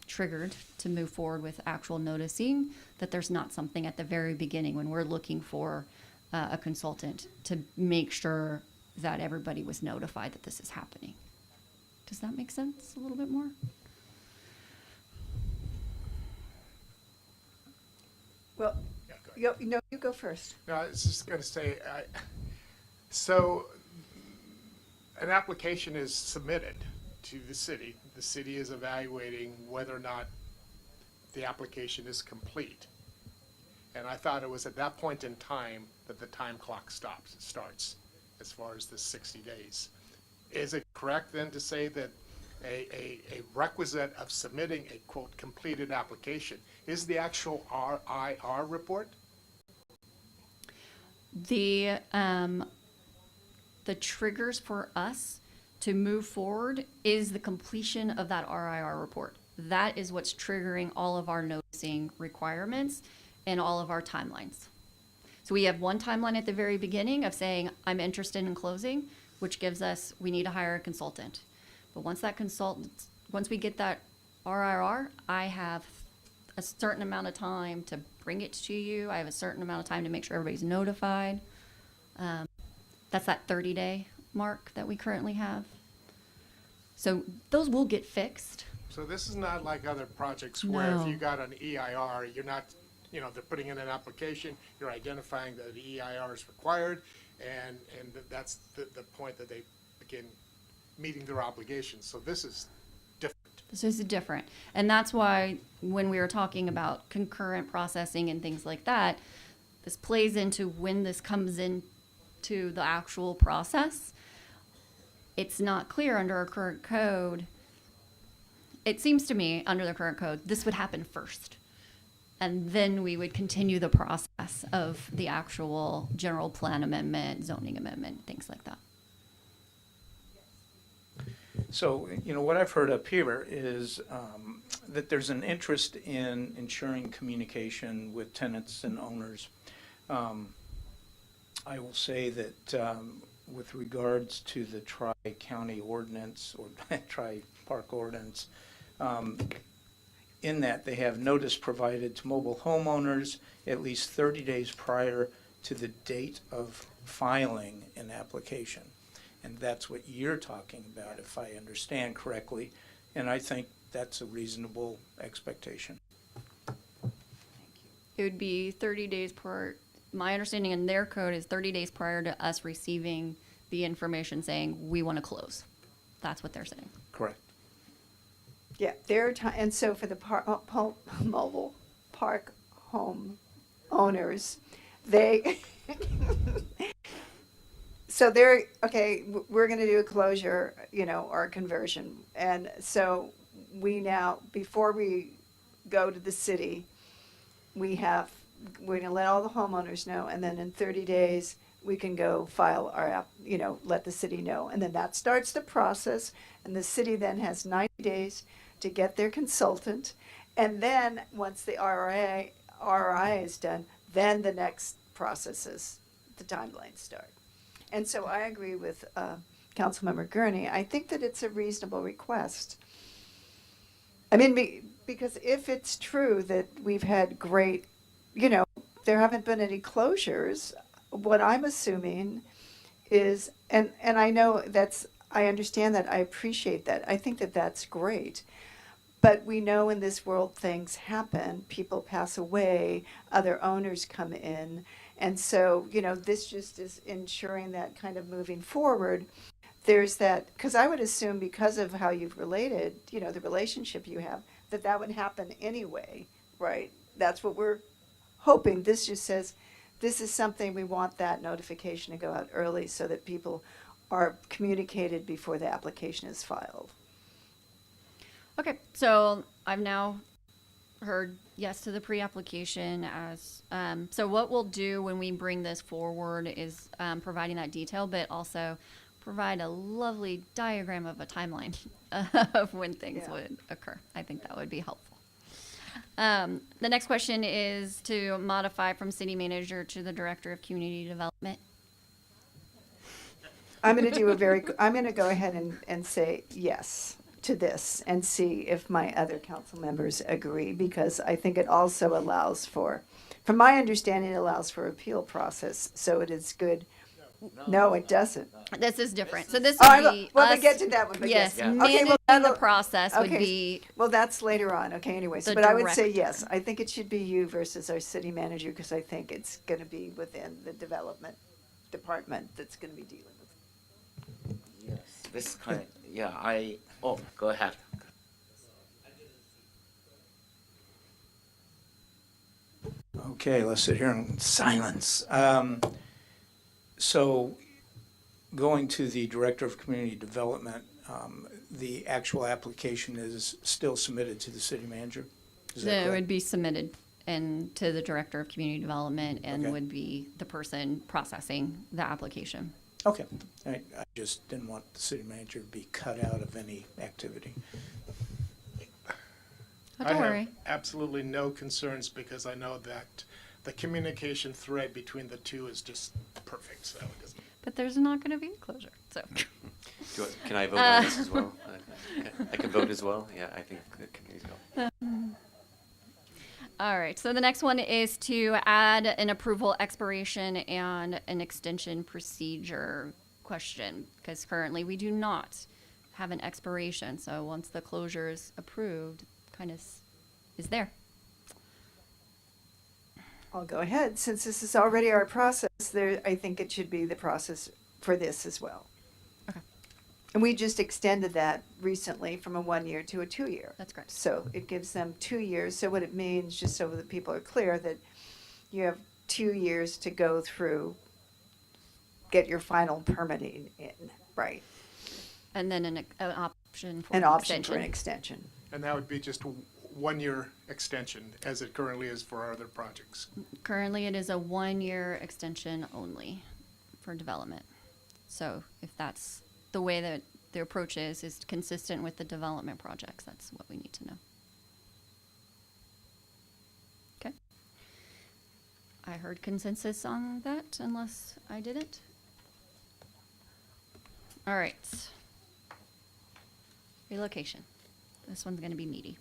triggered to move forward with actual noticing, that there's not something at the very beginning when we're looking for a consultant to make sure that everybody was notified that this is happening. Does that make sense a little bit more? Well, you go first. No, I was just going to say, so an application is submitted to the city. The city is evaluating whether or not the application is complete. And I thought it was at that point in time that the time clock starts as far as the 60 days. Is it correct then to say that a requisite of submitting a quote completed application is the actual RIR report? The triggers for us to move forward is the completion of that RIR report. That is what's triggering all of our noticing requirements and all of our timelines. So we have one timeline at the very beginning of saying, I'm interested in closing. which gives us, we need to hire a consultant. But once we get that RRR, I have a certain amount of time to bring it to you. I have a certain amount of time to make sure everybody's notified. That's that 30-day mark that we currently have. So those will get fixed. So this is not like other projects where No. if you got an EIR, you're not, they're putting in an application, you're identifying that the EIR is required, and that's the point that they begin meeting their obligations. So this is different. This is different. And that's why when we were talking about concurrent processing and things like that, this plays into when this comes into the actual process. It's not clear under our current code. It seems to me, under the current code, this would happen first. And then we would continue the process of the actual general plan amendment, zoning amendment, things like that. So, what I've heard up here is that there's an interest in ensuring communication with tenants and owners. I will say that with regards to the Tri-County Ordinance or Tri-Park Ordinance, in that they have notice provided to mobile homeowners at least 30 days prior to the date of filing an application. And that's what you're talking about, if I understand correctly. And I think that's a reasonable expectation. It would be 30 days prior. My understanding in their code is 30 days prior to us receiving the information saying we want to close. That's what they're saying. Correct. Yeah, and so for the mobile park home owners, they, so they're, okay, we're going to do a closure, or a conversion. And so we now, before we go to the city, we're going to let all the homeowners know, and then in 30 days, we can go file our app, let the city know. And then that starts the process, and the city then has 90 days to get their consultant. And then once the RI is done, then the next processes, the timelines start. And so I agree with Councilmember Gurney. I think that it's a reasonable request. I mean, because if it's true that we've had great, there haven't been any closures, what I'm assuming is, and I know I understand that, I appreciate that, I think that that's great. But we know in this world things happen, people pass away, other owners come in. And so, this just is ensuring that kind of moving forward, there's that, because I would assume because of how you've related, the relationship you have, that would happen anyway, right? That's what we're hoping. This just says, this is something, we want that notification to go out early so that people are communicated before the application is filed. Okay, so I've now heard yes to the pre-application as, so what we'll do when we bring this forward is providing that detail, but also provide a lovely diagram of a timeline of when things would occur. I think that would be helpful. The next question is to modify from city manager to the director of community development. I'm going to go ahead and say yes to this and see if my other council members agree, because I think it also allows for, from my understanding, it allows for appeal process, so it is good. No, it doesn't. This is different. So this would be well, us, we get to that one, but yes, yes. managing the process would okay, be. Well, that's later on. Okay, anyways, the but I would say director. yes. I think it should be you versus our city manager, because I think it's going to be within the development department that's going to be dealing with. Yes, this kind, go ahead. Okay, let's sit here in silence. So going to the Director of Community Development, the actual application is still submitted to the city manager? Is that It correct? would be submitted and to the director of community development and Okay. would be the person processing the application. Okay, I just didn't want the city manager to be cut out of any activity. Oh, I don't have worry. absolutely no concerns because I know that the communication thread between the two is just perfect. So it doesn't. but there's not going to be a closure. So, Can I vote on this as well? I can vote as well. Yeah, I think it can go. all right. So the next one is to add an approval, expiration, and an extension procedure question, because currently we do not have an expiration. So once the closure is approved, kind of is there. I'll go ahead. Since this is already our process, I think it should be the process for this as well. Okay. And we just extended that recently from a 1 year to a 2 year. That's correct. So it gives them 2 years. So what it means, just so that people are clear, that you have 2 years to go through, get your final permitting in, right? And then an option for An option for an extension. extension. And that would be just a 1 year extension, as it currently is for our other projects. Currently, it is a 1 year extension only for development. So if that's the way that the approach is consistent with the development projects, that's what we need to know. Okay. I heard consensus on that, unless I didn't. All right. Relocation. This one's going to be meaty.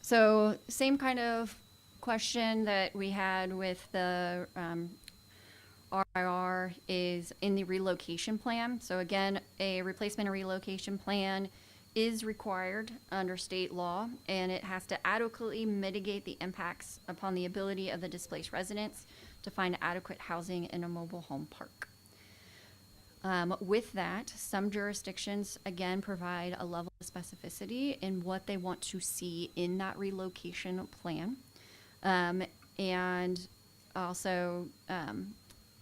So same kind of question that we had with the RIR is in the relocation plan. So again, a replacement and relocation plan is required under state law, and it has to adequately mitigate the impacts upon the ability of the displaced residents to find adequate housing in a mobile home park. With that, some jurisdictions, again, provide a level of specificity in what they want to see in that relocation plan. And also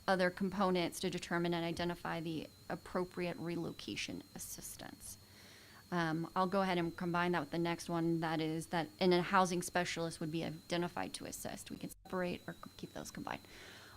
other components to determine and identify the appropriate relocation assistance. I'll go ahead and combine that with the next one, that is that a housing specialist would be identified to assist. We can separate or keep those combined.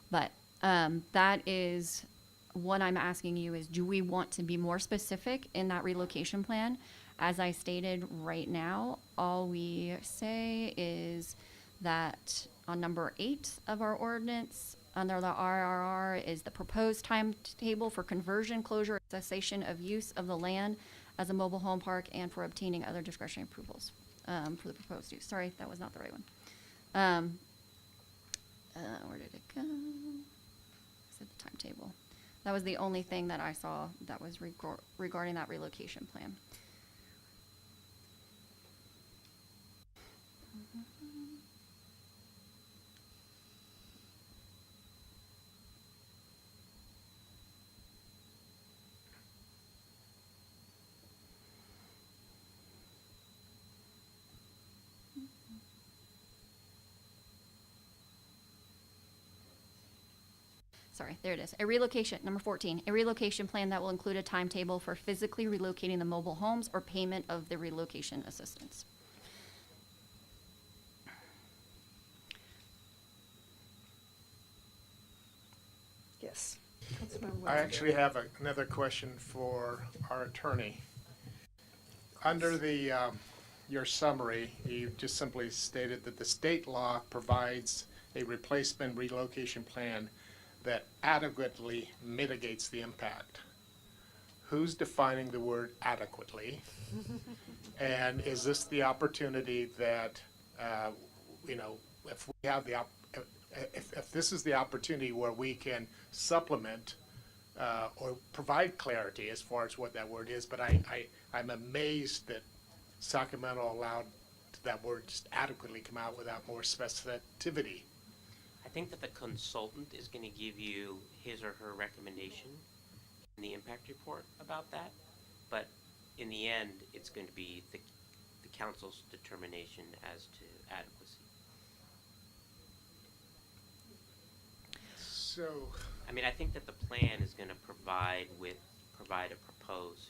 But that is what I'm asking you is, do we want to be more specific in that relocation plan? As I stated right now, all we say is that on number 8 of our ordinance, under the RRR, is the proposed timetable for conversion, closure, cessation of use of the land as a mobile home park and for obtaining other discretionary approvals for the proposed use. Sorry, that was not the right one. Where did it go? I said the timetable. That was the only thing that I saw that was regarding that relocation plan. Sorry, there it is. A relocation, number 14, a relocation plan that will include a timetable for physically relocating the mobile homes or payment of the relocation assistance. Yes. I actually have another question for our attorney. Under the your summary, you just simply stated that the state law provides a replacement relocation plan that adequately mitigates the impact. Who's defining the word adequately? And is this the opportunity that, if we have if this is the opportunity where we can supplement or provide clarity as far as what that word is, but I'm amazed that Sacramento allowed that word just adequately come out without more specificity. I think that the consultant is going to give you his or her recommendation in the impact report about that, but in the end, it's going to be the council's determination as to adequacy. So, I mean, I think that the plan is going to provide a proposed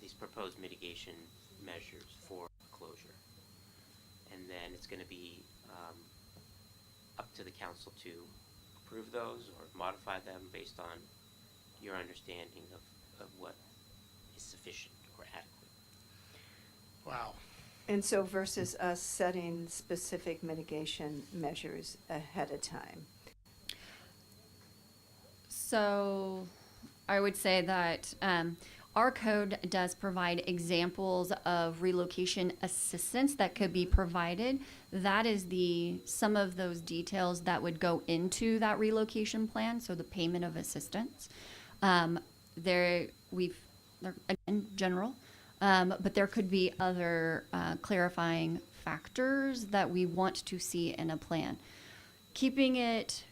these proposed mitigation measures for closure, and then it's going to be up to the council to approve those or modify them based on your understanding of what is sufficient or adequate. Wow. And so versus us setting specific mitigation measures ahead of time. So I would say that our code does provide examples of relocation assistance that could be provided. That is some of those details that would go into that relocation plan, so the payment of assistance. They're again general, but there could be other clarifying factors that we want to see in a plan. Keeping it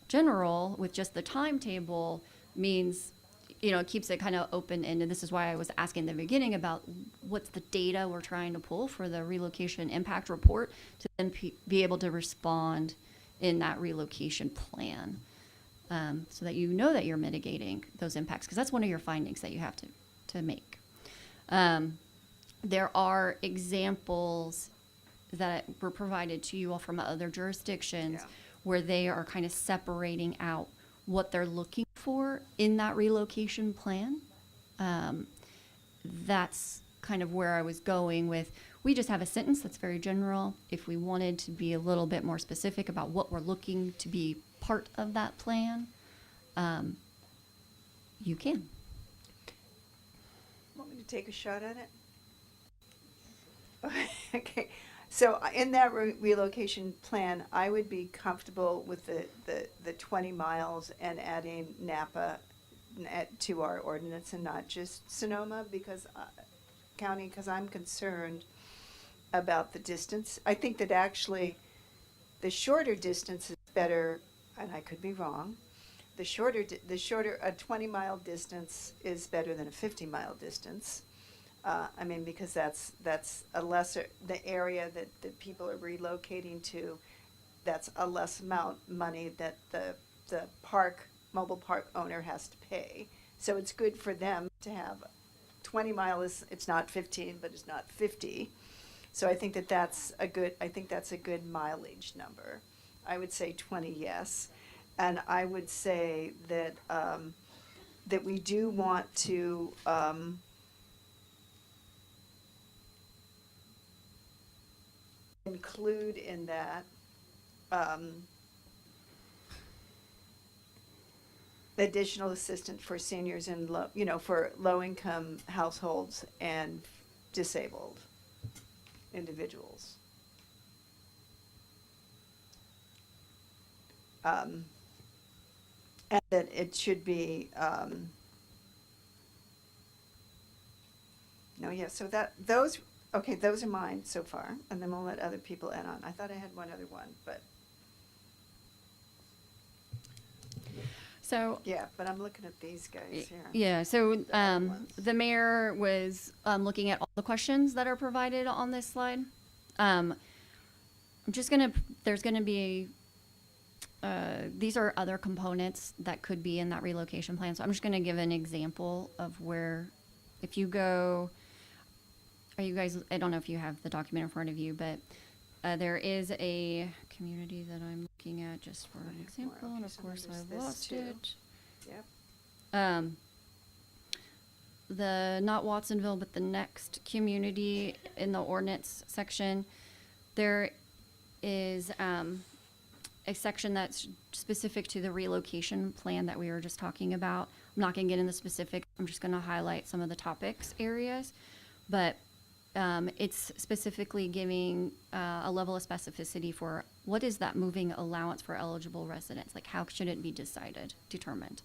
general with just the timetable means, it keeps it kind of open-ended. This is why I was asking in the beginning about what's the data we're trying to pull for the relocation impact report to then be able to respond in that relocation plan, so that you know that you're mitigating those impacts, because that's one of your findings that you have to make. There are examples that were provided to you all from other jurisdictions where they are kind of separating out what they're looking for in that relocation plan. That's kind of where I was going with, we just have a sentence that's very general. If we wanted to be a little bit more specific about what we're looking to be part of that plan, you can. Want me to take a shot at it? Okay. So in that relocation plan, I would be comfortable with the 20 miles and adding Napa to our ordinance and not just Sonoma because I'm concerned about the distance. I think that actually the shorter distance is better, and I could be wrong. The shorter a 20-mile distance is better than a 50-mile distance. Because that's a lesser, the area that people are relocating to, that's a less amount money that the mobile park owner has to pay. So it's good for them to have 20 miles, it's not 15, but it's not 50. So I think that's a good mileage number. I would say 20, yes. And I would say that, that we do want to, include in that additional assistance for seniors and for low-income households and disabled individuals. And that it should be so those are mine so far, and then we'll let other people add on. I thought I had one other one, but. So. Yeah, but I'm looking at these guys here. Yeah, so the mayor was looking at all the questions that are provided on this slide. There's gonna be, these are other components that could be in that relocation plan. So I'm just gonna give an example of where, if you go, I don't know if you have the document in front of you, but there is a community that I'm looking at just for an example, and of course I've lost it. Yep. Not Watsonville, but the next community in the ordinance section, there is a section that's specific to the relocation plan that we were just talking about. I'm not going to get into specifics. I'm just going to highlight some of the topics areas, but it's specifically giving a level of specificity for what is that moving allowance for eligible residents? Like, how should it be determined?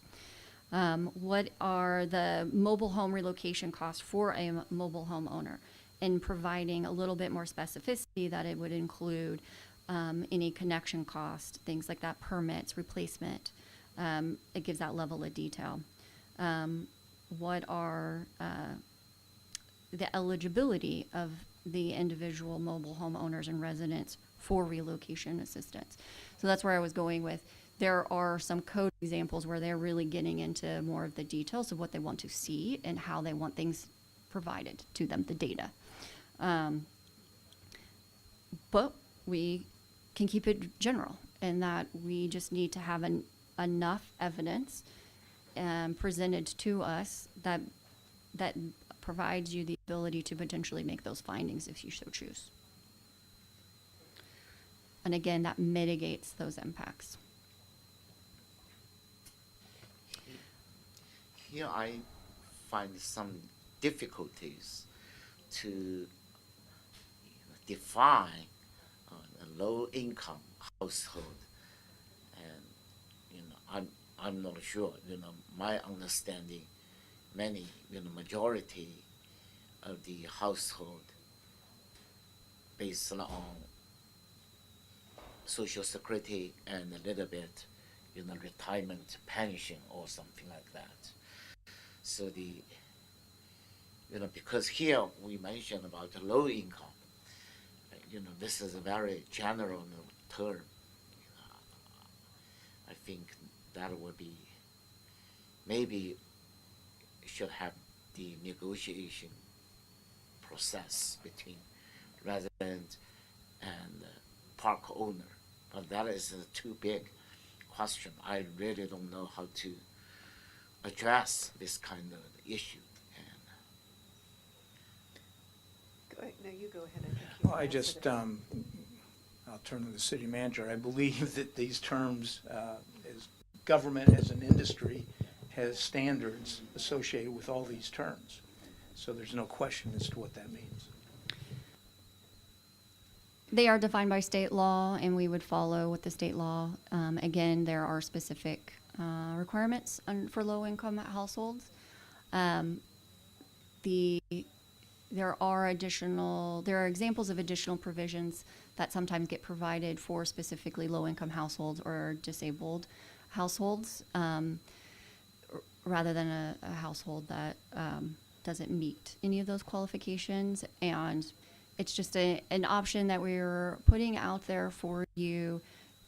What are the mobile home relocation costs for a mobile home owner? And providing a little bit more specificity that it would include any connection cost, things like that, permits, replacement. It gives that level of detail. What are the eligibility of the individual mobile home owners and residents for relocation assistance? So that's where I was going with. There are some code examples where they're really getting into more of the details of what they want to see and how they want things provided to them, the data. But we can keep it general in that we just need to have enough evidence presented to us that provides you the ability to potentially make those findings if you so choose. And again, that mitigates those impacts. here I find some difficulties to define a low-income household, and I'm not sure. My understanding, many majority of the household based on Social Security and a little bit, retirement pension or something like that. So because here we mentioned about the low income, this is a very general term. I think that would be, maybe should have the negotiation process between resident and park owner. But that is a too big question. I really don't know how to address this kind of issue. Go ahead. No, you go ahead. Well, I'll turn to the city manager. I believe that these terms, as government as an industry, has standards associated with all these terms. So there's no question as to what that means. They are defined by state law, and we would follow with the state law. Again, there are specific requirements for low-income households. There are examples of additional provisions that sometimes get provided for specifically low-income households or disabled households, rather than a household that doesn't meet any of those qualifications. And it's just an option that we're putting out there for you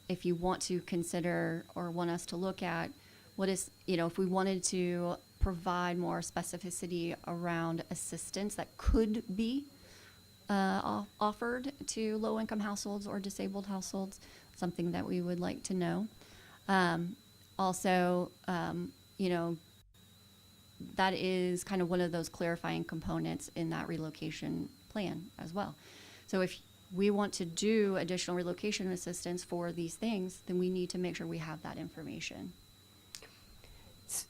if you want to consider or want us to look at what is, if we wanted to provide more specificity around assistance that could be offered to low-income households or disabled households, something that we would like to know. Also, that is kind of one of those clarifying components in that relocation plan as well. So if we want to do additional relocation assistance for these things, then we need to make sure we have that information.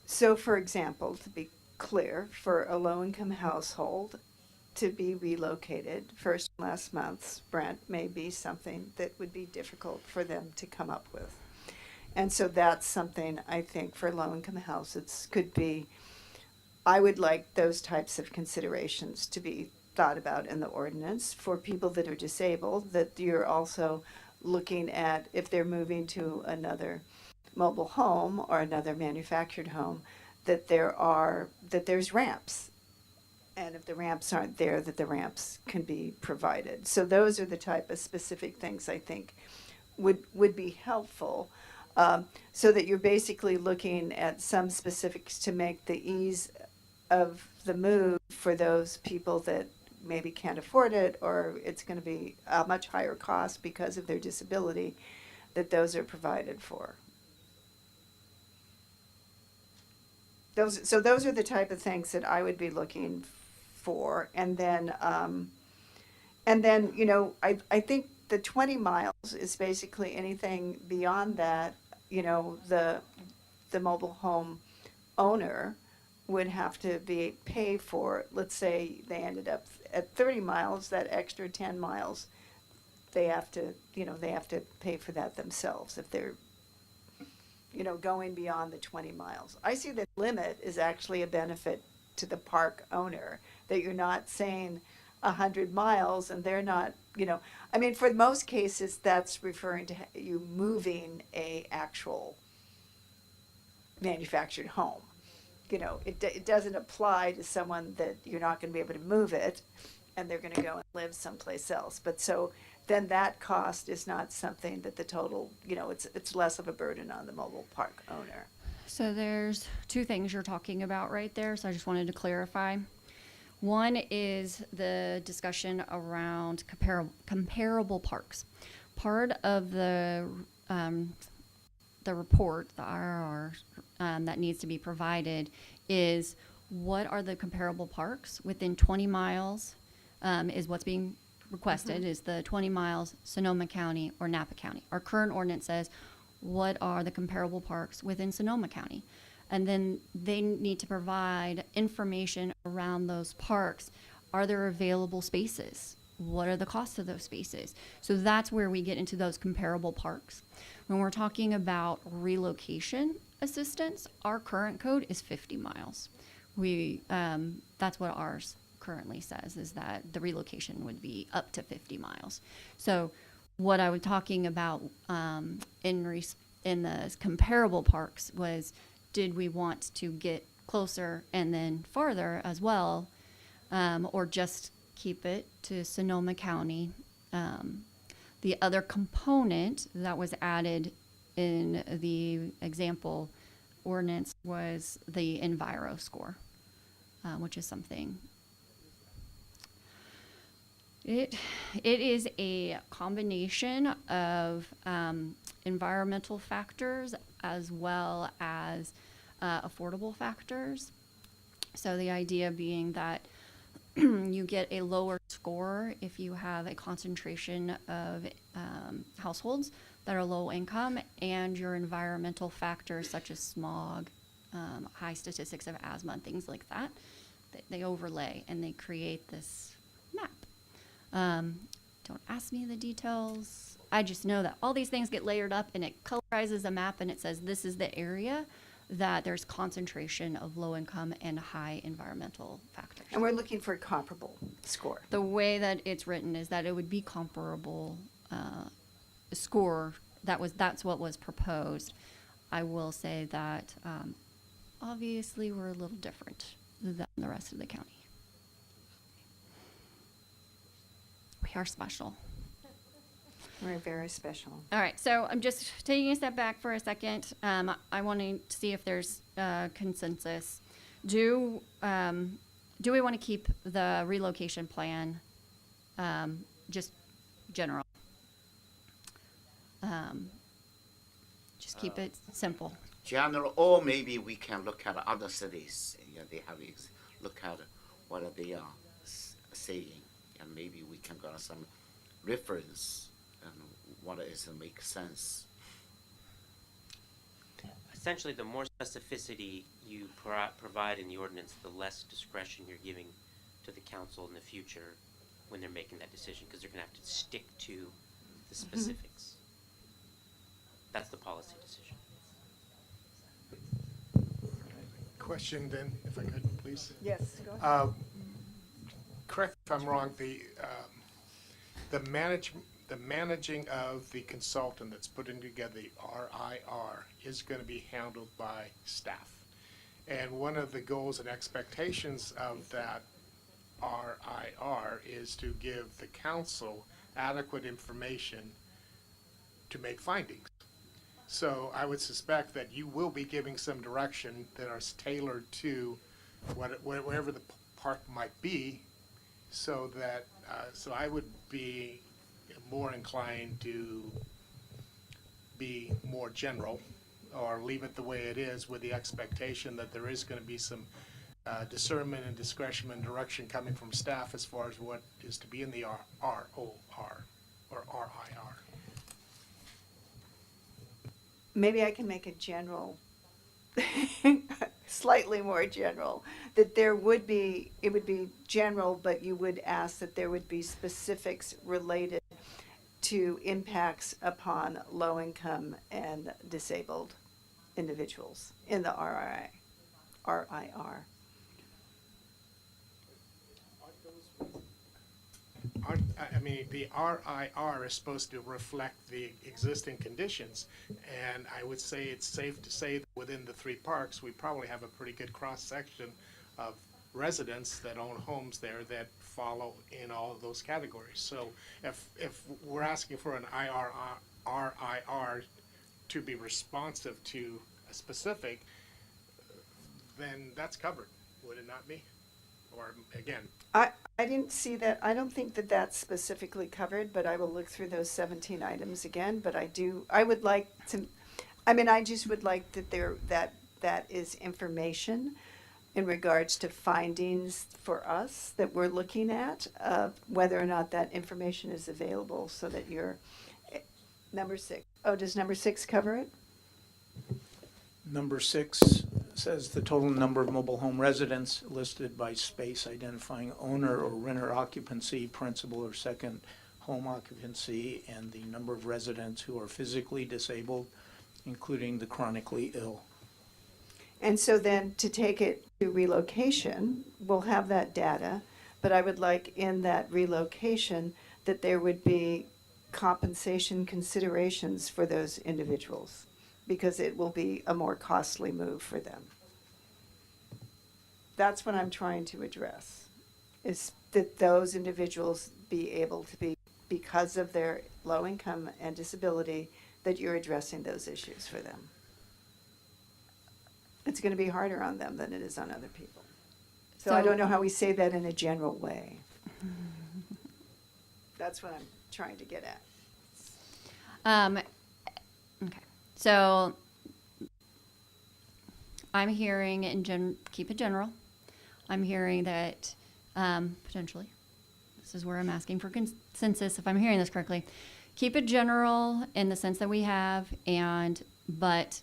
So, for example, to be clear, for a low-income household to be relocated, first and last month's rent may be something that would be difficult for them to come up with. And so that's something I think for low-income houses could be, I would like those types of considerations to be thought about in the ordinance. For people that are disabled, that you're also looking at if they're moving to another mobile home or another manufactured home, that there's ramps, and if the ramps aren't there, that the ramps can be provided. So those are the type of specific things I think would be helpful, so that you're basically looking at some specifics to make the ease of the move for those people that maybe can't afford it, or it's going to be a much higher cost because of their disability, that those are provided for. Those are the type of things that I would be looking for. And then I think the 20 miles is basically anything beyond that. The mobile home owner would have to pay for, let's say they ended up at 30 miles, that extra 10 miles, they have to pay for that themselves if they're going beyond the 20 miles. I see the limit is actually a benefit to the park owner, that you're not saying 100 miles and they're not, for most cases, that's referring to you moving a actual manufactured home. It doesn't apply to someone that you're not going to be able to move it and they're going to go and live someplace else. But so then that cost is not something that the total, it's less of a burden on the mobile park owner. So there's two things you're talking about right there, so I just wanted to clarify. One is the discussion around comparable parks. Part of the report, the RRR, that needs to be provided is what are the comparable parks within 20 miles is what's being requested, is the 20 miles Sonoma County or Napa County. Our current ordinance says what are the comparable parks within Sonoma County. And then they need to provide information around those parks. Are there available spaces? What are the costs of those spaces? So that's where we get into those comparable parks. When we're talking about relocation assistance, our current code is 50 miles. That's what ours currently says, is that the relocation would be up to 50 miles. So what I was talking about in the comparable parks was, did we want to get closer and then farther as well, or just keep it to Sonoma County? The other component that was added in the example ordinance was the Enviro score, which is something. It is a combination of environmental factors as well as affordable factors. So the idea being that you get a lower score if you have a concentration of households that are low income, and your environmental factors such as smog, high statistics of asthma, and things like that, they overlay and they create this map. Don't ask me the details. I just know that all these things get layered up and it colorizes a map and it says this is the area that there's concentration of low income and high environmental factors. And we're looking for a comparable score. The way that it's written is that it would be comparable score. That's what was proposed. I will say that obviously we're a little different than the rest of the county. We are special. We're very special. All right, so I'm just taking a step back for a second. I want to see if there's consensus. Do we want to keep the relocation plan just general? Just keep it simple. General, or maybe we can look at other cities. Yeah, they have look at what they are saying, and maybe we can get some reference and what is makes sense. Essentially, the more specificity you provide in the ordinance, the less discretion you're giving to the council in the future when they're making that decision, because they're going to have to stick to the specifics. That's the policy decision. Question then, if I could, please. Yes, go ahead. Correct if I'm wrong, the managing of the consultant that's putting together the RIR is going to be handled by staff. And one of the goals and expectations of that RIR is to give the council adequate information to make findings. So I would suspect that you will be giving some direction that are tailored to whatever the park might be, so that so I would be more inclined to be more general, or leave it the way it is with the expectation that there is going to be some discernment and discretion and direction coming from staff as far as what is to be in the ROR or RIR. Maybe I can make it general, slightly more general, that it would be general, but you would ask that there would be specifics related to impacts upon low income and disabled individuals in the RIR. I mean, the RIR is supposed to reflect the existing conditions, and I would say it's safe to say that within the three parks, we probably have a pretty good cross-section of residents that own homes there that follow in all of those categories. So if we're asking for an RIR to be responsive to a specific, then that's covered, would it not be? Or again, I didn't see that. I don't think that that's specifically covered, but I will look through those 17 items again. But I would like to, I just would like that that is information in regards to findings for us that we're looking at, whether or not that information is available, so that you're, number 6. Oh, does number 6 cover it? Number 6, says the total number of mobile home residents listed by space identifying owner or renter occupancy, principal or second home occupancy, and the number of residents who are physically disabled, including the chronically ill. And so then to take it to relocation, we'll have that data, but I would like in that relocation that there would be compensation considerations for those individuals, because it will be a more costly move for them. That's what I'm trying to address, is that those individuals be able to be, because of their low income and disability, that you're addressing those issues for them. It's going to be harder on them than it is on other people. So I don't know how we say that in a general way. That's what I'm trying to get at. Okay. So I'm hearing keep it general. I'm hearing that potentially, this is where I'm asking for consensus, if I'm hearing this correctly, keep it general in the sense that we have, but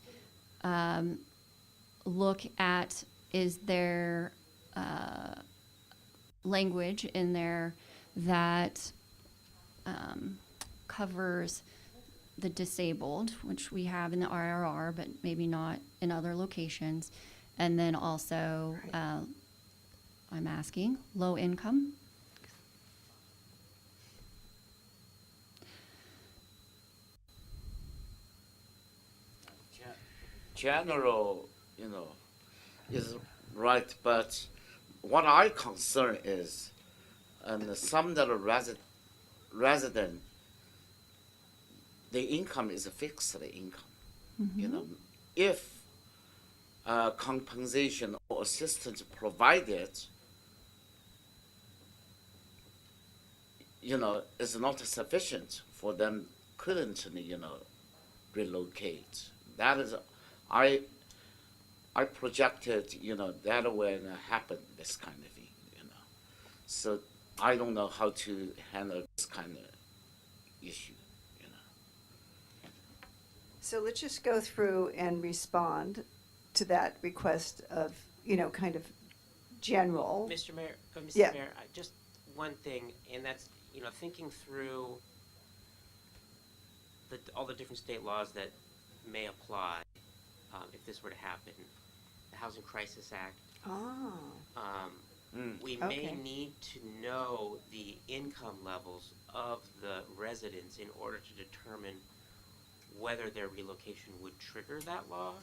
look at, is there language in there that covers the disabled, which we have in the IRR, but maybe not in other locations. And then also, I'm asking, low income. General, is right, but what I concern is, and some that are resident, the income is a fixed income. If compensation or assistance provided, is not sufficient for them currently, relocate. That is, I projected, that will happen, this kind of thing, So I don't know how to handle this kind of issue, So let's just go through and respond to that request of, kind of general. Mr. Mayor, Yeah. Mayor, just one thing, and that's, thinking through all the different state laws that may apply if this were to happen. The Housing Crisis Act. We may need to know the income levels of the residents in order to determine whether their relocation would trigger that law.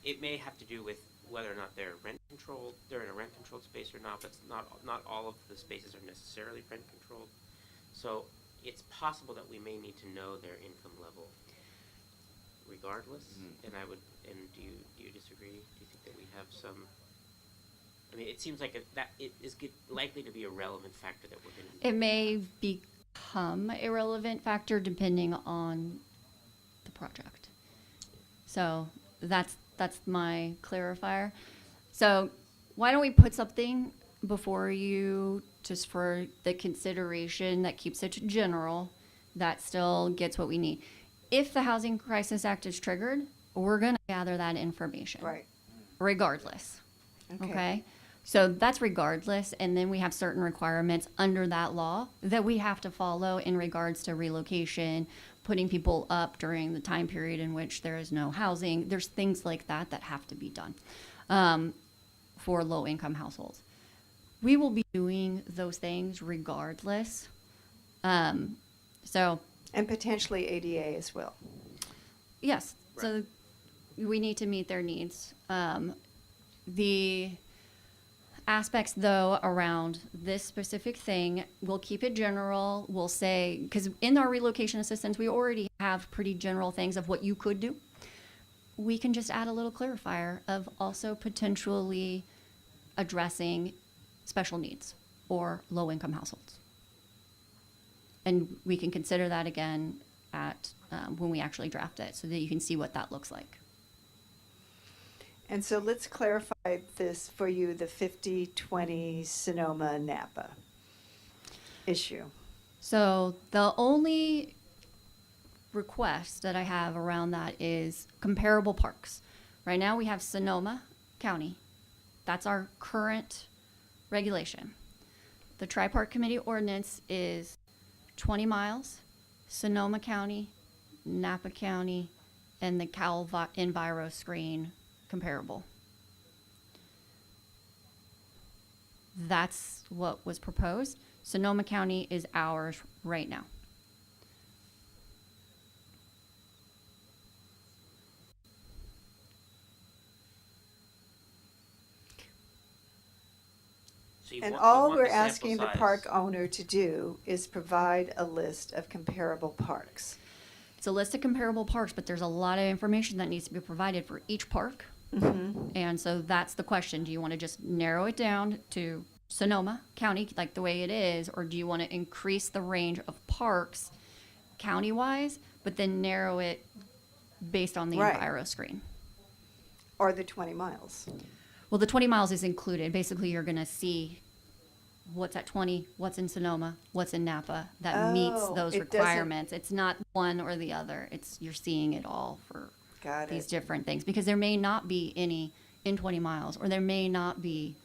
It may have to do with whether or not they're in a rent controlled space or not, but not all of the spaces are necessarily rent controlled. So it's possible that we may need to know their income level regardless. And do you disagree? Do you think that we have some, it seems like that it is likely to be a relevant factor that we're going to. It may become a relevant factor depending on the project. So that's my clarifier. So why don't we put something before you just for the consideration that keeps it general, that still gets what we need. If the Housing Crisis Act is triggered, we're going to gather that information. Right. Regardless. Okay. Okay? So that's regardless, and then we have certain requirements under that law that we have to follow in regards to relocation, putting people up during the time period in which there is no housing. There's things like that that have to be done for low-income households. We will be doing those things regardless. And potentially ADA as well. Yes. Right. So we need to meet their needs. The aspects, though, around this specific thing, we'll keep it general. We'll say, because in our relocation assistance, we already have pretty general things of what you could do. We can just add a little clarifier of also potentially addressing special needs or low-income households. And we can consider that again at when we actually draft it so that you can see what that looks like. And so let's clarify this for you, the 50-20 Sonoma Napa issue. So the only request that I have around that is comparable parks. Right now we have Sonoma County. That's our current regulation. The Tri-Park Committee ordinance is 20 miles, Sonoma County, Napa County, and the Cal Enviro screen comparable. That's what was proposed. Sonoma County is ours right now. So you And want- you all want we're the sample asking the size. park owner to do is provide a list of comparable parks. It's a list of comparable parks, but there's a lot of information that needs to be provided for each park. Mhm. And so that's the question. Do you want to just narrow it down to Sonoma County, like the way it is, or do you want to increase the range of parks county-wise, but then narrow it based on the Right. Enviro screen? Or the 20 miles. Well, the 20 miles is included. Basically, you're going to see what's at 20, what's in Sonoma, what's in Napa that meets Oh, those it doesn't- requirements. It's not one or the other. You're seeing it all for Got these it. different things, because there may not be any in 20 miles, or there may not be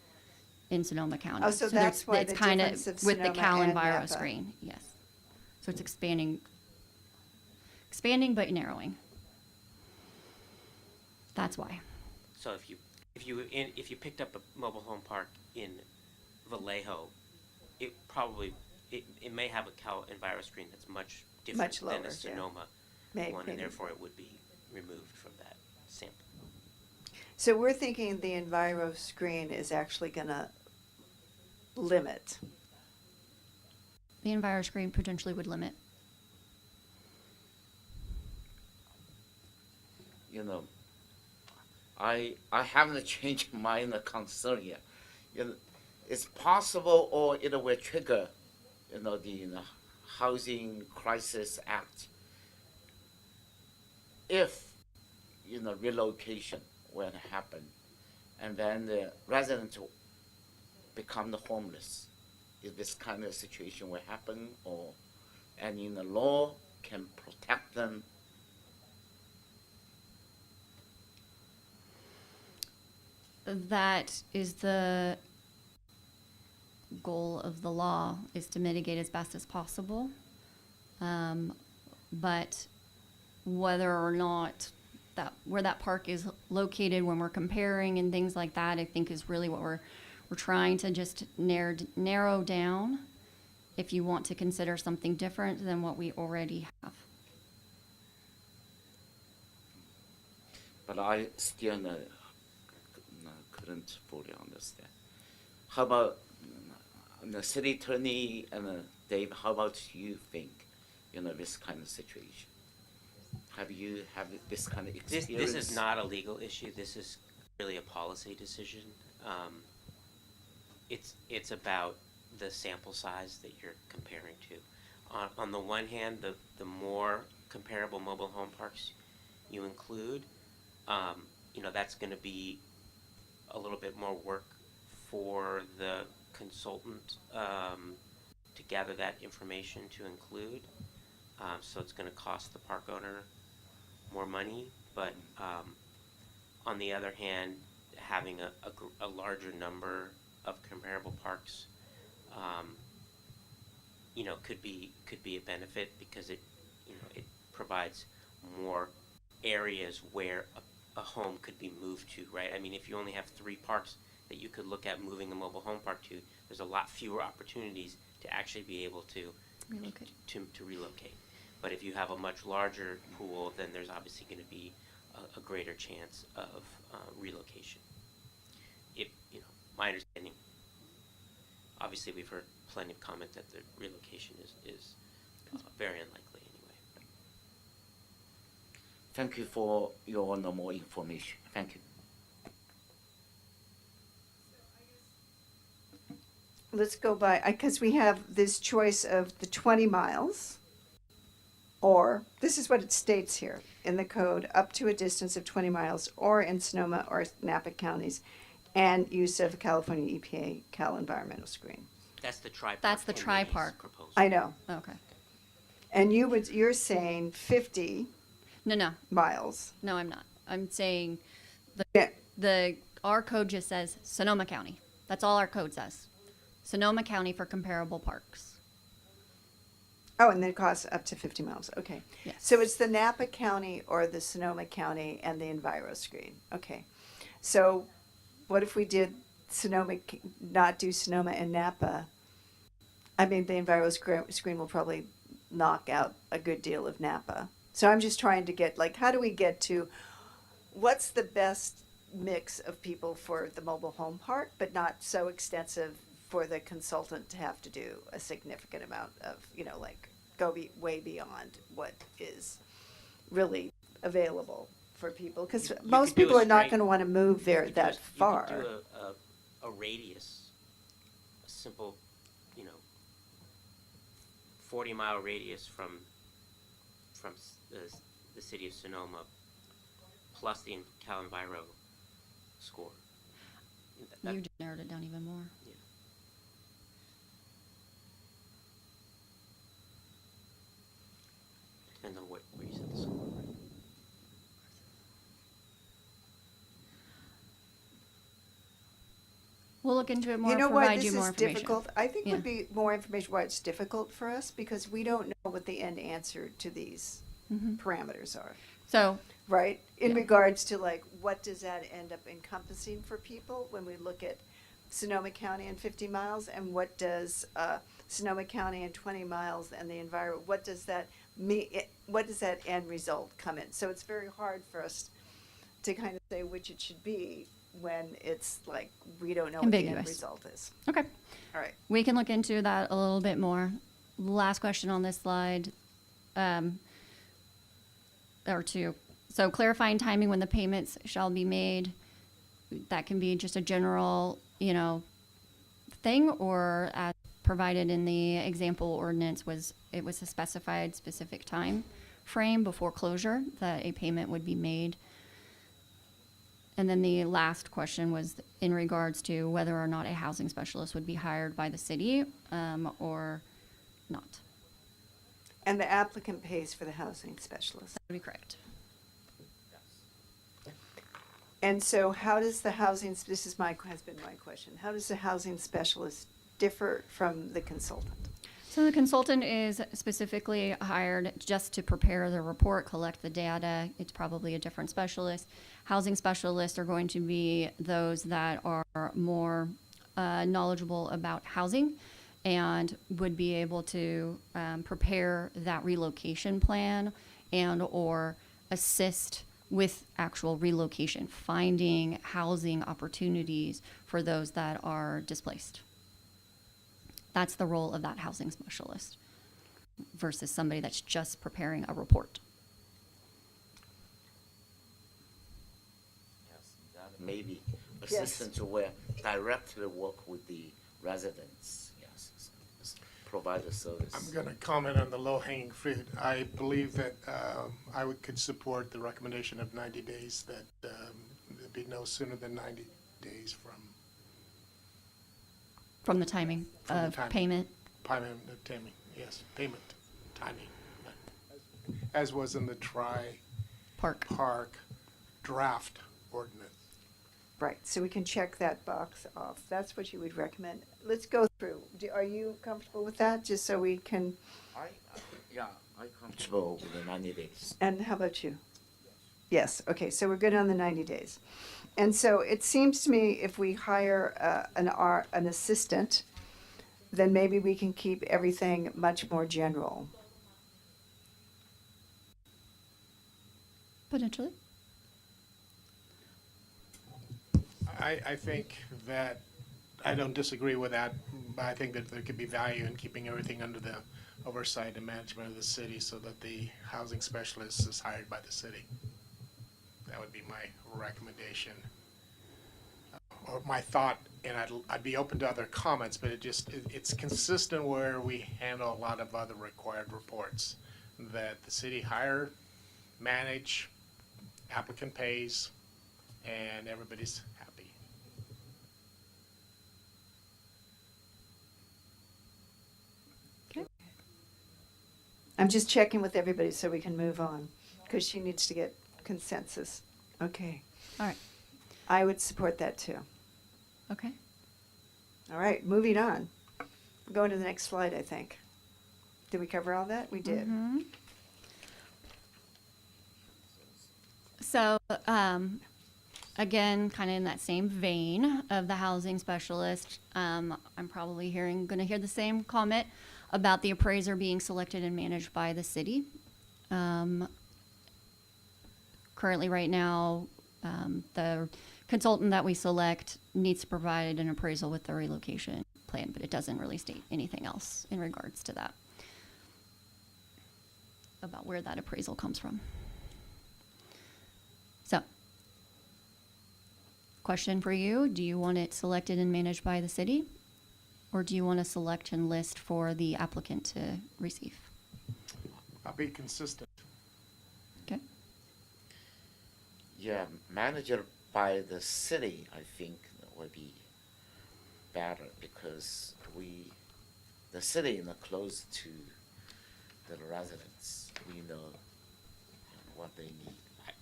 in Sonoma County. Oh, so there's- that's why it's the kinda difference of with the Sonoma Cal and Enviro Napa. screen. Yes, so it's expanding but narrowing. That's why. So if you picked up a mobile home park in Vallejo, it may have a Cal Enviro screen that's much different Much than lower, a yeah. Sonoma May- one, maybe. and therefore it would be removed from that sample. So we're thinking the Enviro screen is actually going to limit. The Enviro screen potentially would limit. You know, I haven't changed my concern yet. You know, it's possible, or it will trigger, the Housing Crisis Act. If, relocation will happen, and then the resident will become the homeless, if this kind of situation will happen, or any the law can protect them. That is the goal of the law, is to mitigate as best as possible. But whether or not where that park is located when we're comparing and things like that, I think is really what we're trying to just narrow down, if you want to consider something different than what we already have. But I still couldn't fully understand. How about the city attorney and Dave? How about you think, this kind of situation? Have you this kind of experience? This is not a legal issue. This is really a policy decision. It's about the sample size that you're comparing to. On the one hand, the more comparable mobile home parks you include, that's going to be a little bit more work for the consultant to gather that information to include. So it's going to cost the park owner more money, but on the other hand, having a larger number of comparable parks, could be a benefit, because it provides more areas where a home could be moved to, right? I mean, if you only have 3 parks that you could look at moving a mobile home park to, there's a lot fewer opportunities to actually be able to relocate. To relocate. But if you have a much larger pool, then there's obviously going to be a greater chance of relocation. If my understanding, obviously we've heard plenty of comment that the relocation is very unlikely anyway. Thank you for your more information. Thank you. Let's go by, because we have this choice of the 20 miles, or, this is what it states here in the code, up to a distance of 20 miles, or in Sonoma or Napa counties, and use of California EPA Cal Environmental Screen. That's the tri-park. That's the committee's tri-park. proposal. I know. Okay. And you're saying 50 No, miles. no, I'm not. I'm saying Yeah. our code just says Sonoma County. That's all our code says. Sonoma County for comparable parks. Oh, and then it costs up to 50 miles. Okay. Yes. So it's the Napa County or the Sonoma County and the Enviro screen. Okay. So what if we did Sonoma, not do Sonoma and Napa? I mean, the Enviro screen will probably knock out a good deal of Napa. So I'm just trying to get, like, how do we get to what's the best mix of people for the mobile home park, but not so extensive for the consultant to have to do a significant amount of, like way beyond what is really available for people. Because most could do people a are not straight- going to want to move there that far. You could do a radius, a simple, 40-mile radius from the city of Sonoma, plus the Cal Enviro score. You just narrowed it down even more. Yeah. Depends on where you set the score. Right? We'll look into it more. You know why provide this you more is information. difficult? I think Yeah. would be more information why it's difficult for us, because we don't know what the end answer to these parameters are. So, right? In yeah. regards to, like, what does that end up encompassing for people when we look at Sonoma County and 50 miles, and what does Sonoma County and 20 miles and the environment, what does that mean? What does that end result come in? So it's very hard for us to kind of say which it should be when it's like we don't know what the end Ambiguous. result is. Okay. All right. We can look into that a little bit more. Last question on this slide, or two. So clarifying timing when the payments shall be made. That can be just a general, thing, or as provided in the example ordinance it was a specified specific time frame before closure that a payment would be made. And then the last question was in regards to whether or not a housing specialist would be hired by the city or not. And the applicant pays for the housing specialist. That would be correct. And so how does the housing, this is has been my question, how does the housing specialist differ from the consultant? So the consultant is specifically hired just to prepare the report, collect the data. It's probably a different specialist. Housing specialists are going to be those that are more knowledgeable about housing and would be able to prepare that relocation plan and or assist with actual relocation, finding housing opportunities for those that are displaced. That's the role of that housing specialist versus somebody that's just preparing a report. Yes, that may be assistants who will directly work with the residents. Yes, provide a service. I'm going to comment on the low-hanging fruit. I believe that could support the recommendation of 90 days, that it'd be no sooner than 90 days From the timing of payment. Payment of timing, yes, payment timing. As was in the Park draft ordinance. Right, so we can check that box off. That's what you would recommend. Let's go through. Are you comfortable with that, just so we can? I'm comfortable with the 90 days. And how about you? Yes, okay, so we're good on the 90 days. And so it seems to me if we hire an assistant, then maybe we can keep everything much more general. Potentially. I think that, I don't disagree with that, but I think that there could be value in keeping everything under the oversight and management of the city so that the housing specialist is hired by the city. That would be my recommendation. Or my thought, and I'd be open to other comments, but it's consistent where we handle a lot of other required reports. That the city hire, manage, applicant pays, and everybody's happy. I'm just checking with everybody so we can move on, because she needs to get consensus. Okay. All right. I would support that too. Okay. All right, moving on. Going to the next slide, I think. Did we cover all that? We did. Mhm. So, again, kind of in that same vein of the housing specialist, I'm probably going to hear the same comment about the appraiser being selected and managed by the city. Currently, right now, the consultant that we select needs to provide an appraisal with the relocation plan, but it doesn't really state anything else in regards to that, about where that appraisal comes from. So, question for you, do you want it selected and managed by the city? Or do you want to select and list for the applicant to receive? I'll be consistent. Okay. Yeah, manager by the city, I think would be better, because the city is close to the residents. We know what they need.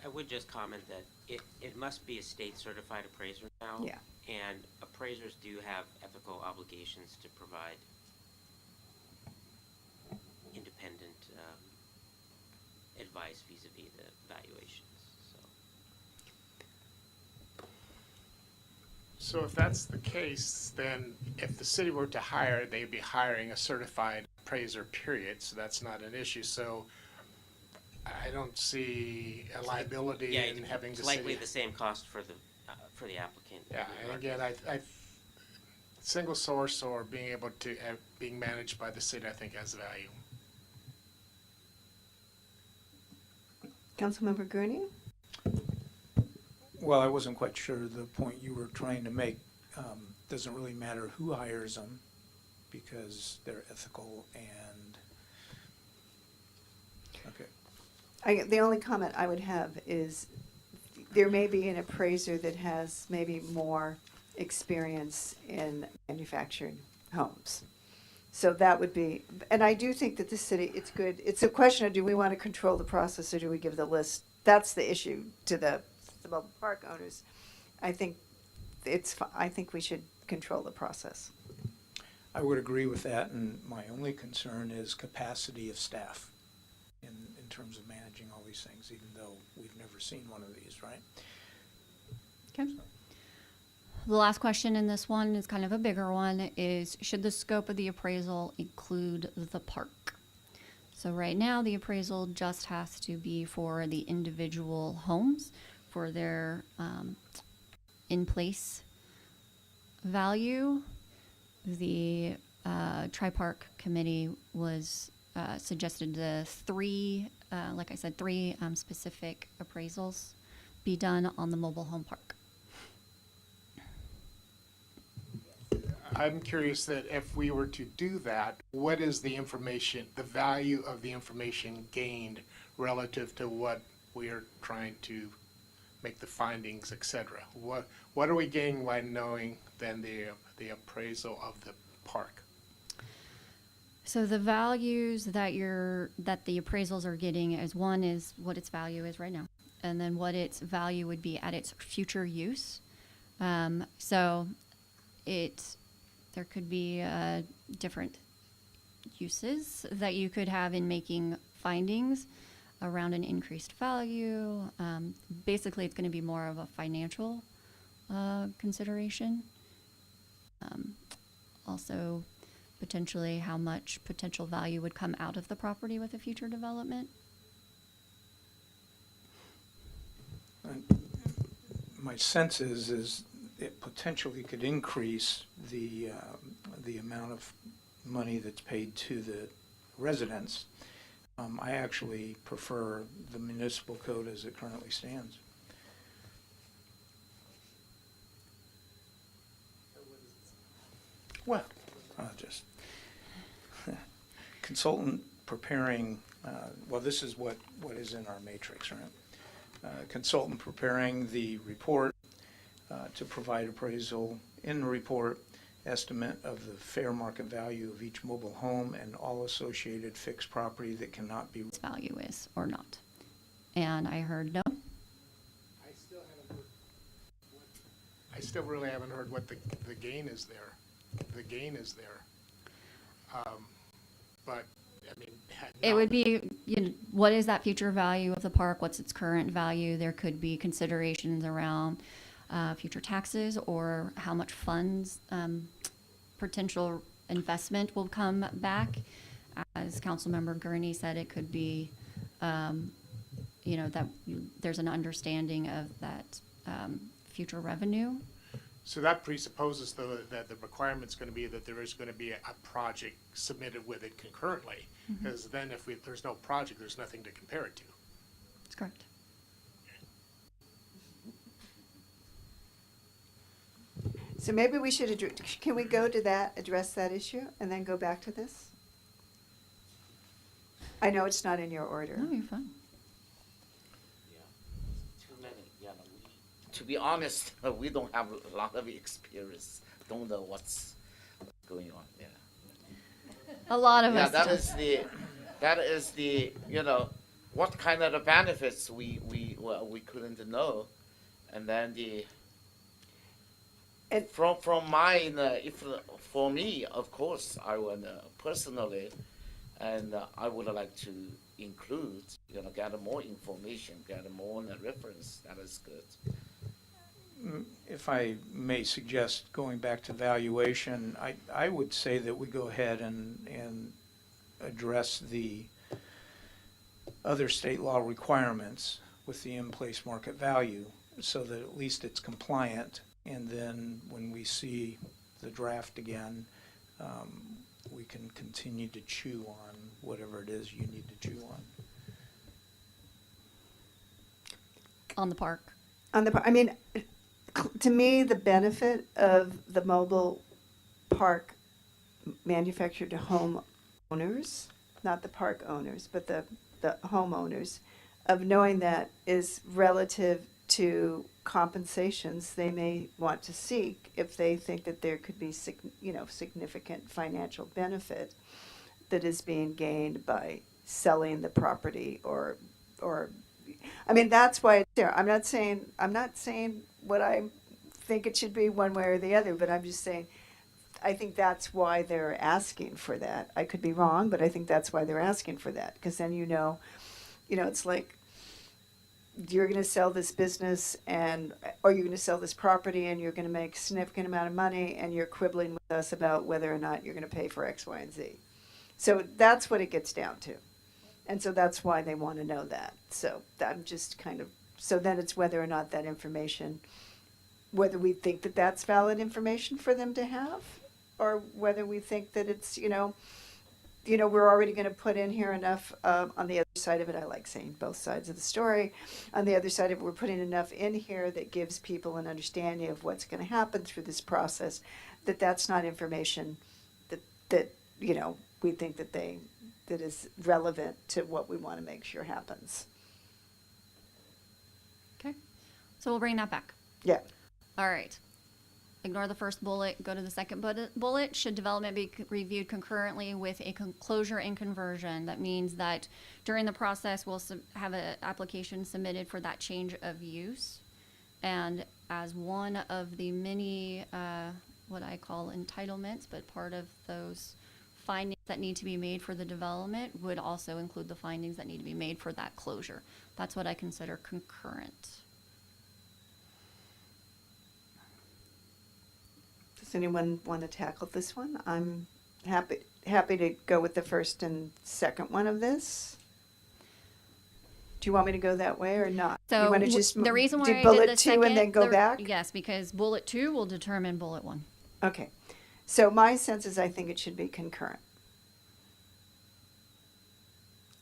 I would just comment that it must be a state certified appraiser now. Yeah. And appraisers do have ethical obligations to provide independent advice vis-a-vis the valuations, so. So if that's the case, then if the city were to hire, they'd be hiring a certified appraiser, period, so that's not an issue. So I don't see a liability Yeah, in having the it's city. likely the same cost for the applicant. Yeah, and again, I single source or being able to, being managed by the city, I think has value. Councilmember Gurney? Well, I wasn't quite sure the point you were trying to make. Doesn't really matter who hires them because they're ethical and, okay. The only comment I would have is there may be an appraiser that has maybe more experience in manufactured homes. So that would be, and I do think that the city, it's good. It's a question of, do we want to control the process or do we give the list? That's the issue to the mobile park owners. I think I think we should control the process. I would agree with that, and my only concern is capacity of staff in terms of managing all these things, even though we've never seen one of these, right? Okay. The last question in this one is kind of a bigger one, is should the scope of the appraisal include the park? So right now, the appraisal just has to be for the individual homes, for their in-place value. The Tri-Park Committee was suggested the three specific appraisals be done on the mobile home park. I'm curious that if we were to do that, what is the information, the value of the information gained relative to what we are trying to make the findings, et cetera? What are we gaining by knowing then the appraisal of the park? So the values that the appraisals are getting is, one is what its value is right now, and then what its value would be at its future use. So there could be different uses that you could have in making findings around an increased value. Basically, it's going to be more of a financial consideration. Also, potentially how much potential value would come out of the property with a future development. My sense is it potentially could increase the amount of money that's paid to the residents. I actually prefer the municipal code as it currently stands. Well, just consultant preparing, well, this is what is in our matrix, right? Consultant preparing the report to provide appraisal in the report, estimate of the fair market value of each mobile home and all associated fixed property that cannot be. Its value is or not. And I heard no. I still really haven't heard what the gain is there. The gain is there. But, I mean. It would be, what is that future value of the park? What's its current value? There could be considerations around future taxes or how much funds, potential investment will come back. As Councilmember Gurney said, it could be, that there's an understanding of that future revenue. So that presupposes, though, that the requirement's going to be that there is going to be a project submitted with it concurrently. Because then if there's no project, there's nothing to compare it to. That's correct. So maybe we should, can we go to that, address that issue, and then go back to this? I know it's not in your order. No, you're fine. Too many, to be honest, we don't have a lot of experience. Don't know what's going on. Yeah. A lot of us. That is the what kind of the benefits we couldn't know, and then from mine, if for me, of course, I would personally, and I would like to include, get more information, get more reference. That is good. If I may suggest going back to valuation, I would say that we go ahead and address the other state law requirements with the in-place market value so that at least it's compliant. And then when we see the draft again, we can continue to chew on whatever it is you need to chew on. On the park. I mean, to me, the benefit of the mobile park manufactured home owners, not the park owners, but the homeowners, of knowing that is relative to compensations they may want to seek if they think that there could be significant financial benefit that is being gained by selling the property or I mean, that's why it's there. I'm not saying what I think it should be one way or the other, but I'm just saying I think that's why they're asking for that. I could be wrong, but I think that's why they're asking for that, because then it's like you're going to sell this business or you're going to sell this property and you're going to make a significant amount of money and you're quibbling with us about whether or not you're going to pay for X, Y, and Z. So that's what it gets down to. And so that's why they want to know that. So I'm just so then it's whether or not that information, whether we think that that's valid information for them to have, or whether we think that it's, we're already going to put in here enough on the other side of it. I like saying both sides of the story. On the other side of it, we're putting enough in here that gives people an understanding of what's going to happen through this process, that's not information that we think that is relevant to what we want to make sure happens. Okay. So we'll bring that back. Yeah. All right. Ignore the first bullet, go to the second bullet. Should development be reviewed concurrently with a closure and conversion? That means that during the process, we'll have an application submitted for that change of use. And as one of the many, what I call entitlements, but part of those findings that need to be made for the development would also include the findings that need to be made for that closure. That's what I consider concurrent. Does anyone want to tackle this one? I'm happy to go with the first and second one of this. Do you want me to go that way or not? So you want to just the reason why do I did bullet the 2 second, and then go back? Yes, because bullet 2 will determine bullet 1. Okay. So my sense is I think it should be concurrent.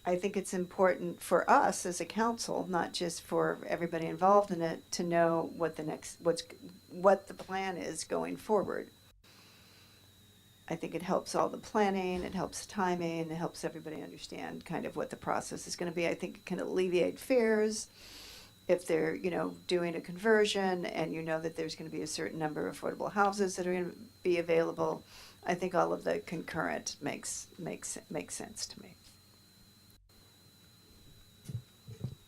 I think it's important for us as a council, not just for everybody involved in it, to know what the plan is going forward. I think it helps all the planning, it helps timing, it helps everybody understand kind of what the process is going to be. I think it can alleviate fears. if they're, doing a conversion and you know that there's gonna be a certain number of affordable houses that are gonna be available, I think all of the concurrent makes sense to me.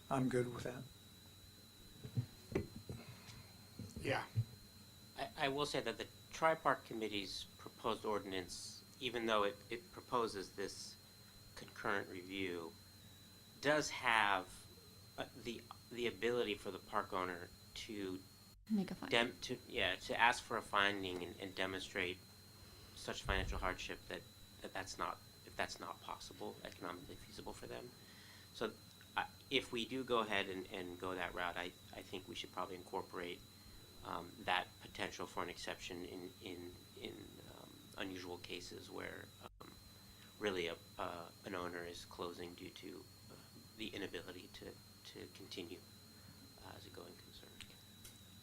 I'm good with that. Yeah. I will say that the Tri-Park Committee's proposed ordinance, even though it proposes this concurrent review, does have the ability for the park owner to Make a finding. to ask for a finding and demonstrate such financial hardship that's not possible, economically feasible for them. So if we do go ahead and go that route, I think we should probably incorporate that potential for an exception in unusual cases where really an owner is closing due to the inability to continue as a going concern.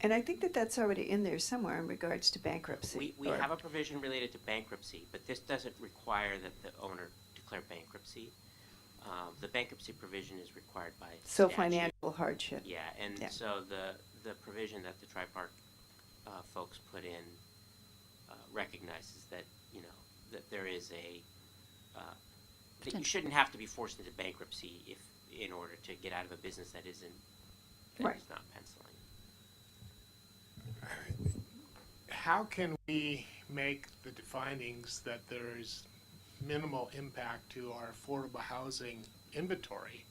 And I think that that's already in there somewhere in regards to bankruptcy. We have a provision related to bankruptcy, but this doesn't require that the owner declare bankruptcy. The bankruptcy provision is required by statute. Financial hardship. Yeah, and so the provision that the Tri-Park folks put in recognizes that, that there is that you shouldn't have to be forced into bankruptcy in order to get out of a business that is not penciling. How can we make the findings that there is minimal impact to our affordable housing inventory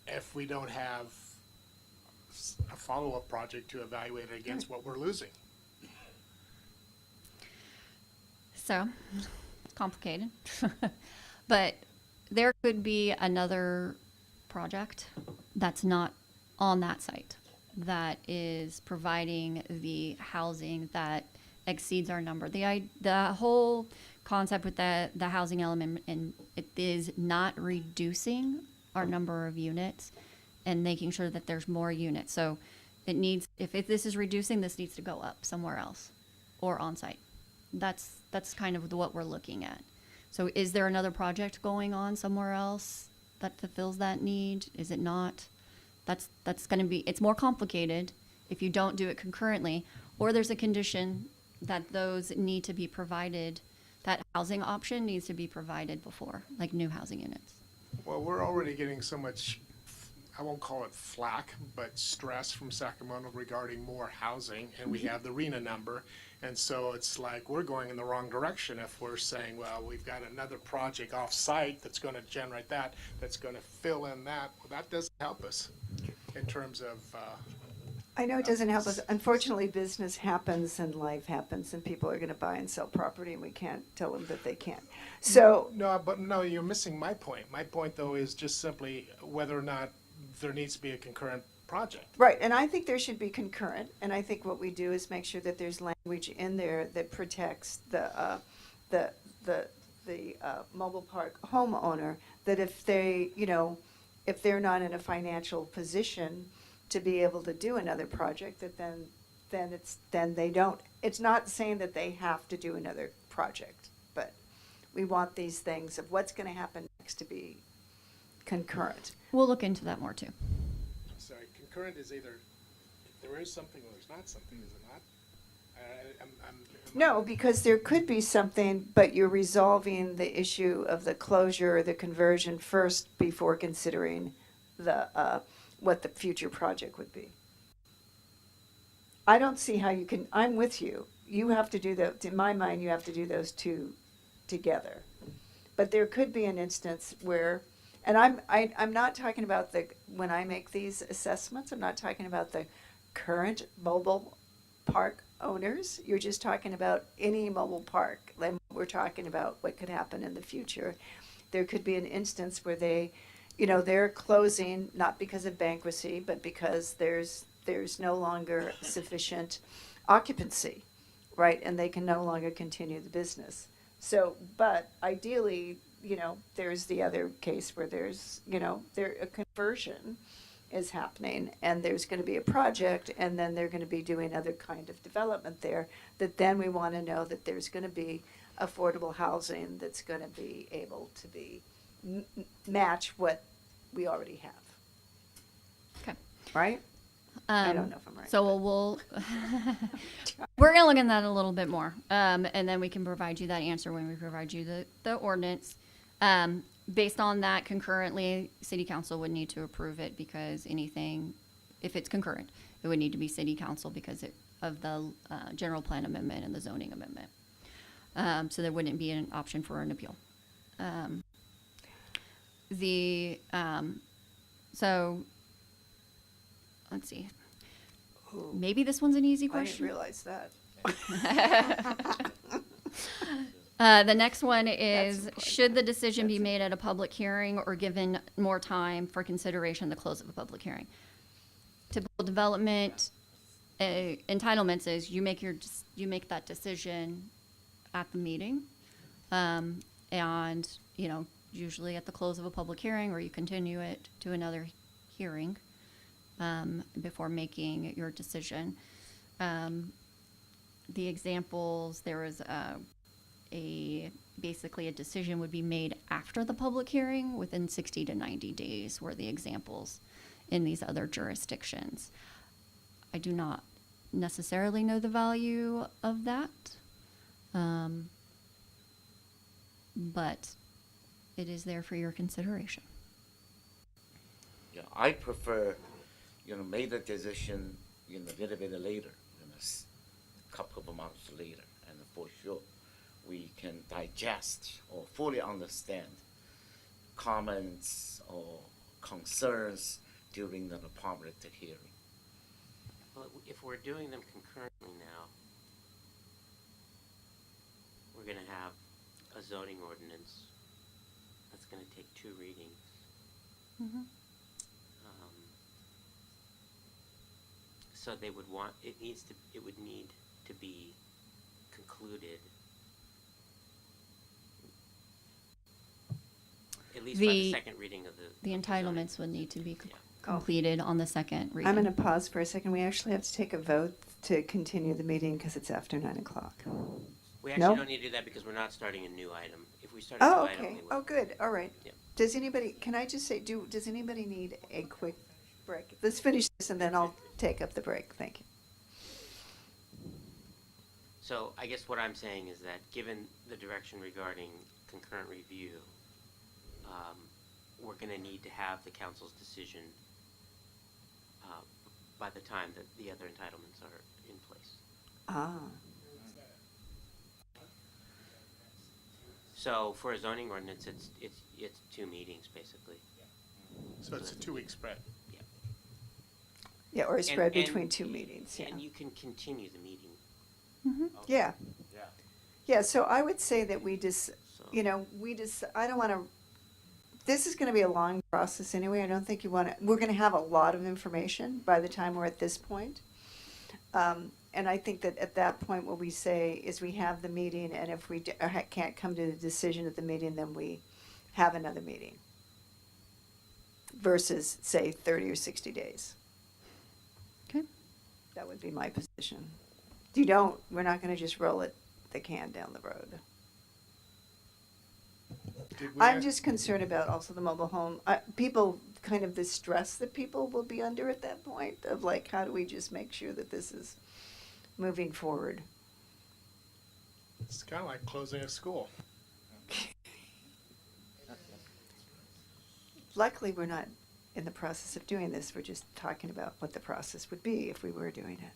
if we don't have a follow-up project to evaluate it against what we're losing? So, it's complicated. But there could be another project that's not on that site that is providing the housing that exceeds our number. The whole concept with the housing element, and it is not reducing our number of units and making sure that there's more units. So it needs, if this is reducing, this needs to go up somewhere else or on site. That's kind of what we're looking at. So is there another project going on somewhere else that fulfills that need? Is it not? That's going to be, it's more complicated if you don't do it concurrently, or there's a condition that those need to be provided, that housing option needs to be provided before, like new housing units. Well, we're already getting so much, I won't call it flack, but stress from Sacramento regarding more housing, and we have the RENA number. And so it's like we're going in the wrong direction if we're saying, well, we've got another project off-site that's going to generate that's going to fill in that. Well, that doesn't help us in terms of... I know it doesn't help us. Unfortunately, business happens and life happens, and people are going to buy and sell property, and we can't tell them that they can't. So... No, you're missing my point. My point, though, is just simply whether or not there needs to be a concurrent project. Right, and I think there should be concurrent, and I think what we do is make sure that there's language in there that protects the mobile park homeowner, that if they, if they're not in a financial position to be able to do another project, that then they don't. It's not saying that they have to do another project, but we want these things of what's going to happen next to be concurrent. We'll look into that more too. Sorry, concurrent is either there is something or there's not something, is it not? No, because there could be something, but you're resolving the issue of the closure or the conversion first before considering the what the future project would be. I don't see how you can. I'm with you. You have to do that. In my mind, you have to do those two together. But there could be an instance where, and I'm not talking about when I make these assessments, I'm not talking about the current mobile park owners. You're just talking about any mobile park. Like we're talking about what could happen in the future. There could be an instance where they're closing, not because of bankruptcy, but because there's no longer sufficient occupancy, right? And they can no longer continue the business. So, but ideally, there's the other case where there's, a conversion is happening and there's going to be a project and then they're going to be doing other kind of development there, that then we want to know that there's going to be affordable housing that's going to be able to be match what we already have. Okay. right? I don't know if I'm right. So we're gonna look at that a little bit more, and then we can provide you that answer when we provide you the ordinance. Based on that, concurrently, City Council would need to approve it because if it's concurrent, it would need to be City Council because of the general plan amendment and the zoning amendment. So there wouldn't be an option for an appeal. So let's see. Maybe this one's an easy question. I didn't realize that. The next one is, should the decision be made at a public hearing or given more time for consideration at the close of a public hearing? Typical development entitlements is you make that decision at the meeting, and usually at the close of a public hearing, or you continue it to another hearing before making your decision. The examples, there was basically a decision would be made after the public hearing within 60 to 90 days were the examples in these other jurisdictions. I do not necessarily know the value of that, but it is there for your consideration. Yeah, I prefer, make the decision, a little bit later, a couple of months later, and for sure, we can digest or fully understand comments or concerns during the public hearing. Well, if we're doing them concurrently now, we're going to have a zoning ordinance that's going to take 2 readings. Mm-hmm. So they would it would need to be concluded at least by the second reading of the entitlements would need to be completed on the second reading. I'm going to pause for a second. We actually have to take a vote to continue the meeting because it's after 9 o'clock. We actually don't need to do that because we're not starting a new item. If we start a new item, we will. Oh, good. All right. Yeah. Does anybody need a quick break? Let's finish this and then I'll take up the break. Thank you. So I guess what I'm saying is that given the direction regarding concurrent review, we're going to need to have the council's decision by the time that the other entitlements are in place. Ah. So for a zoning ordinance, it's 2 meetings basically. So it's a 2-week spread. Yeah. Yeah, or a spread between 2 meetings. Yeah. And you can continue the meeting. Mm-hmm. Yeah. Yeah. So I would say that I don't want to. This is going to be a long process anyway. I don't think we're going to have a lot of information by the time we're at this point. And I think that at that point, what we say is we have the meeting, and if we can't come to the decision at the meeting, then we have another meeting. Versus, say, 30 or 60 days. Okay. That would be my position. We're not going to just roll the can down the road. I'm just concerned about also the mobile home. People, kind of the stress that people will be under at that point of how do we just make sure that this is moving forward? It's kind of like closing a school. Luckily, we're not in the process of doing this. We're just talking about what the process would be if we were doing it.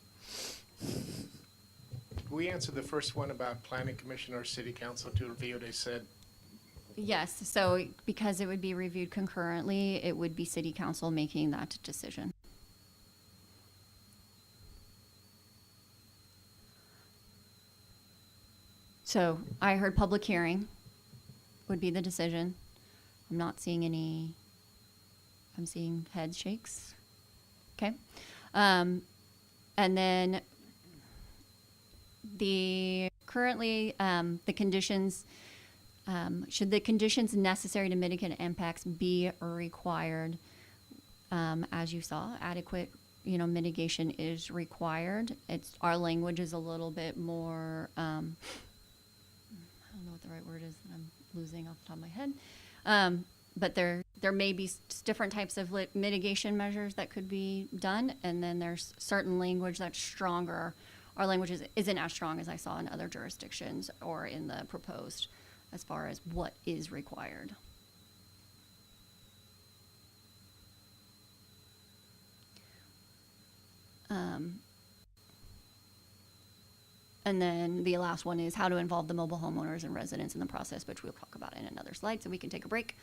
We answered the first one about planning commission or city council to review. They said Yes, so because it would be reviewed concurrently, it would be City Council making that decision. So I heard public hearing would be the decision. I'm not seeing I'm seeing head shakes. Okay. And then the conditions, should the conditions necessary to mitigate impacts be required? As you saw, adequate, mitigation is required. Our language is a little bit more, I don't know what the right word is that I'm losing off the top of my head. but there may be different types of mitigation measures that could be done, and then there's certain language that's stronger. Our language isn't as strong as I saw in other jurisdictions or in the proposed, as far as what is required. And then the last one is how to involve the mobile homeowners and residents in the process, which we'll talk about in another slide, so we can take a break,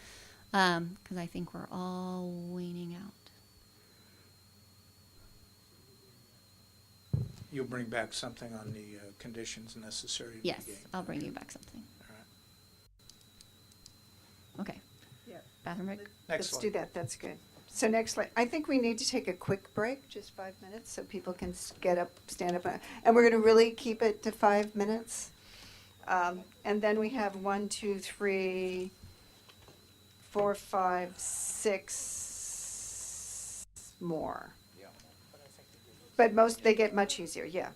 because I think we're all waning out. You'll bring back something on the conditions necessary to Yes, mitigate. I'll bring you back something. All right. Okay. Bathroom break? Next Let's do that, that's good. So next slide, I think we need to take a quick break, just 5 minutes, so people can get up, stand up. And we're gonna really keep it to 5 minutes. And then we have 1, 2, 3, 4, 5, 6 more. But they get much easier, yeah.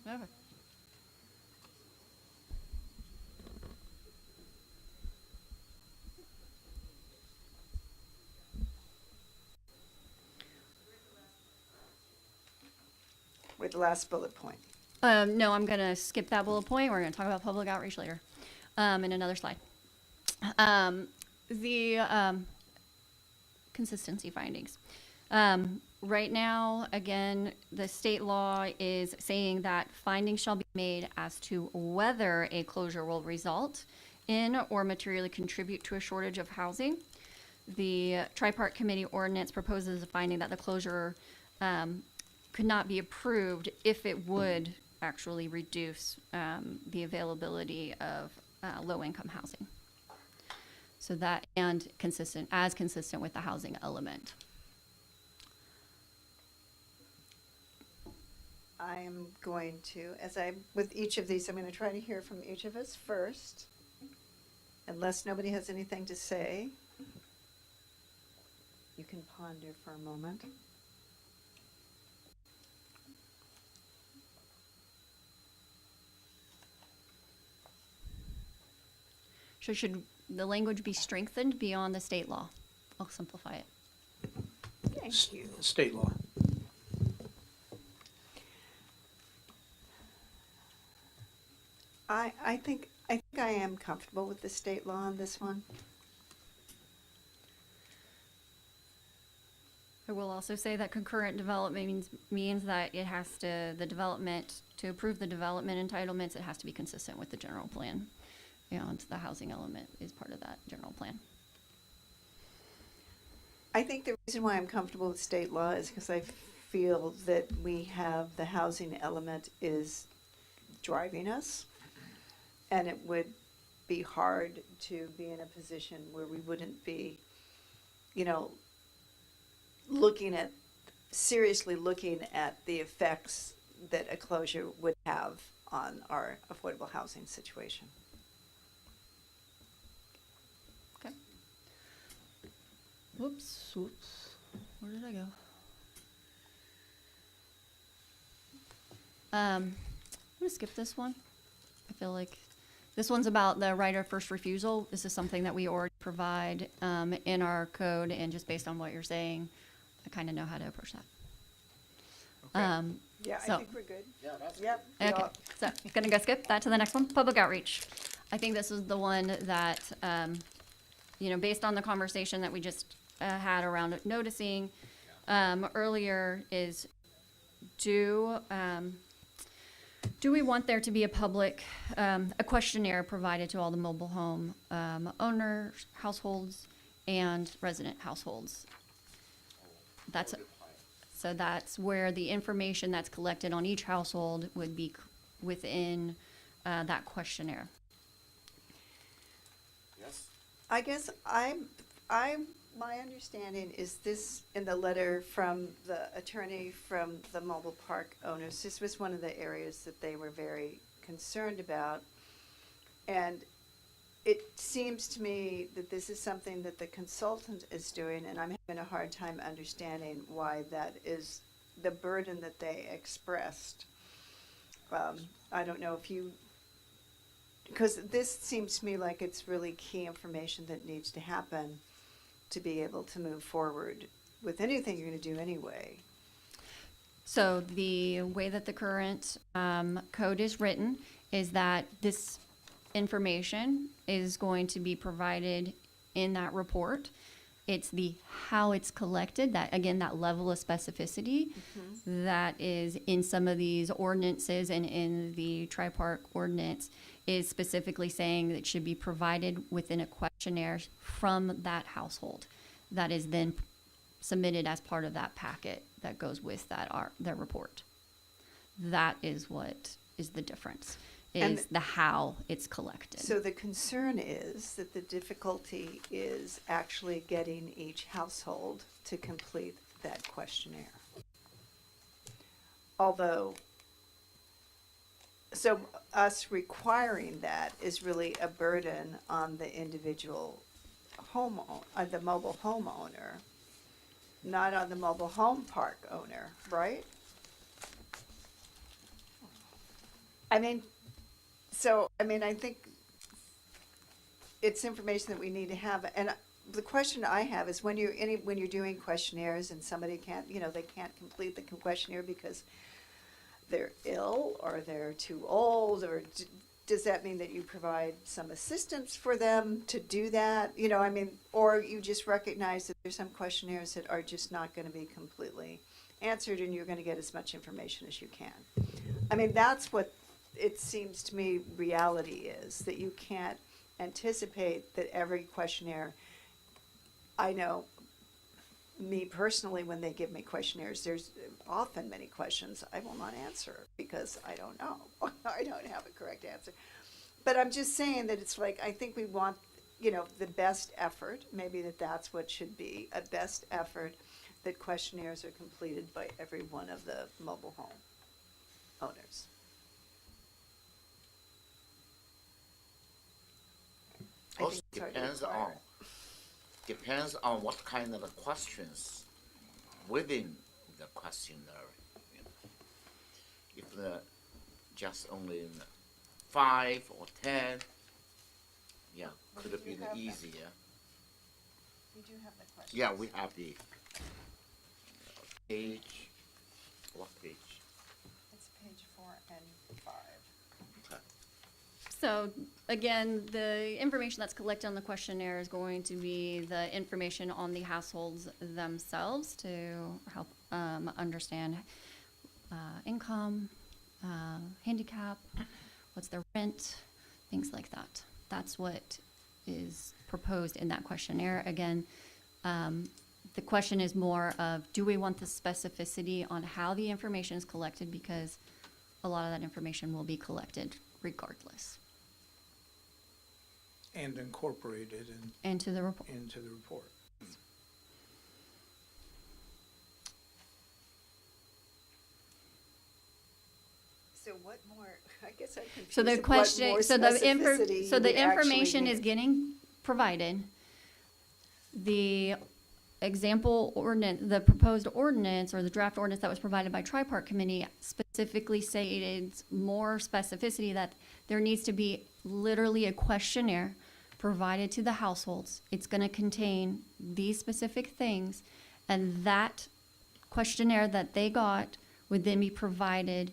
Okay. With the last bullet point. No, I'm gonna skip that bullet point. We're gonna talk about public outreach later, in another slide. The consistency findings. Right now, again, the state law is saying that findings shall be made as to whether a closure will result in or materially contribute to a shortage of housing. The Tri-Part Committee ordinance proposes a finding that the closure could not be approved if it would actually reduce the availability of low-income housing. So that, and consistent with the housing element. I am going to, with each of these, I'm going to try to hear from each of us first, unless nobody has anything to say. You can ponder for a moment. So should the language be strengthened beyond the state law? I'll simplify it. Thank you. State law. I think I am comfortable with the state law on this one. I will also say that concurrent development means that it has to, to approve the development entitlements, it has to be consistent with the general plan. And the housing element is part of that general plan. I think the reason why I'm comfortable with state law is because I feel that we have the housing element is driving us. And it would be hard to be in a position where we wouldn't be, seriously looking at the effects that a closure would have on our affordable housing situation. Okay. Whoops. Where did I go? I'm gonna skip this one. I feel like this one's about the right of first refusal. This is something that we already provide in our code, and just based on what you're saying, I kind of know how to approach that. Okay. Yeah, I think we're good. Yeah, that's Yep. Okay, so gonna go skip that to the next one. Public outreach. I think this is the one that, based on the conversation that we just had around noticing earlier, is do we want there to be a public, a questionnaire provided to all the mobile home owners, households, and resident households? So that's where the information that's collected on each household would be within that questionnaire. Yes. I guess my understanding is this in the letter from the attorney from the mobile park owners. This was one of the areas that they were very concerned about. And it seems to me that this is something that the consultant is doing, and I'm having a hard time understanding why that is the burden that they expressed. I don't know if because this seems to me like it's really key information that needs to happen to be able to move forward with anything you're going to do anyway. So the way that the current code is written is that this information is going to be provided in that report. It's the how it's collected, that again, that level of specificity that is in some of these ordinances and in the Tri-Park ordinance is specifically saying that it should be provided within a questionnaire from that household that is then submitted as part of that packet that goes with that report. That is what is the difference, is the how it's collected. So the concern is that the difficulty is actually getting each household to complete that questionnaire. Although, so us requiring that is really a burden on the individual the mobile home owner, not on the mobile home park owner, right? I mean, I think it's information that we need to have. And the question I have is when you're doing questionnaires and somebody can't, they can't complete the questionnaire because they're ill or they're too old, or does that mean that you provide some assistance for them to do that? Or you just recognize that there's some questionnaires that are just not going to be completely answered and you're going to get as much information as you can. That's what it seems to me reality is, that you can't anticipate that every questionnaire. I know me personally, when they give me questionnaires, there's often many questions I will not answer because I don't know. I don't have a correct answer. But I'm just saying that it's like, I think we want, the best effort. Maybe that's what should be, a best effort, that questionnaires are completed by every one of the mobile home owners. Also depends on what kind of questions within the questionnaire. If just only 5 or 10, could have been easier. You do have the questions. Yeah, we have the page. What page? It's page 4 and 5. So again, the information that's collected on the questionnaire is going to be the information on the households themselves to help understand income, handicap, what's their rent, things like that. That's what is proposed in that questionnaire. Again, the question is more of, do we want the specificity on how the information is collected, because a lot of that information will be collected regardless. And incorporated into the report. So what more? I guess I'm confused. So the of question, what more so specificity the you actually information is need. getting provided. The example ordinance, the proposed ordinance or the draft ordinance that was provided by Tri-Part Committee specifically stated more specificity that there needs to be literally a questionnaire provided to the households. It's going to contain these specific things, and that questionnaire that they got would then be provided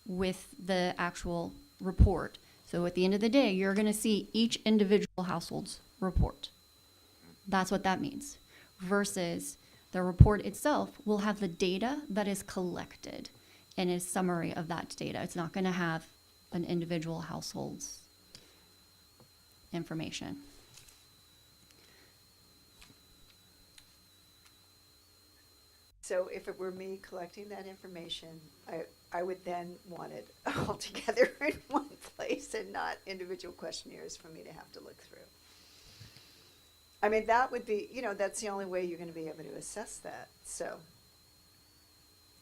with the actual report. So at the end of the day, you're going to see each individual household's report. That's what that means. Versus the report itself will have the data that is collected and a summary of that data. It's not going to have an individual household's information. So if it were me collecting that information, I would then want it all together in one place and not individual questionnaires for me to have to look through. That would be, that's the only way you're going to be able to assess that. So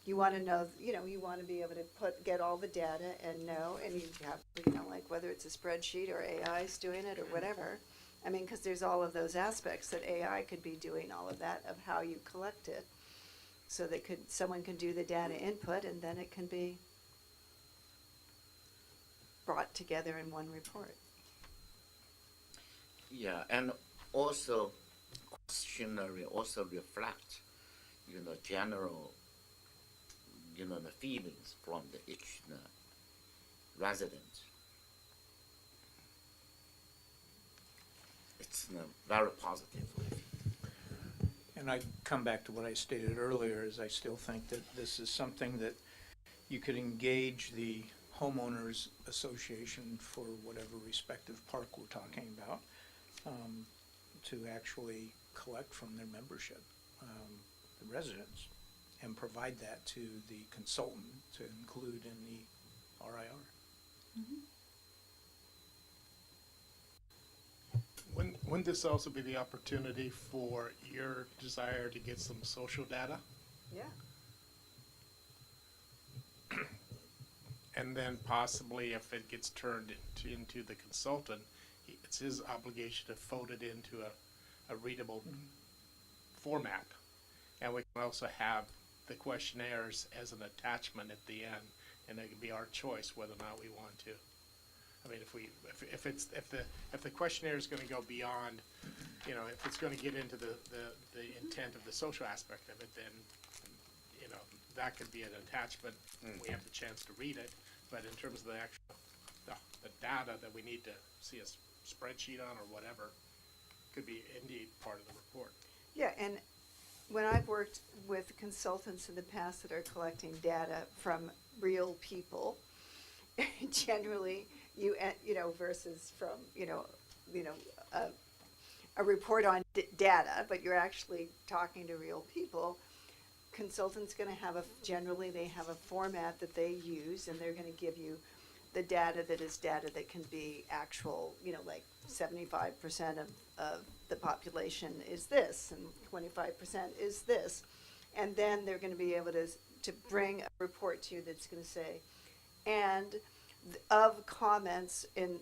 you want to know, you want to be able to get all the data and know, and you have, like whether it's a spreadsheet or AI is doing it or whatever. Because there's all of those aspects that AI could be doing all of that, of how you collect it. So someone can do the data input, and then it can be brought together in one report. Yeah, and also questionnaire also reflect, general, the feelings from each resident. It's very positive. And I come back to what I stated earlier, is I still think that this is something that you could engage the homeowners association for whatever respective park we're talking about, to actually collect from their membership, the residents, and provide that to the consultant to include in the RIR. Mm-hmm. Wouldn't this also be the opportunity for your desire to get some social data? Yeah. And then possibly if it gets turned into the consultant, it's his obligation to fold it into a readable format. And we can also have the questionnaires as an attachment at the end and it can be our choice whether or not we want to. I mean, if the questionnaire is going to go beyond, you know, if it's going to get into the intent of the social aspect of it, then, you know, that could be an attachment. We have the chance to read it, but in terms of the actual the data that we need to see a spreadsheet on or whatever, could be indeed part of the report. Yeah, and when I've worked with consultants in the past that are collecting data from real people, generally you know, versus from a report on data, but you're actually talking to real people. Consultants going to have generally they have a format that they use, and they're going to give you the data that is data that can be actual, you know, like 75% of the population is this, and 25% is this. And then they're going to be able to bring a report to you that's going to say, and of comments in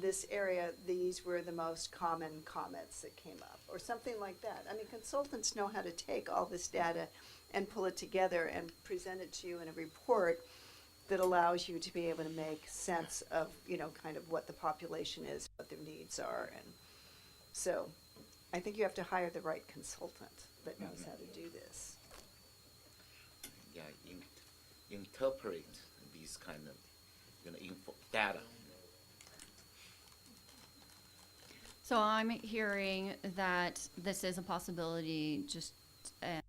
this area, these were the most common comments that came up, or something like that. I mean, consultants know how to take all this data and pull it together and present it to you in a report that allows you to be able to make sense of, you know, kind of what the population is, what their needs are. And so I think you have to hire the right consultant that knows how to do this. Yeah, interpret these kind of, you know, data. So I'm hearing that this is a possibility, just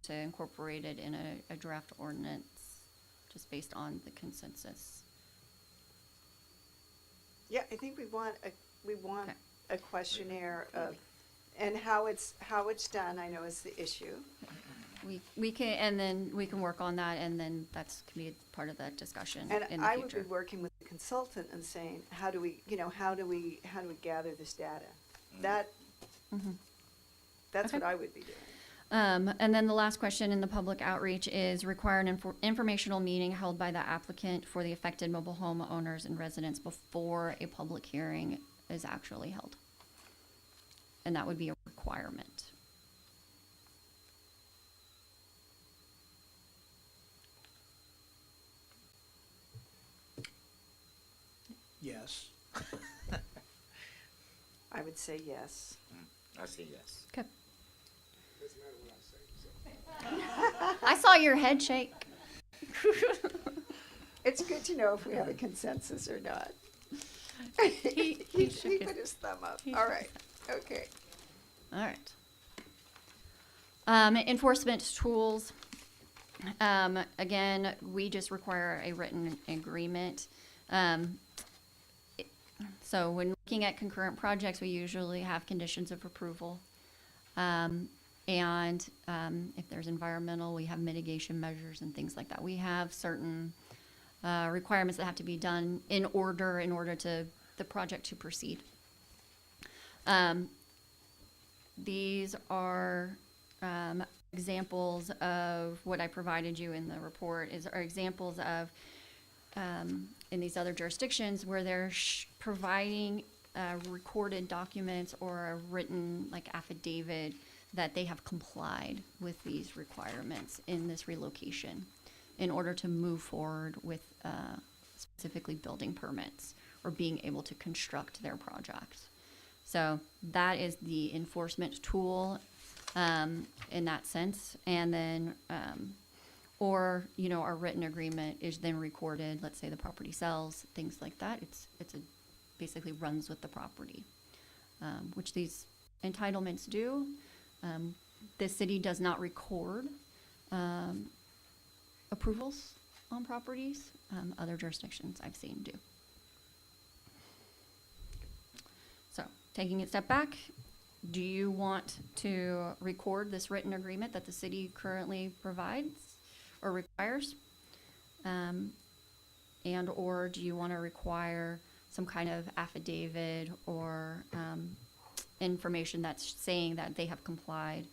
to incorporate it in a draft ordinance, just based on the consensus. Yeah, I think we want a questionnaire of, and how it's done, I know is the issue. We can, and then we can work on that, and then that's can be part of that discussion in And the I would future. be working with the consultant and saying, how do we gather this data? That's Okay. what I would be doing. And then the last question in the public outreach is require an informational meeting held by the applicant for the affected mobile home owners and residents before a public hearing is actually held. And that would be a requirement. Yes. I would say yes. I say yes. Okay. Doesn't matter what I say, so. I saw your head shake. It's good to know if we have a consensus or not. He He shook put his- his thumb up. he All shook right, okay. All right. Enforcement tools. Again, we just require a written agreement. So when looking at concurrent projects, we usually have conditions of approval. And if there's environmental, we have mitigation measures and things like that. We have certain requirements that have to be done in order to the project to proceed. These are examples of what I provided you in the report are examples of in these other jurisdictions where they're providing recorded documents or a written like affidavit that they have complied with these requirements in this relocation in order to move forward with specifically building permits or being able to construct their projects. So that is the enforcement tool in that sense. And then, or, you know, our written agreement is then recorded, let's say the property sells, things like that. It's basically runs with the property, which these entitlements do. The city does not record approvals on properties. Other jurisdictions I've seen do. So, taking a step back, do you want to record this written agreement that the city currently provides or requires? And or do you want to require some kind of affidavit or information that's saying that they have complied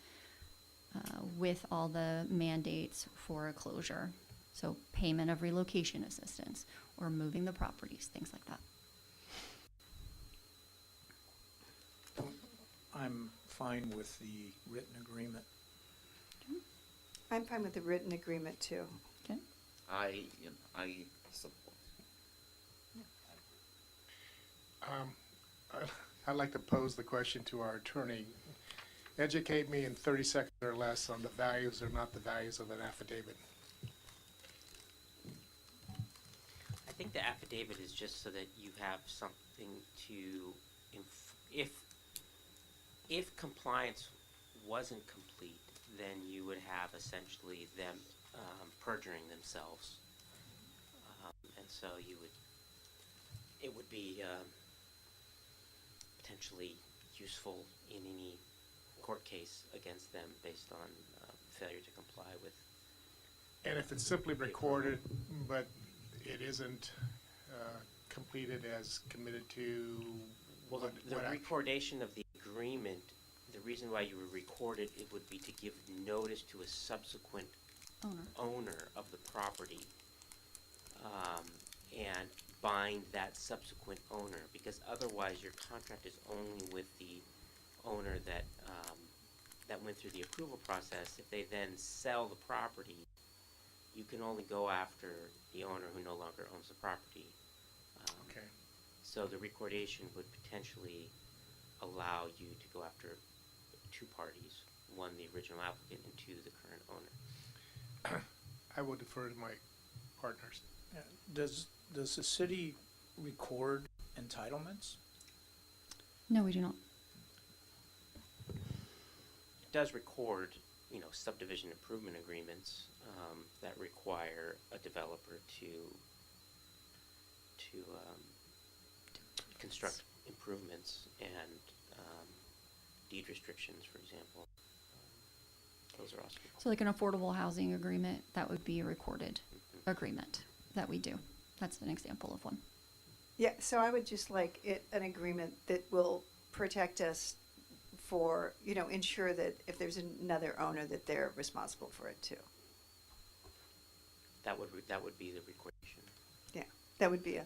with all the mandates for a closure? So payment of relocation assistance or moving the properties, things like that. I'm fine with the written agreement. I'm fine with the written agreement too. Okay. I support. I'd like to pose the question to our attorney. Educate me in 30 seconds or less on the values or not the values of an affidavit. I think the affidavit is just so that you have something to, if compliance wasn't complete, then you would have essentially them perjuring themselves. And so it would be potentially useful in any court case against them based on failure to comply with. And if it's simply recorded, but it isn't completed as committed to Well, the recordation of the agreement, the reason why you would record it, it would be to give notice to a subsequent owner of the property and bind that subsequent owner, because otherwise your contract is only with the owner that that went through the approval process. If they then sell the property, you can only go after the owner who no longer owns the property. Okay. So the recordation would potentially allow you to go after two parties, one the original applicant and two the current owner. I will defer to my partners. Does the city record entitlements? No, we do not. It does record, subdivision improvement agreements that require a developer to construct improvements and deed restrictions, for example. Those are also. So like an affordable housing agreement, that would be a recorded agreement that we do. That's an example of one. Yeah, so I would just like an agreement that will protect us for, ensure that if there's another owner, that they're responsible for it too. That would be the recordation. Yeah, that would be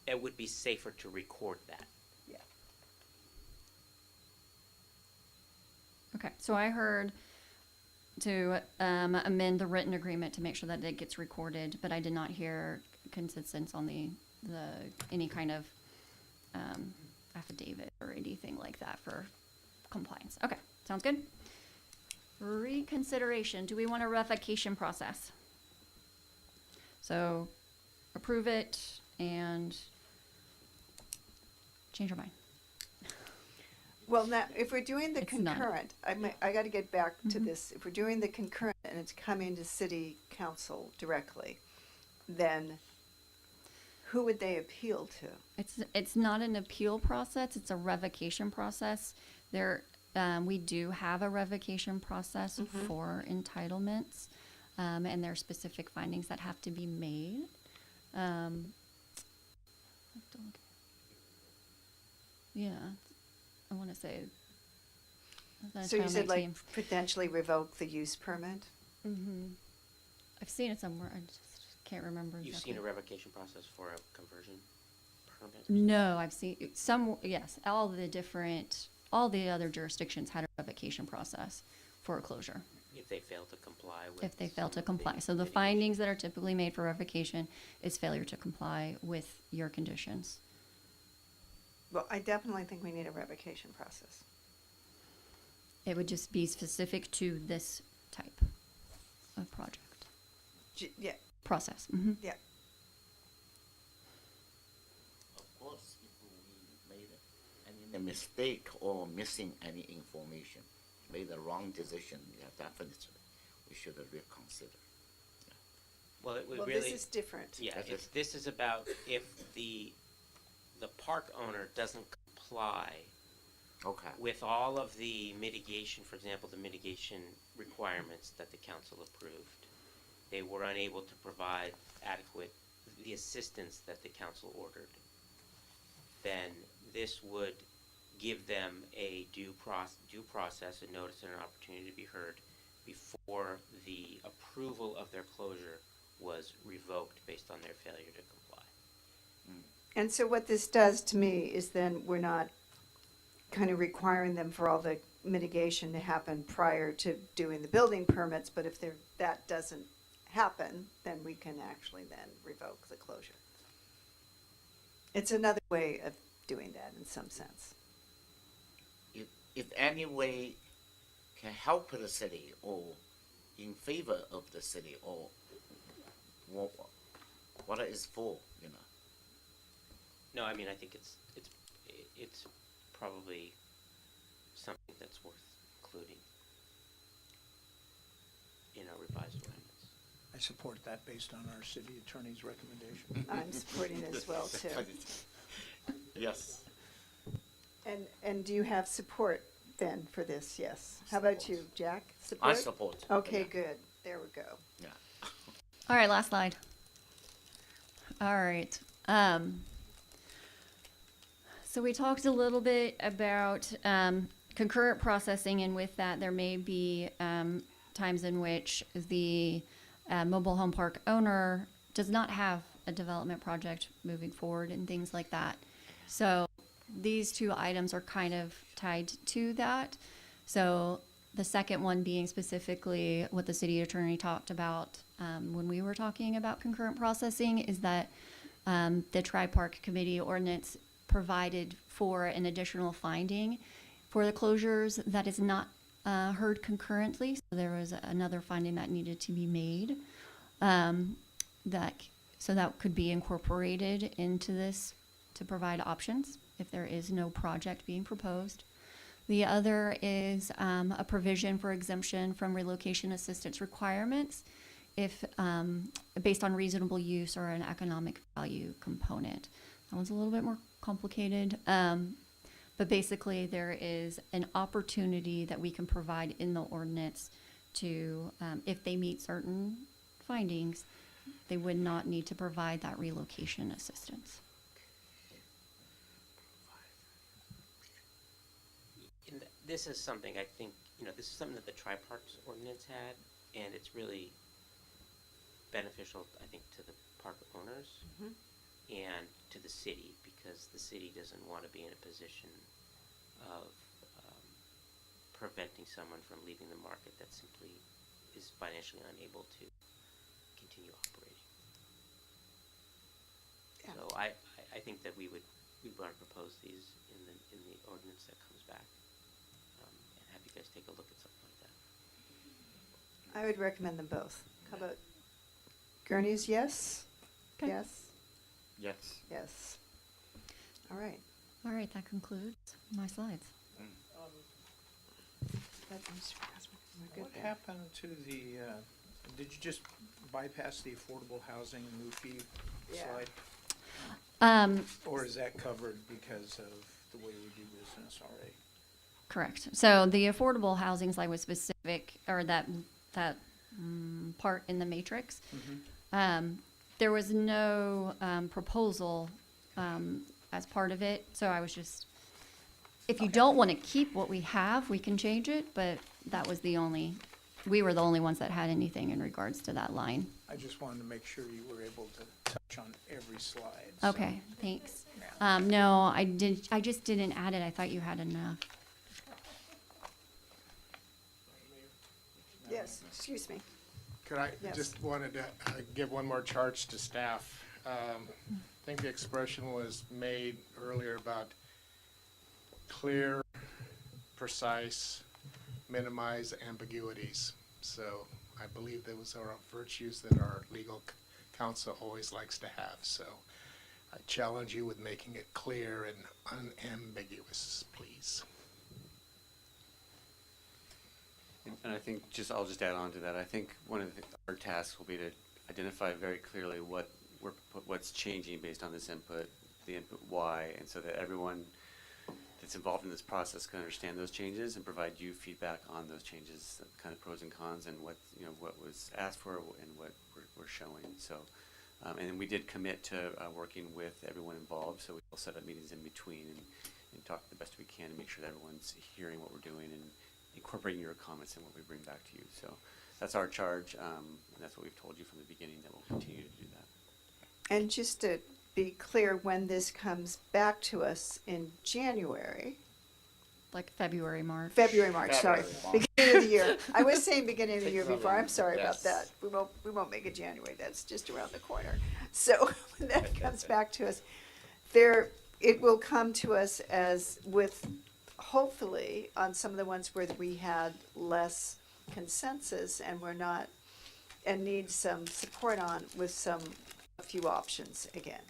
It would be safer to record that. Yeah. Okay, so I heard to amend the written agreement to make sure that it gets recorded, but I did not hear consensus on the any kind of affidavit or anything like that for compliance. Okay, sounds good. Reconsideration. Do we want a revocation process? So approve it and change our mind. Well, now, if we're doing the It's not. concurrent, I got to get back to this. If we're doing the concurrent and it's coming to city council directly, then who would they appeal to? It's not an appeal process, it's a revocation process. We do have a revocation process for entitlements, and there are specific findings that have to be made. Yeah, I want to say. So you said like potentially revoke the use permit? I've seen it somewhere, I just can't remember You've exactly. seen a revocation process for a conversion permit? No, I've seen yes, all the other jurisdictions had a revocation process for a closure. If they fail to comply with. If they fail to comply. So the findings that are typically made for revocation is failure to comply with your conditions. Well, I definitely think we need a revocation process. It would just be specific to this type of project. Yeah. Process. Yeah. Of course, if we made any mistake or missing any information, made a wrong decision, yeah, definitely we should reconsider. Well, it would Well, really. this is different. Yeah, this is about if the park owner doesn't comply with all of the mitigation, for example, the mitigation requirements that the council approved. They were unable to provide the assistance that the council ordered. Then this would give them a due process, a notice and an opportunity to be heard before the approval of their closure was revoked based on their failure to comply. And so what this does to me is then we're not kind of requiring them for all the mitigation to happen prior to doing the building permits, but if that doesn't happen, then we can actually then revoke the closure. It's another way of doing that in some sense. If any way can help the city or in favor of the city or what it is for, you know. No, I mean, I think it's probably something that's worth including in our revised ordinance. I support that based on our city attorney's recommendation. I'm supporting it as well too. Yes. And do you have support then for this? Yes. How about you, Jack? Support? I support. Okay, Yeah. good. There we go. Yeah. All right, last slide. All right. So we talked a little bit about concurrent processing, and with that, there may be times in which the mobile home park owner does not have a development project moving forward and things like that. So these two items are kind of tied to that. So the second one being specifically what the city attorney talked about when we were talking about concurrent processing is that the Tri-Park Committee ordinance provided for an additional finding for the closures that is not heard concurrently. So there was another finding that needed to be made. So that could be incorporated into this to provide options if there is no project being proposed. The other is a provision for exemption from relocation assistance requirements if based on reasonable use or an economic value component. That one's a little bit more complicated, but basically there is an opportunity that we can provide in the ordinance to, if they meet certain findings, they would not need to provide that relocation assistance. And this is something I think, this is something that the Tri-Parks ordinance had, and it's really beneficial, I think, to the park owners and to the city, because the city doesn't want to be in a position of preventing someone from leaving the market that simply is financially unable to continue operating. Yeah. So I think that we want to propose these in the ordinance that comes back, and have you guys take a look at something like that. I would recommend them both. How about Gurney's yes? Okay. Yes? Yes. Yes. All right. All right, that concludes my slides. We're What good there. happened to the, did you just bypass the affordable housing and move fee Yeah. slide? Or is that covered because of the way we do business already? Correct. So the affordable housing slide was specific, or that part in the matrix. There was no proposal as part of it, so I was just, if you don't want to keep what we have, we can change it, but that was we were the only ones that had anything in regards to that line. I just wanted to make sure you were able to touch on every slide. so- Okay, thanks. No, I just didn't add it. I thought you had enough. Yes, excuse me. Could I Yes. just wanted to give one more charge to staff. I think the expression was made earlier about clear, precise, minimize ambiguities. So I believe those are virtues that our legal counsel always likes to have. So I challenge you with making it clear and unambiguous, please. And I think I'll just add on to that. I think one of our tasks will be to identify very clearly what's changing based on this input, the input why, and so that everyone that's involved in this process can understand those changes and provide you feedback on those changes, kind of pros and cons, and what was asked for and what we're showing. So, and we did commit to working with everyone involved. So we'll set up meetings in between and talk the best we can to make sure that everyone's hearing what we're doing and incorporating your comments and what we bring back to you. So that's our charge, and that's what we've told you from the beginning, that we'll continue to do that. And just to be clear, when this comes back to us in January, Like February, March. February, March, sorry. February, March. Beginning of year. I was saying beginning of the year Take before. I'm sorry yes. about that. We won't make it January. That's just around the corner. So when that comes back to us, it will come to us as with, hopefully, on some of the ones where we had less consensus and we're not, and need some support on with a few options again.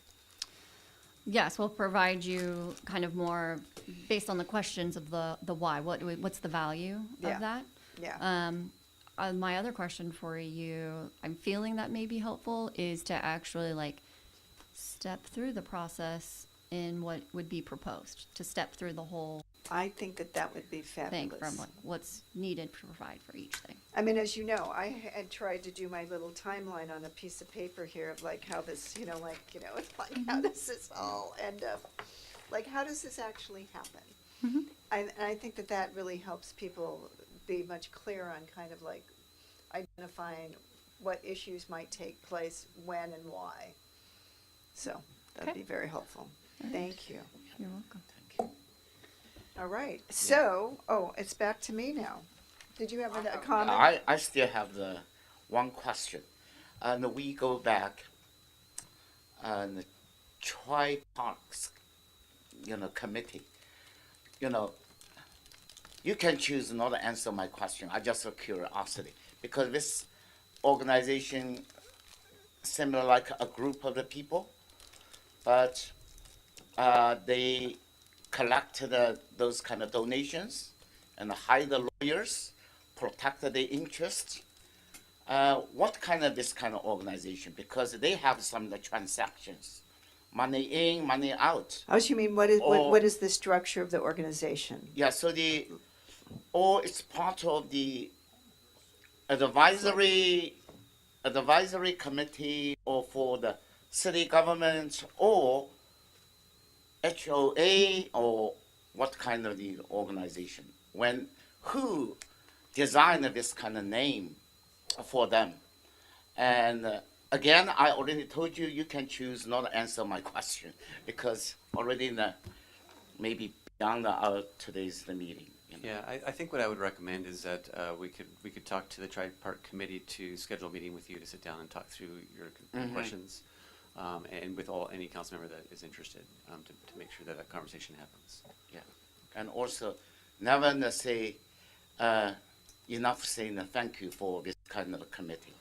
Yes, we'll provide you kind of more based on the questions of the why. What's the value Yeah. of that? Yeah. My other question for you, I'm feeling that may be helpful, is to actually like step through the process in what would be proposed, to step through the whole I think that would be thing fabulous. from what's needed to provide for each thing. I mean, as you know, I had tried to do my little timeline on a piece of paper here of like how this, it's like how does this all end up? Like, how does this actually happen? And I think that really helps people be much clearer on kind of like identifying what issues might take place, when and why. So that'd Okay. be very helpful. Thank you. You're welcome. All right. So, it's back to me now. Did you have a comment? I still have the one question. And we go back and try parks, committee. You can choose not to answer my question. I just have curiosity because this organization similar like a group of the people, but they collected those kind of donations and hire the lawyers, protect their interests. What kind of this kind of organization? Because they have some of the transactions, money in, money out. Oh, so you mean what is the structure of the organization? Yeah, so it's part of the advisory committee or for the city government or HOA or what kind of the organization? Who designed this kind of name for them? And again, I already told you can choose not to answer my question because already maybe beyond our today's meeting. Yeah, I think what I would recommend is that we could talk to the tri-part committee to schedule a meeting with you to sit down and talk through your questions, and with any council member that is interested, to make sure that conversation happens. Yeah, and also never say enough saying thank you for this kind of committee.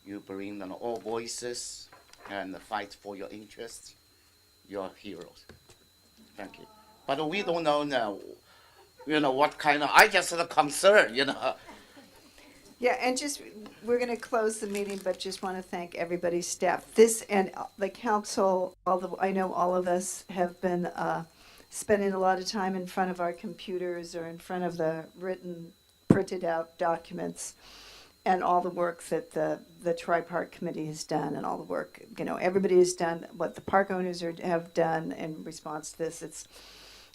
You bring in all voices and fight for your interests. You're heroes. Thank you. But we don't know now. What kind of, I just concerned, Yeah, and we're going to close the meeting, but just want to thank everybody's staff. This and the council, I know all of us have been spending a lot of time in front of our computers or in front of the printed out documents and all the work that the tri-part committee has done and all the work, everybody has done what the park owners have done in response to this.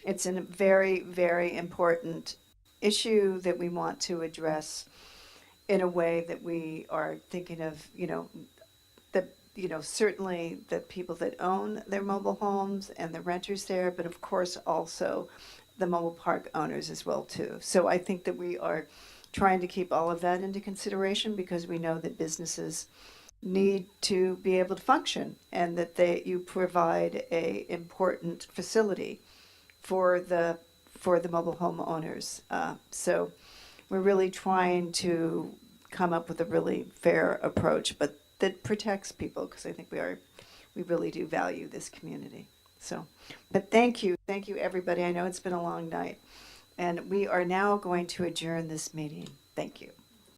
It's a very, very important issue that we want to address in a way that we are thinking of, certainly the people that own their mobile homes and the renters there, but of course also the mobile park owners as well too. So I think that we are trying to keep all of that into consideration because we know that businesses need to be able to function and that you provide a important facility for the mobile home owners. So we're really trying to come up with a really fair approach, but that protects people because I think we really do value this community. So, but thank you everybody. I know it's been a long night, and we are now going to adjourn this meeting. Thank you.